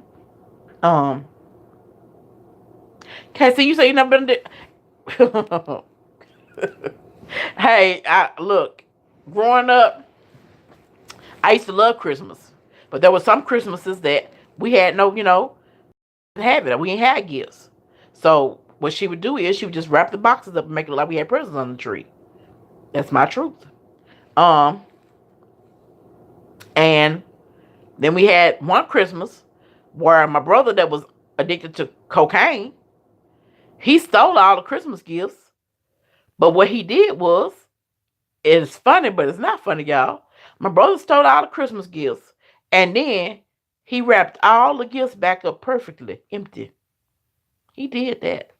Um, Casey, you say you never been Hey, look. Growing up, I used to love Christmas, but there were some Christmases that we had no, have it. We ain't had gifts. So what she would do is she would just wrap the boxes up and make it look like we had presents on the tree. That's my truth. Um, and then we had one Christmas where my brother that was addicted to cocaine, he stole all the Christmas gifts. But what he did was, it's funny, but it's not funny, y'all. My brother stole all the Christmas gifts, and then he wrapped all the gifts back up perfectly, empty. He did that.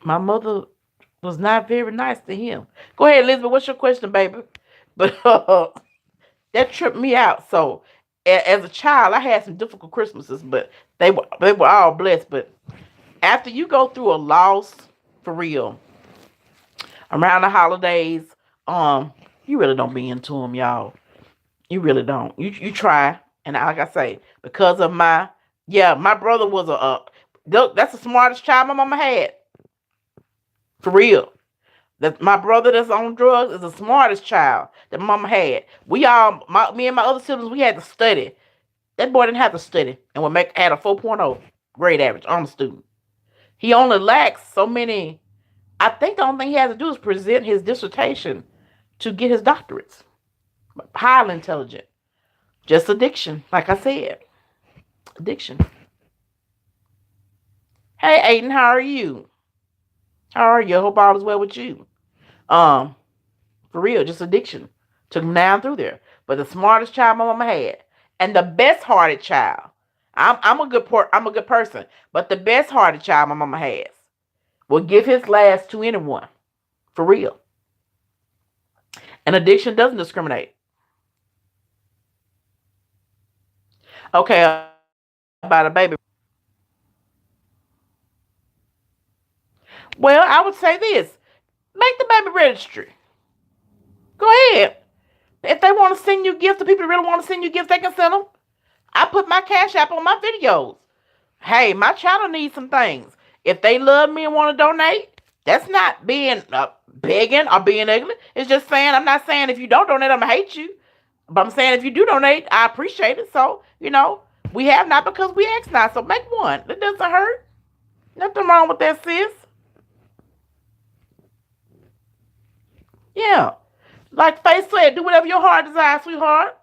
My mother was not very nice to him. Go ahead, Elizabeth. What's your question, baby? But that tripped me out. So, as a child, I had some difficult Christmases, but they were all blessed. But after you go through a loss, for real, around the holidays, you really don't be into them, y'all. You really don't. You try, and like I say, because of my brother was that's the smartest child my mama had, for real. That my brother that's on drugs is the smartest child that mama had. Me and my other siblings, we had to study. That boy didn't have to study, and had a 4.0 grade average on the student. He only lacks so many. I think the only thing he has to do is present his dissertation to get his doctorates. Highly intelligent. Just addiction, like I said. Addiction. Hey, Aiden, how are you? How are you? I hope all is well with you. Um, for real, just addiction. Took him down through there. But the smartest child my mama had, and the best hearted child. I'm a good person, but the best hearted child my mama has will give his last to anyone. For real. And addiction doesn't discriminate. Okay, about a baby. Well, I would say this. Make the baby registry. Go ahead. If they want to send you gifts, the people that really want to send you gifts, they can send them. I put my Cash App on my videos. Hey, my channel needs some things. If they love me and want to donate, that's not being begging or being ugly. It's just saying, I'm not saying if you don't donate, I'm going to hate you. But I'm saying if you do donate, I appreciate it. So, we have not because we ask not. So make one. That doesn't hurt. Nothing wrong with that, sis. Yeah. Like Faith said, do whatever your heart desires, sweetheart.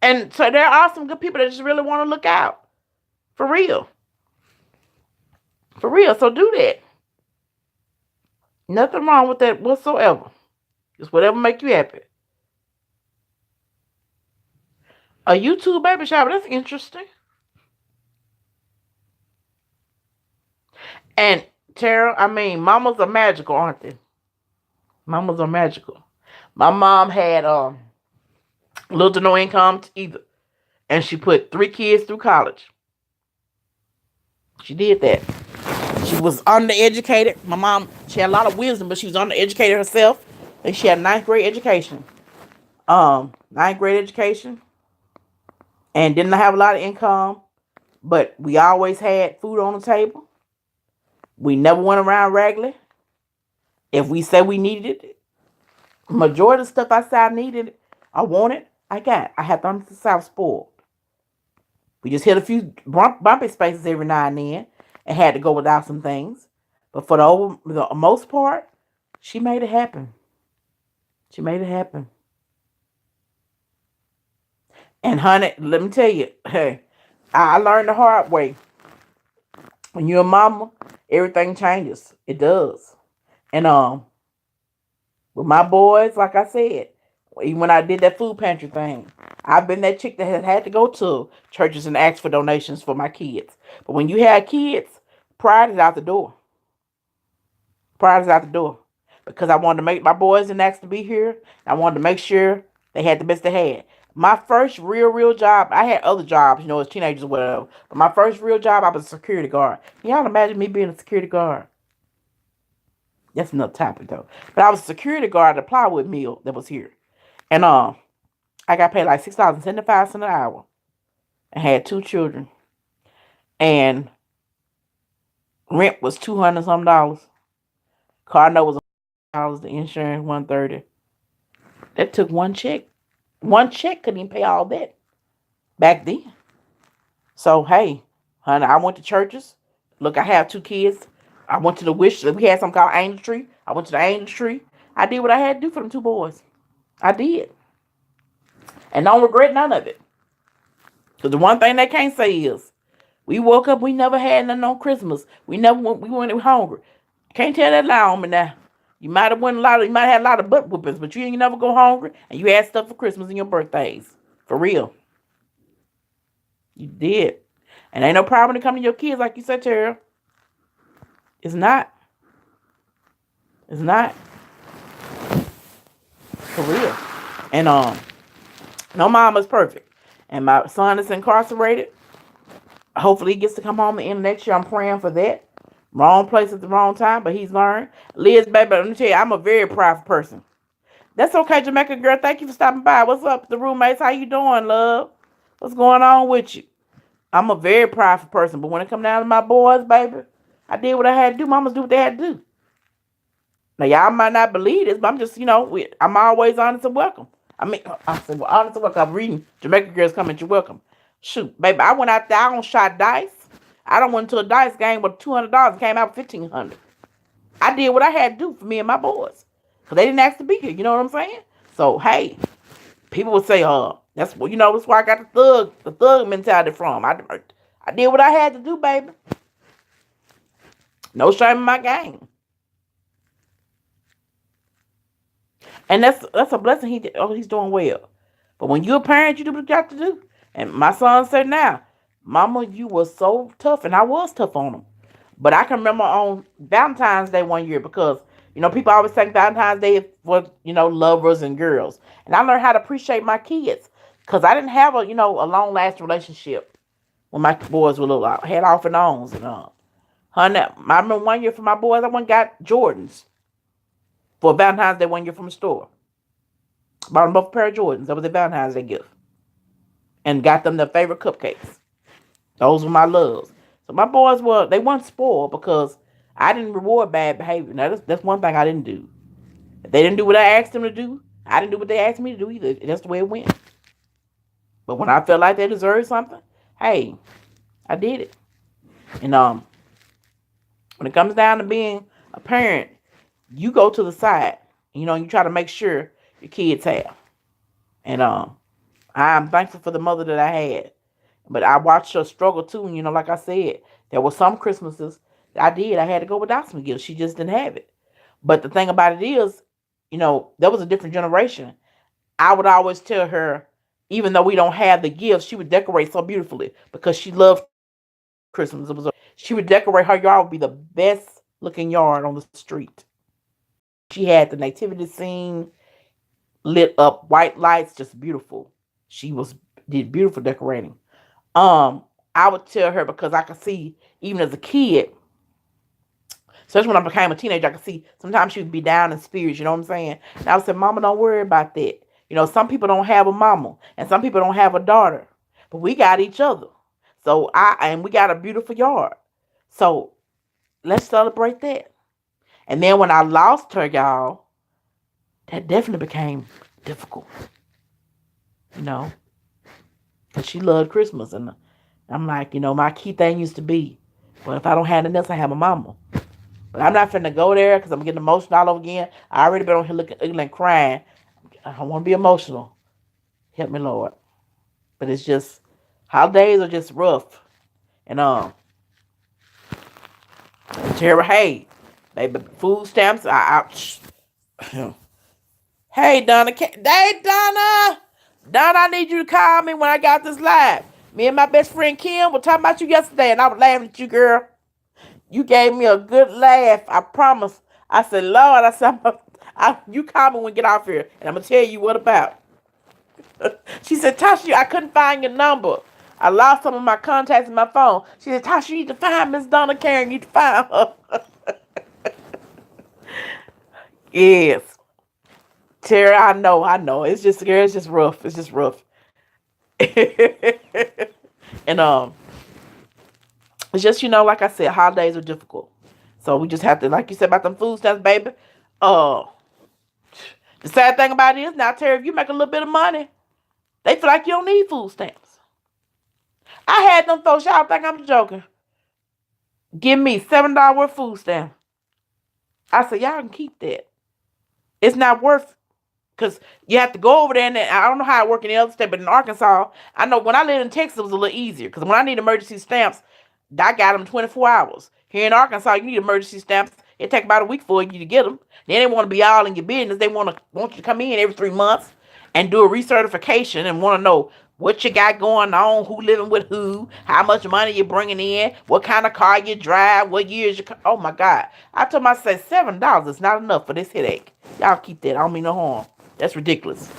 And so there are some good people that just really want to look out. For real. For real. So do that. Nothing wrong with that whatsoever. Just whatever make you happy. A YouTube baby shower, that's interesting. And Tara, mamas are magical, aren't they? Mamas are magical. My mom had little to no income either. And she put 3 kids through college. She did that. She was undereducated. My mom, she had a lot of wisdom, but she was undereducated herself. And she had a ninth grade education. Ninth grade education. And didn't have a lot of income. But we always had food on the table. We never went around raggedy. If we said we needed it, majority of the stuff I said I needed, I wanted, I got. I had to understand South spoiled. We just hit a few bumpy spaces every now and then and had to go without some things. But for the most part, she made it happen. She made it happen. And honey, let me tell you, hey, I learned the hard way. When you're a mama, everything changes. It does. And with my boys, like I said, even when I did that food pantry thing, I've been that chick that has had to go to churches and ask for donations for my kids. But when you have kids, pride is out the door. Pride is out the door. Because I wanted to make my boys and ask to be here. I wanted to make sure they had the best they had. My first real job, I had other jobs, as teenagers or whatever. But my first real job, I was a security guard. Y'all imagine me being a security guard? That's another topic though. But I was a security guard at a plywood mill that was here. And I got paid like $6.75 an hour. I had 2 children. And rent was $200 some dollars. Car note was $100, the insurance $130. That took one check. One check couldn't even pay all that back then. So hey, honey, I went to churches. Look, I have 2 kids. I went to the wish. We had something called Angel Tree. I went to the Angel Tree. I did what I had to do for them 2 boys. I did. And don't regret none of it. Because the one thing they can't say is, we woke up, we never had nothing on Christmas. We went hungry. Can't tell that lie on me now. You might have had a lot of butt whoopings, but you ain't never go hungry, and you had stuff for Christmas and your birthdays. For real. You did. And ain't no problem to come to your kids, like you said, Tara. It's not. It's not. For real. And no mom is perfect. And my son is incarcerated. Hopefully he gets to come home the end of next year. I'm praying for that. Wrong place at the wrong time, but he's learned. Liz, baby, let me tell you, I'm a very proud person. That's okay, Jamaica girl. Thank you for stopping by. What's up, the roommates? How you doing, love? What's going on with you? I'm a very prideful person, but when it comes down to my boys, baby, I did what I had to do. Mamas do what they had to do. Now, y'all might not believe this, but I'm just, I'm always honest and welcome. I said, well, honest and welcome. I'm reading Jamaica girls coming, you're welcome. Shoot, baby, I went out there, I don't shot dice. I don't went to a dice game with $200 and came out with $1,500. I did what I had to do for me and my boys. Because they didn't ask to be here, you know what I'm saying? So, hey, people would say, that's that's where I got the thug mentality from. I did what I had to do, baby. No shame in my game. And that's a blessing. He's doing well. But when you're a parent, you do what you got to do. And my son said now, Mama, you were so tough. And I was tough on him. But I can remember on Valentine's Day one year because, people always say Valentine's Day for, lovers and girls. And I learned how to appreciate my kids because I didn't have a long-lasting relationship when my boys were little. I had off and ons and honey, I remember one year for my boys, I went and got Jordans for Valentine's Day one year from the store. Bought them both a pair of Jordans. That was a Valentine's Day gift. And got them their favorite cupcakes. Those were my loves. So my boys they weren't spoiled because I didn't reward bad behavior. Now, that's one thing I didn't do. If they didn't do what I asked them to do, I didn't do what they asked me to do either. That's the way it went. But when I felt like they deserved something, hey, I did it. And when it comes down to being a parent, you go to the side. You try to make sure your kids have. And I'm thankful for the mother that I had. But I watched her struggle too. And, like I said, there were some Christmases I had to go without some gifts. She just didn't have it. But the thing about it is, there was a different generation. I would always tell her, even though we don't have the gifts, she would decorate so beautifully because she loved Christmas. She would decorate her yard would be the best looking yard on the street. She had the nativity scene lit up, white lights, just beautiful. She did beautiful decorating. I would tell her because I could see, even as a kid, especially when I became a teenager, I could see sometimes she would be down in spirits, you know what I'm saying? And I would say, Mama, don't worry about that. Some people don't have a mama and some people don't have a daughter, but we got each other. So and we got a beautiful yard. So let's celebrate that. And then when I lost her, y'all, that definitely became difficult. Because she loved Christmas. And I'm like, my key thing used to be, well, if I don't have nothing else, I have a mama. But I'm not finna go there because I'm getting emotional all over again. I already been on here looking ugly and crying. I don't want to be emotional. Help me, Lord. But it's just, holidays are just rough. And Tara, hey, baby, food stamps. Hey, Donna. Hey, Donna. Donna, I need you to call me when I got this live. Me and my best friend Kim were talking about you yesterday, and I was laughing at you, girl. You gave me a good laugh. I promise. I said, Lord, I said, you call me when we get off here, and I'm going to tell you what about. She said, Tasha, I couldn't find your number. I lost some of my contacts in my phone. She said, Tasha, you need to find Miss Donna Karen. You need to find her. Yes. Terry, I know. It's just, girl, it's just rough. It's just rough. And it's just, like I said, holidays are difficult. So we just have to, like you said about them food stamps, baby. Uh, the sad thing about it is now, Terry, if you make a little bit of money, they feel like you don't need food stamps. I had them folks, y'all think I'm joking, give me $7 worth of food stamp. I said, y'all can keep that. It's not worth, because you have to go over there, and I don't know how it works in the other state, but in Arkansas, I know when I lived in Texas, it was a little easier, because when I need emergency stamps, I got them 24 hours. Here in Arkansas, you need emergency stamps. It take about a week for you to get them. Then they want to be all in your business. They want you to come in every 3 months and do a recertification and want to know what you got going on, who living with who, how much money you're bringing in, what kind of car you drive, what years you. Oh my God! I told myself $7 is not enough for this headache. Y'all keep that. I don't mean no harm. That's ridiculous.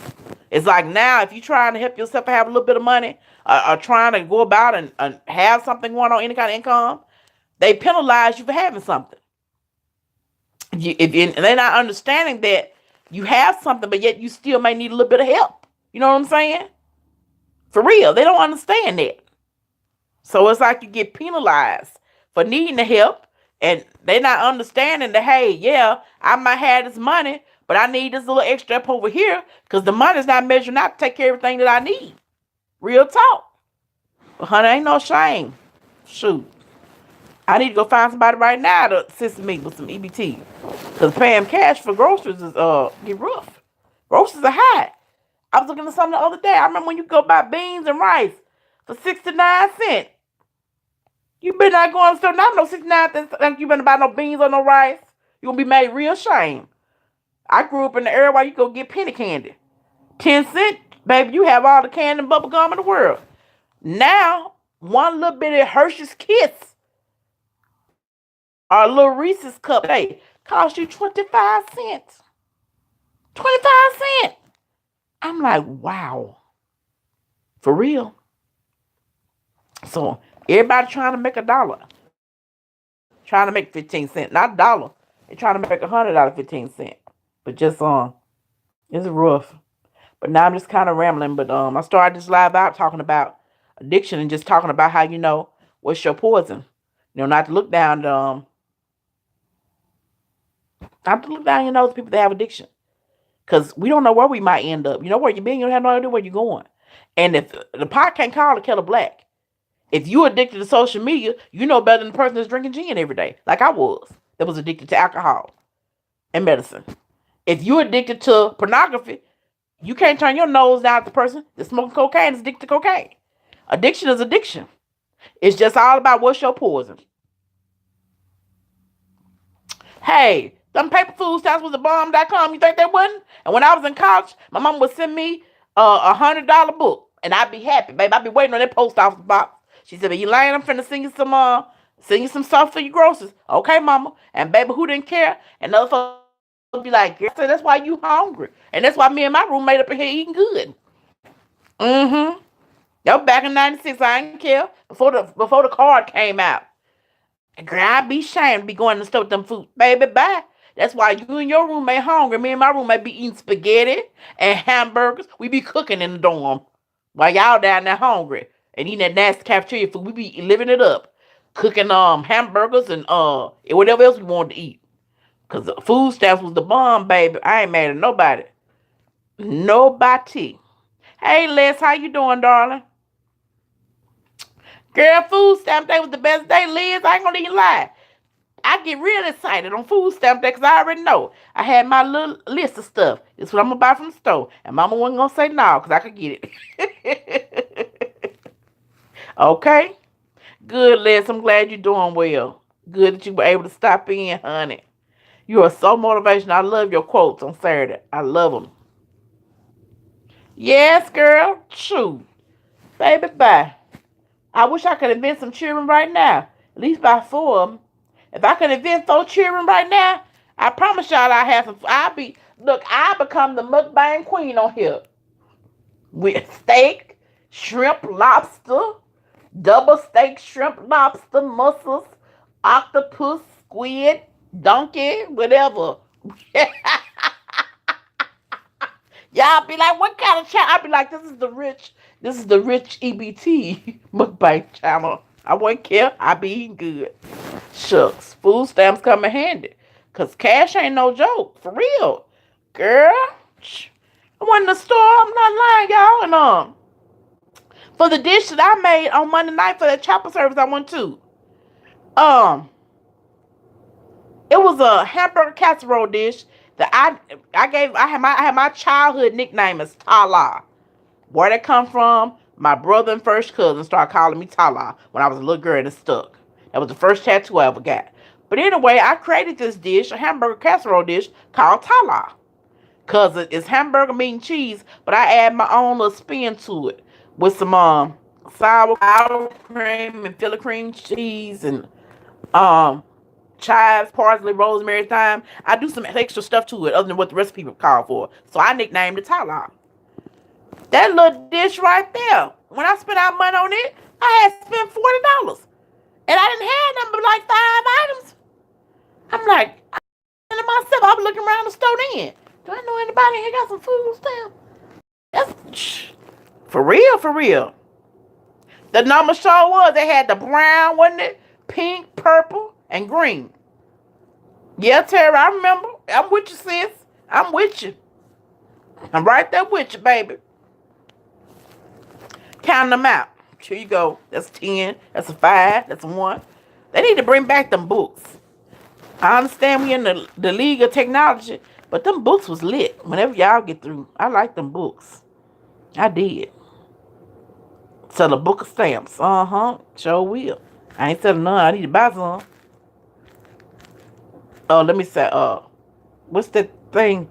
It's like now, if you're trying to help yourself have a little bit of money, or trying to go about and have something going on, any kind of income, they penalize you for having something. And they're not understanding that you have something, but yet you still may need a little bit of help. You know what I'm saying? For real, they don't understand that. So it's like you get penalized for needing the help, and they're not understanding that, hey, yeah, I might have this money, but I need this little extra up over here because the money's not measuring out to take care of everything that I need. Real talk. But honey, ain't no shame. Shoot. I need to go find somebody right now to assist me with some EBT. Because paying cash for groceries is get rough. Groceries are high. I was looking at something the other day. I remember when you go buy beans and rice for 69 cents. You better not go on the store. Not no 69 cents. You better buy no beans or no rice. You're going to be made real shame. I grew up in the area where you go get penny candy. 10 cents, baby, you have all the candy and bubble gum in the world. Now, one little bit of Hershey's Kiss or a little Reese's cup, hey, cost you 25 cents. 25 cents. I'm like, wow. For real. So, everybody trying to make $1. Trying to make 15 cents. Not $1. They're trying to make $100 15 cents. But just, it's rough. But now I'm just kind of rambling. But I started this live out talking about addiction and just talking about how, what's your poison. Not to look down, not to look down your nose people that have addiction. Because we don't know where we might end up. You know where you're being, you don't have no idea where you're going. And if the pot can't call the kettle black. If you're addicted to social media, you know better than the person that's drinking gin every day. Like I was. That was addicted to alcohol and medicine. If you're addicted to pornography, you can't turn your nose down at the person that's smoking cocaine is addicted to cocaine. Addiction is addiction. It's just all about what's your poison. Hey, them paper food stamps was a bomb.com. You think they wasn't? And when I was in college, my mom would send me a $100 book. And I'd be happy, babe. I'd be waiting on that post office box. She said, Elaine, I'm finna send you some stuff for your groceries. Okay, mama. And baby, who didn't care? And other folks be like, girl, that's why you hungry. And that's why me and my roommate up in here eating good. Mm-hmm. That was back in 96. I didn't care. Before the card came out. And girl, I'd be ashamed to be going to the store with them food. Baby, bye. That's why you and your roommate hungry. Me and my roommate be eating spaghetti and hamburgers. We be cooking in the dorm. While y'all down there hungry. And eating that nasty cafeteria food. We be living it up. Cooking hamburgers and whatever else we wanted to eat. Because the food stamps was the bomb, baby. I ain't mad at nobody. Nobody. Hey, Les, how you doing, darling? Girl, food stamp day was the best day, Liz. I ain't gonna even lie. I get real excited on food stamp day because I already know. I had my little list of stuff. This is what I'm gonna buy from the store. And mama wasn't gonna say no because I could get it. Okay? Good, Liz. I'm glad you're doing well. Good that you were able to stop in, honey. You are so motivational. I love your quotes on Saturday. I love them. Yes, girl. True. Baby, bye. I wish I could invent some children right now. At least by 4 of them. If I could invent 4 children right now, I promise y'all I have some. I become the mukbang queen on here. With steak, shrimp, lobster, double steak, shrimp, lobster, mussels, octopus, squid, donkey, whatever. Y'all be like, what kind of channel? I be like, this is the rich EBT mukbang channel. I wouldn't care. I be eating good. Shucks. Food stamps come in handy. Cause cash ain't no joke. For real. Girl. I went in the store. I'm not lying, y'all. And for the dish that I made on Monday night for that chapel service I went to. It was a hamburger casserole dish that I had my childhood nickname as Tala. Where that come from? My brother and first cousin started calling me Tala when I was a little girl and it stuck. That was the first tattoo I ever got. But anyway, I created this dish, a hamburger casserole dish called Tala. Cause it's hamburger, meat, and cheese, but I add my own little spin to it with some sour cream and Philly cream cheese and chives, parsley, rosemary, thyme. I do some extra stuff to it other than what the recipe called for. So I nicknamed it Tala. That little dish right there, when I spent out money on it, I had spent $40. And I didn't have nothing but like 5 items. I'm like, to myself, I was looking around the store then. Do I know anybody here got some food stamps? That's for real, for real. The number show was they had the brown, wasn't it? Pink, purple, and green. Yeah, Tara, I remember. I'm with you, sis. I'm with you. I'm right there with you, baby. Count them out. Here you go. That's 10. That's a 5. That's a 1. They need to bring back them books. I understand we in the league of technology, but them books was lit. Whenever y'all get through, I like them books. I did. Sell a book of stamps. Sure will. I ain't selling none. I need to buy some. Oh, let me say, what's that thing?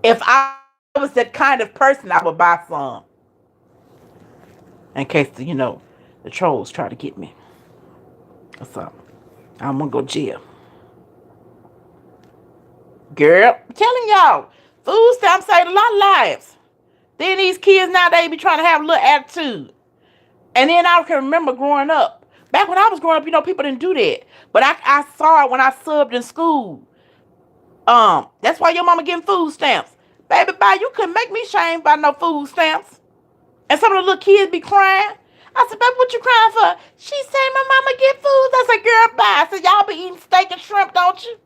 If I was that kind of person, I would buy some. In case, the trolls try to get me. Or something. I'm gonna go jail. Girl, I'm telling y'all, food stamps saved a lot of lives. Then these kids now, they be trying to have a little attitude. And then I can remember growing up. Back when I was growing up, people didn't do that. But I saw it when I subbed in school. That's why your mama getting food stamps. Baby, bye, you couldn't make me shame by no food stamps. And some of the little kids be crying. I said, baby, what you crying for? She said my mama get food. I said, girl, bye. I said, y'all be eating steak and shrimp, don't you?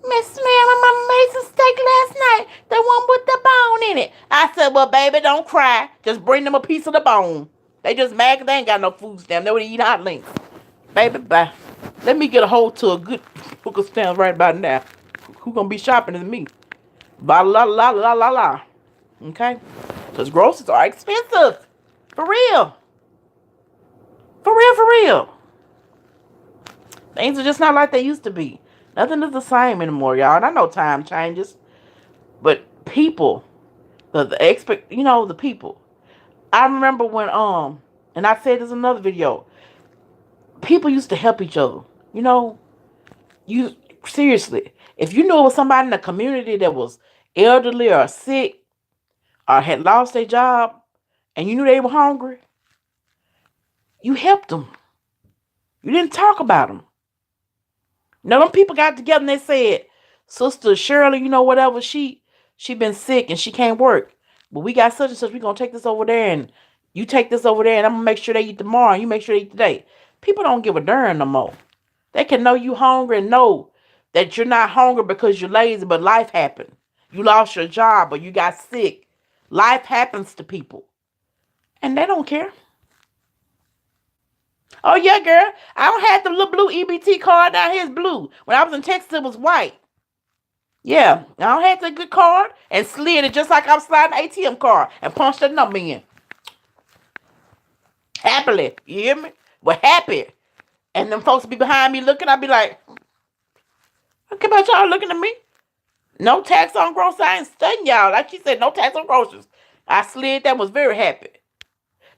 Miss Ma'am, my mama made some steak last night. The one with the bone in it. I said, well, baby, don't cry. Just bring them a piece of the bone. They just mad because they ain't got no food stamp. They would eat hot links. Baby, bye. Let me get a hold to a good book of stamps right about now. Who gonna be shopping is me? Ba la la la la la. Okay? Because groceries are expensive. For real. For real, for real. Things are just not like they used to be. Nothing is the same anymore, y'all. And I know time changes. But people, the people. I remember when, and I said this in another video, people used to help each other. Seriously, if you knew it was somebody in the community that was elderly or sick or had lost their job and you knew they were hungry, you helped them. You didn't talk about them. Them people got together and they said, Sister Shirley, whatever, she been sick and she can't work. But we got such and such, we're going to take this over there and you take this over there and I'm going to make sure they eat tomorrow and you make sure they eat today. People don't give a darn no more. They can know you hungry and know that you're not hungry because you're lazy, but life happened. You lost your job or you got sick. Life happens to people. And they don't care. Oh, yeah, girl. I don't have the little blue EBT card down here. It's blue. When I was in Texas, it was white. Yeah, I don't have that good card and slid it just like I was sliding an ATM card and punched that number in. Happily. You hear me? We're happy. And them folks be behind me looking. I be like, okay, about y'all looking at me. No tax on groceries. I ain't studying y'all. Like she said, no tax on groceries. I slid that, was very happy.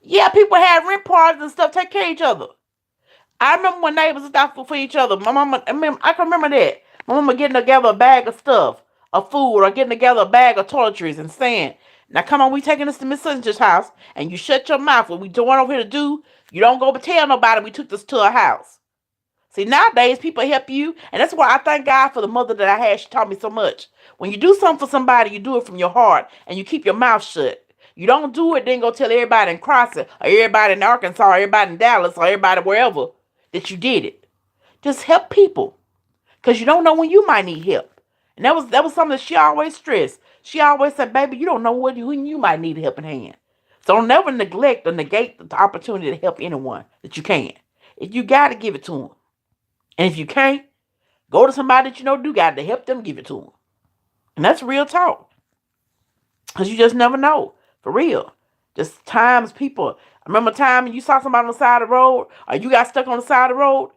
Yeah, people had rent parties and stuff, take care of each other. I remember when neighbors was out for each other. My mama, I can remember that. My mama getting together a bag of stuff, of food, or getting together a bag of toiletries and saying, now come on, we taking this to Miss Singer's house, and you shut your mouth. What we doing over here to do, you don't go tell nobody we took this to her house. See, nowadays people help you, and that's why I thank God for the mother that I had. She taught me so much. When you do something for somebody, you do it from your heart, and you keep your mouth shut. You don't do it, then go tell everybody in Crossett, or everybody in Arkansas, or everybody in Dallas, or everybody wherever that you did it. Just help people, because you don't know when you might need help. And that was something that she always stressed. She always said, baby, you don't know when you might need a helping hand. So don't never neglect or negate the opportunity to help anyone that you can. If you got to, give it to them. And if you can't, go to somebody that you know do got to help them, give it to them. And that's real talk. Because you just never know. For real. Just times people. I remember a time you saw somebody on the side of the road, or you got stuck on the side of the road.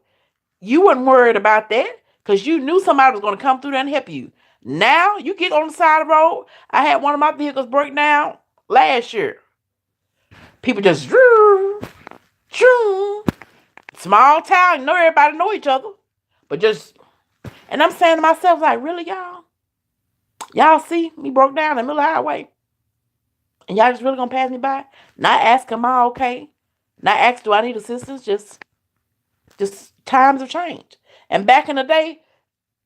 You weren't worried about that because you knew somebody was going to come through there and help you. Now you get on the side of the road. I had one of my vehicles break down last year. People just small town, you know, everybody know each other. But just, and I'm saying to myself, like, really, y'all? Y'all see me broke down in the middle of the highway? And y'all just really gonna pass me by? Not ask, am I okay? Not ask, do I need assistance? Just times have changed. And back in the day,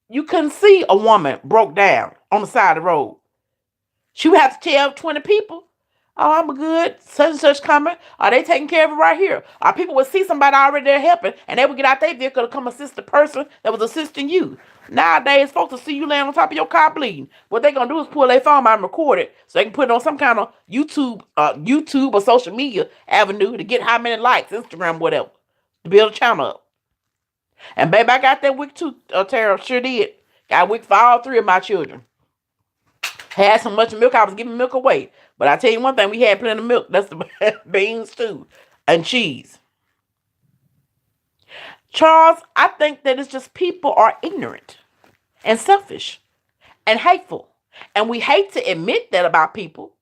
you couldn't see a woman broke down on the side of the road. She would have to tell 20 people, oh, I'm good, such and such coming. Are they taking care of it right here? Or people would see somebody already there helping, and they would get out their vehicle to come assist the person that was assisting you. Nowadays, folks will see you laying on top of your car bleeding. What they gonna do is pull their phone out and record it so they can put it on some kind of YouTube or social media avenue to get how many likes, Instagram, whatever, to build a channel up. And baby, I got that wick too, Tara. Sure did. Got wick for all 3 of my children. Had so much milk, I was giving milk away. But I tell you one thing, we had plenty of milk. That's the beans too. And cheese. Charles, I think that it's just people are ignorant and selfish and hateful. And we hate to admit that about people.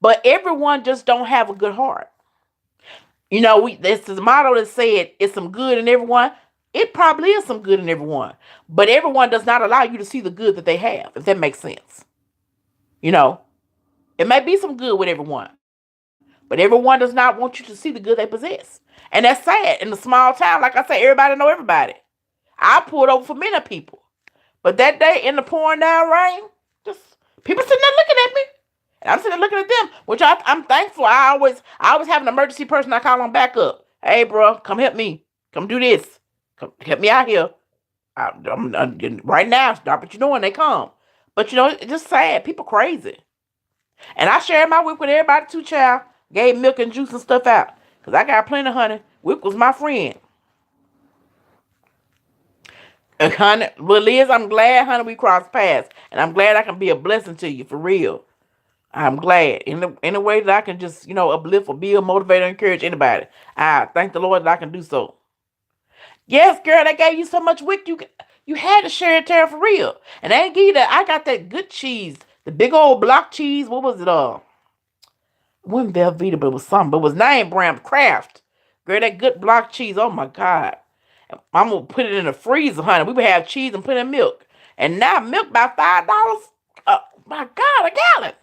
But everyone just don't have a good heart. You know, this is a motto that said, it's some good in everyone. It probably is some good in everyone. But everyone does not allow you to see the good that they have, if that makes sense. You know, it may be some good with everyone. But everyone does not want you to see the good they possess. And that's sad. In a small town, like I said, everybody know everybody. I pulled over for many people. But that day in the pouring down rain, just people sitting there looking at me. And I'm sitting there looking at them, which I'm thankful. I always have an emergency person I call on backup. Hey, bro, come help me. Come do this. Come help me out here. I'm right now, stop what you're doing. They come. But, you know, it's just sad. People crazy. And I shared my whip with everybody too, child. Gave milk and juice and stuff out. Because I got plenty of honey. Whip was my friend. And honey, well, Liz, I'm glad, honey, we crossed paths. And I'm glad I can be a blessing to you, for real. I'm glad. In a way that I can just, you know, uplift or build, motivate, or encourage anybody. I thank the Lord that I can do so. Yes, girl, they gave you so much wick, you had to share it, Tara, for real. And they ain't give you that. I got that good cheese. The big old block cheese. What was it? It wasn't Velveeta, but it was something. But it was name brand Kraft. Girl, that good block cheese. Oh, my God. I'm going to put it in the freezer, honey. We would have cheese and put in milk. And now milk by $5. My God, a gallon.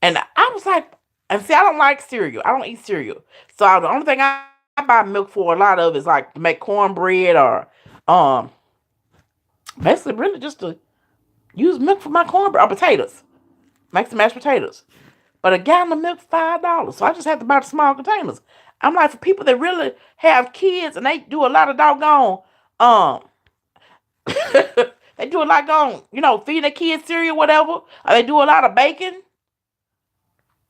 And I was like, and see, I don't like cereal. I don't eat cereal. So the only thing I buy milk for a lot of is like to make cornbread or basically really just to use milk for my cornbread or potatoes. Make some mashed potatoes. But a gallon of milk, $5. So I just have to buy the small containers. I'm like, for people that really have kids and they do a lot of doggone, they do a lot of, you know, feeding their kids cereal, whatever. Or they do a lot of baking.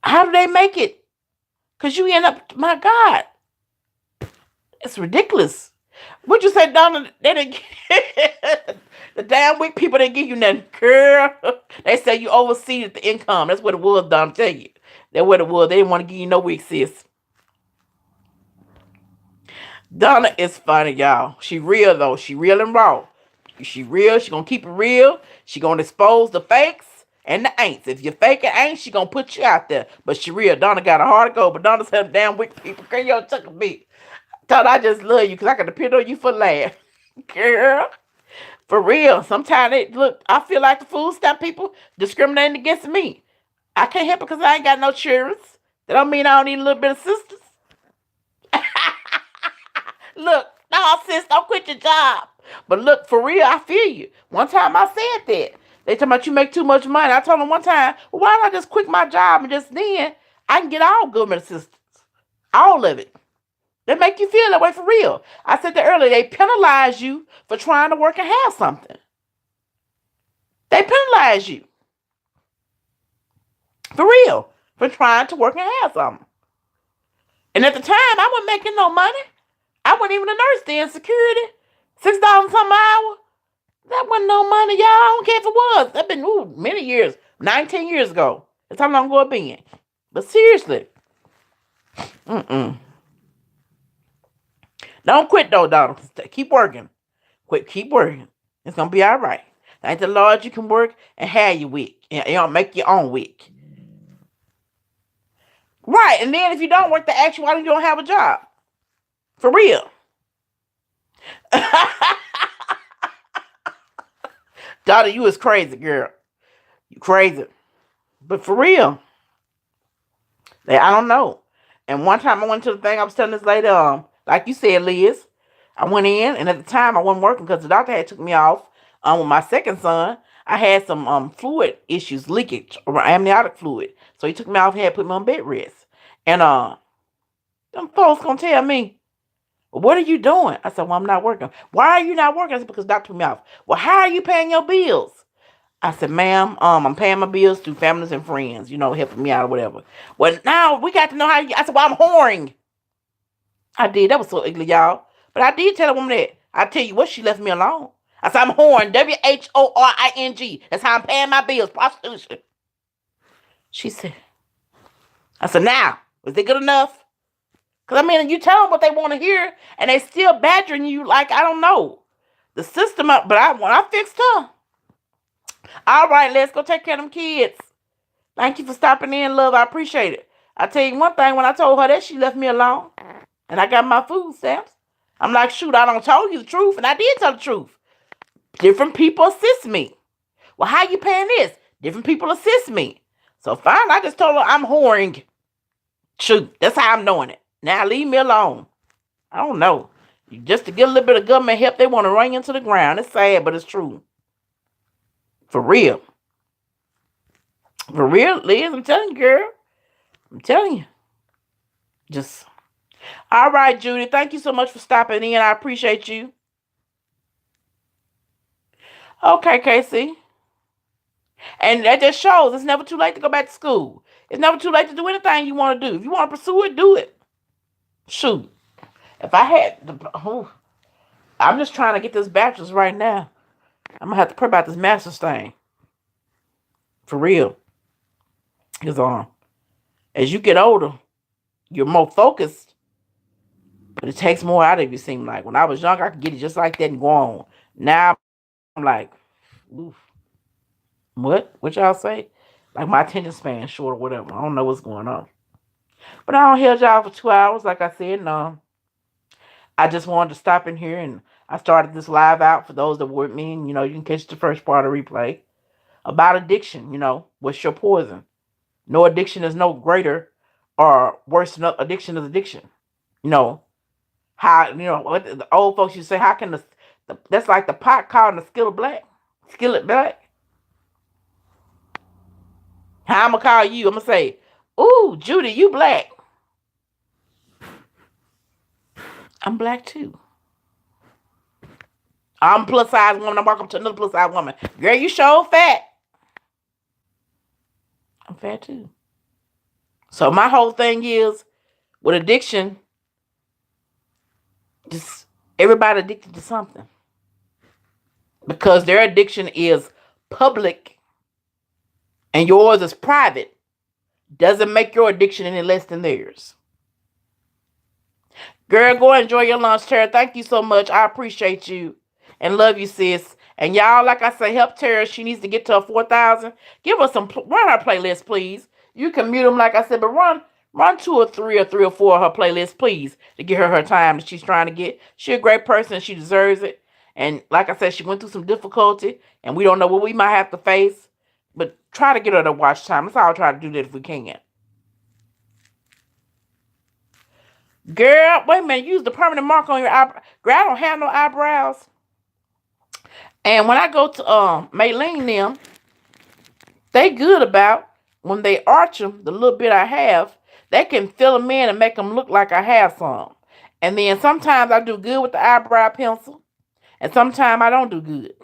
How do they make it? Because you end up, my God, it's ridiculous. What you say, Donna? They didn't the damn weak people didn't give you nothing, girl. They say you overseeded the income. That's what it was, Donna. Tell you, that's what it was. They didn't want to give you no weak, sis. Donna is funny, y'all. She real though. She real and raw. She real. She gonna keep it real. She gonna expose the fakes and the ain'ts. If you fake it ain't, she gonna put you out there. But she real. Donna got a heart to go, but Donna's some damn wicked people. Girl, yo, took a beat. Donna, I just love you because I can depend on you for laugh. Girl. For real. Sometimes it look, I feel like the food stamp people discriminating against me. I can't help it because I ain't got no children. That don't mean I don't need a little bit of sisters. Look, no, sis, don't quit your job. But look, for real, I feel you. One time I said that. They talking about you make too much money. I told them one time, well, why don't I just quit my job and just then I can get all government assistance. All of it. They make you feel that way for real. I said that earlier. They penalize you for trying to work and have something. They penalize you. For real. For trying to work and have something. And at the time, I wasn't making no money. I wasn't even a nurse then, security. $6 something an hour. That wasn't no money, y'all. I don't care if it was. That's been many years. 19 years ago. That's how long ago it been. But seriously. Don't quit though, Donald. Keep working. Keep working. It's gonna be all right. Thank the Lord you can work and have your week. You don't make your own week. Right, and then if you don't work, they ask you why you don't have a job. For real. Daughter, you is crazy, girl. You crazy. But for real. I don't know. And one time I went to the thing, I was telling this lady, like you said, Liz, I went in, and at the time I wasn't working because the doctor had took me off with my second son. I had some fluid issues, leakage, or amniotic fluid. So he took me off and had put me on bed rest. And them folks gonna tell me, well, what are you doing? I said, well, I'm not working. Why are you not working? I said, because the doctor took me off. Well, how are you paying your bills? I said, ma'am, I'm paying my bills through families and friends, helping me out or whatever. Well, now we got to know how you, I said, well, I'm whoring. I did. That was so ugly, y'all. But I did tell a woman that. I tell you what, she left me alone. I said, I'm whoring. WHORING. That's how I'm paying my bills. Prostitution. She said, I said, now, was it good enough? Because, you tell them what they want to hear, and they still badgering you like, I don't know. The system up, but when I fixed her. All right, let's go take care of them kids. Thank you for stopping in, love. I appreciate it. I tell you one thing, when I told her that, she left me alone. And I got my food stamps. I'm like, shoot, I don't tell you the truth. And I did tell the truth. Different people assist me. Well, how you paying this? Different people assist me. So fine, I just told her I'm whoring. Shoot, that's how I'm doing it. Now leave me alone. I don't know. Just to get a little bit of government help, they want to run into the ground. It's sad, but it's true. For real. For real, Liz, I'm telling you, girl. I'm telling you. Just. All right, Judy. Thank you so much for stopping in. I appreciate you. Okay, Casey. And that just shows it's never too late to go back to school. It's never too late to do anything you want to do. If you want to pursue it, do it. Shoot. If I had I'm just trying to get this bachelor's right now. I'm going to have to pray about this master's thing. For real. Because as you get older, you're more focused. But it takes more out of you, seem like. When I was young, I could get it just like that and go on. Now, I'm like, oof. What? What y'all say? Like my attention span short or whatever. I don't know what's going on. But I don't hear y'all for 2 hours, like I said. And I just wanted to stop in here, and I started this live out for those that were with me. And, you can catch the first part of the replay. About addiction, what's your poison? No addiction is no greater or worse than addiction is addiction. How, what the old folks used to say, how can that's like the pot calling the skillet black. Skillet black. How I'm going to call you? I'm going to say, ooh, Judy, you black. I'm black too. I'm a plus size woman. I'm walking up to another plus size woman. Girl, you sure fat. I'm fat too. So my whole thing is, with addiction, just everybody addicted to something. Because their addiction is public and yours is private, doesn't make your addiction any less than theirs. Girl, go enjoy your lunch, Tara. Thank you so much. I appreciate you and love you, sis. And y'all, like I say, help Tara. She needs to get to her 4,000. Give her some, run her playlist, please. You can mute them, like I said, but run 2 or 3 or 4 of her playlists, please, to get her time that she's trying to get. She's a great person. She deserves it. And like I said, she went through some difficulty, and we don't know what we might have to face. But try to get her to watch time. Let's all try to do that if we can. Girl, wait a minute. Use the permanent mark on your eyebrow. Girl, I don't have no eyebrows. And when I go to Maylene them, they good about when they arch them, the little bit I have, they can fill them in and make them look like I have some. And then sometimes I do good with the eyebrow pencil, and sometimes I don't do good.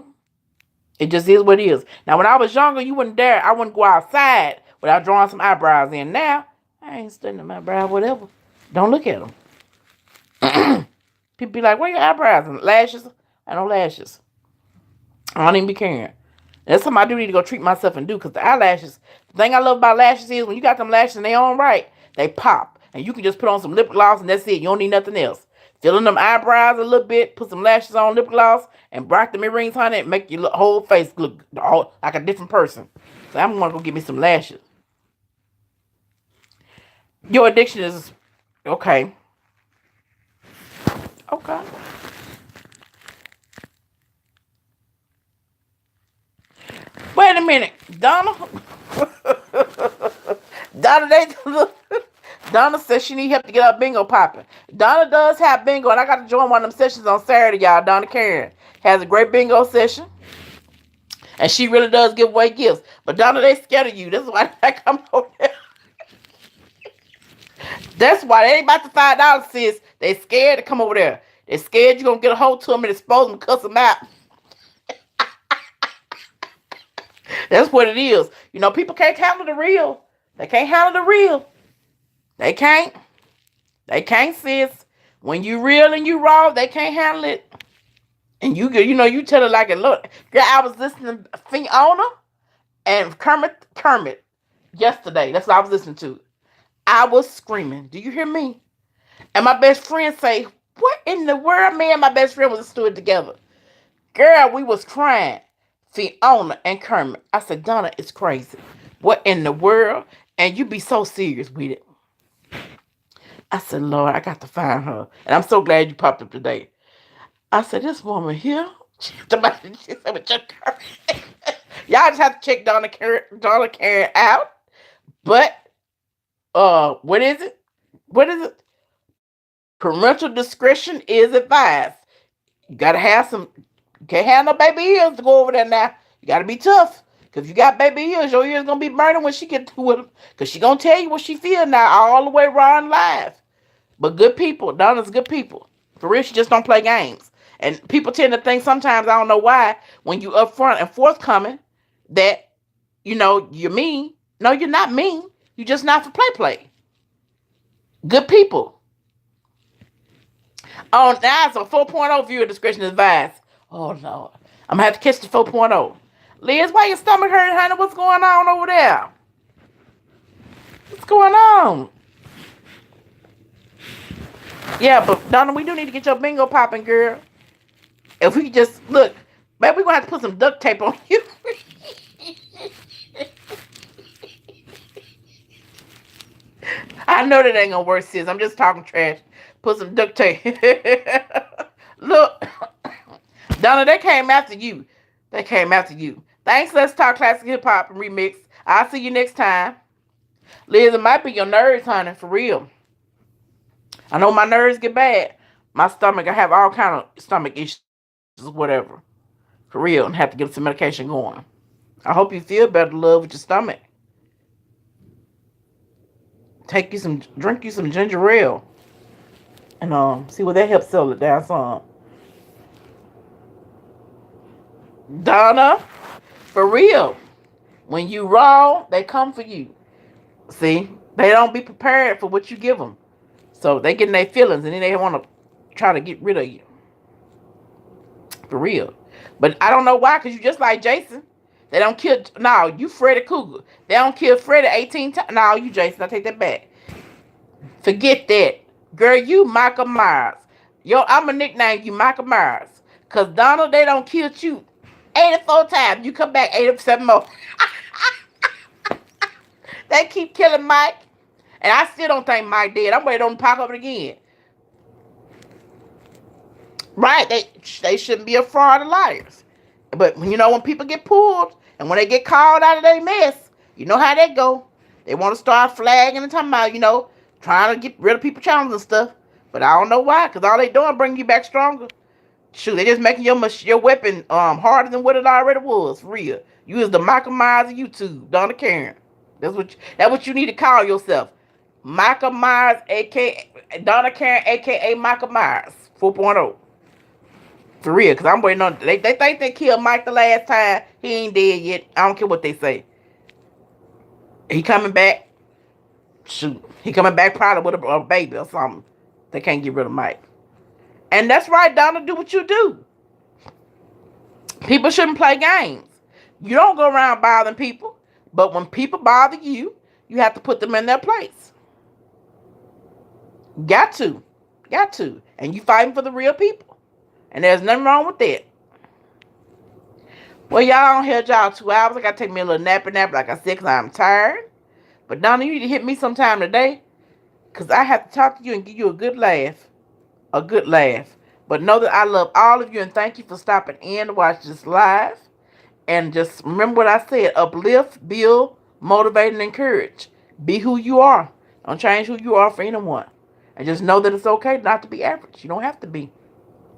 It just is what it is. Now, when I was younger, you wouldn't dare. I wouldn't go outside without drawing some eyebrows in. Now, I ain't studying my eyebrows, whatever. Don't look at them. People be like, where your eyebrows and lashes? I don't lashes. I don't even be caring. That's something I do need to go treat myself and do, because the eyelashes, the thing I love about lashes is when you got them lashes and they on right, they pop. And you can just put on some lip gloss and that's it. You don't need nothing else. Fill in them eyebrows a little bit, put some lashes on, lip gloss, and bright them earrings, honey, and make your whole face look like a different person. So I'm going to go get me some lashes. Your addiction is, okay. Okay. Wait a minute. Donna? Donna says she need help to get her bingo popping. Donna does have bingo, and I got to join one of them sessions on Saturday, y'all. Donna Karen has a great bingo session, and she really does give away gifts. But Donna, they scared of you. That's why they come over there. That's why they ain't about to $5, sis. They scared to come over there. They scared you're going to get a hold to them and expose them, cuss them out. That's what it is. You know, people can't handle the real. They can't handle the real. They can't. They can't, sis. When you real and you raw, they can't handle it. And you tell it like it look. Girl, I was listening to Fiona and Kermit yesterday. That's what I was listening to. I was screaming. Do you hear me? And my best friend say, what in the world? Me and my best friend was stood together. Girl, we was crying. Fiona and Kermit. I said, Donna, it's crazy. What in the world? And you be so serious with it. I said, Lord, I got to find her. And I'm so glad you popped up today. I said, this woman here. She said, with your Kermit. Y'all just have to check Donna Karen out. But, what is it? What is it? Parental discretion is advised. You gotta have some. You can't have no baby ears to go over there now. You gotta be tough. Because if you got baby ears, your ears gonna be burning when she get through with them. Because she gonna tell you what she feel now all the way around live. But good people. Donna's good people. For real, she just don't play games. And people tend to think sometimes, I don't know why, when you upfront and forthcoming, that, you're mean. No, you're not mean. You're just not for play. Good people. Oh, now it's a 4.0 viewer discretion advised. Oh, Lord. I'm going to have to catch the 4.0. Liz, why your stomach hurting, honey? What's going on over there? What's going on? Yeah, but Donna, we do need to get your bingo popping, girl. If we just, look, baby, we're going to have to put some duct tape on you. I know that ain't going to work, sis. I'm just talking trash. Put some duct tape. Look, Donna, they came after you. They came after you. Thanks, Let's Talk Classic Hip Hop and Remix. I'll see you next time. Liz, it might be your nerves, honey, for real. I know my nerves get bad. My stomach, I have all kind of stomach issues, whatever. For real, and have to get some medication going. I hope you feel better, love, with your stomach. Drink you some ginger ale. And see what that helps settle it down some. Donna, for real. When you wrong, they come for you. See? They don't be prepared for what you give them. So they get in their feelings and then they want to try to get rid of you. For real. But I don't know why, because you just like Jason. They don't kill. No, you Freddy Cougar. They don't kill Freddy 18 times. No, you Jason. I take that back. Forget that. Girl, you Michael Myers. Yo, I'm a nickname you Michael Myers. Cause Donald, they don't kill you 84 times. You come back 87 more. They keep killing Mike. And I still don't think Mike dead. I'm waiting on him to pop up again. Right, they shouldn't be a fraud of liars. But when people get pulled and when they get called out of their mess, you know how they go. They want to start flagging and talking about, trying to get rid of people channels and stuff. But I don't know why, because all they doing is bringing you back stronger. Shoot, they just making your weapon harder than what it already was. For real. You is the Michael Myers of YouTube, Donna Karen. That's what you need to call yourself. Michael Myers, aka Donna Karen, aka Michael Myers 4.0. For real, because I'm waiting on. They think they killed Mike the last time. He ain't dead yet. I don't care what they say. He coming back. Shoot. He coming back probably with a baby or something. They can't get rid of Mike. And that's right, Donna. Do what you do. People shouldn't play games. You don't go around bothering people. But when people bother you, you have to put them in their place. Got to. Got to. And you fighting for the real people. And there's nothing wrong with that. Well, y'all don't hear y'all 2 hours. I got to take me a little nappy like I said, because I'm tired. But Donna, you need to hit me sometime today. Because I have to talk to you and give you a good laugh. A good laugh. But know that I love all of you and thank you for stopping in to watch this live. And just remember what I said. Uplift, build, motivate, and encourage. Be who you are. Don't change who you are for anyone. And just know that it's okay not to be average. You don't have to be.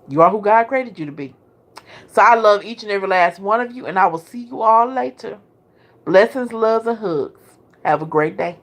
You are who God created you to be. So I love each and every last one of you. And I will see you all later. Blessings, loves, and hugs. Have a great day.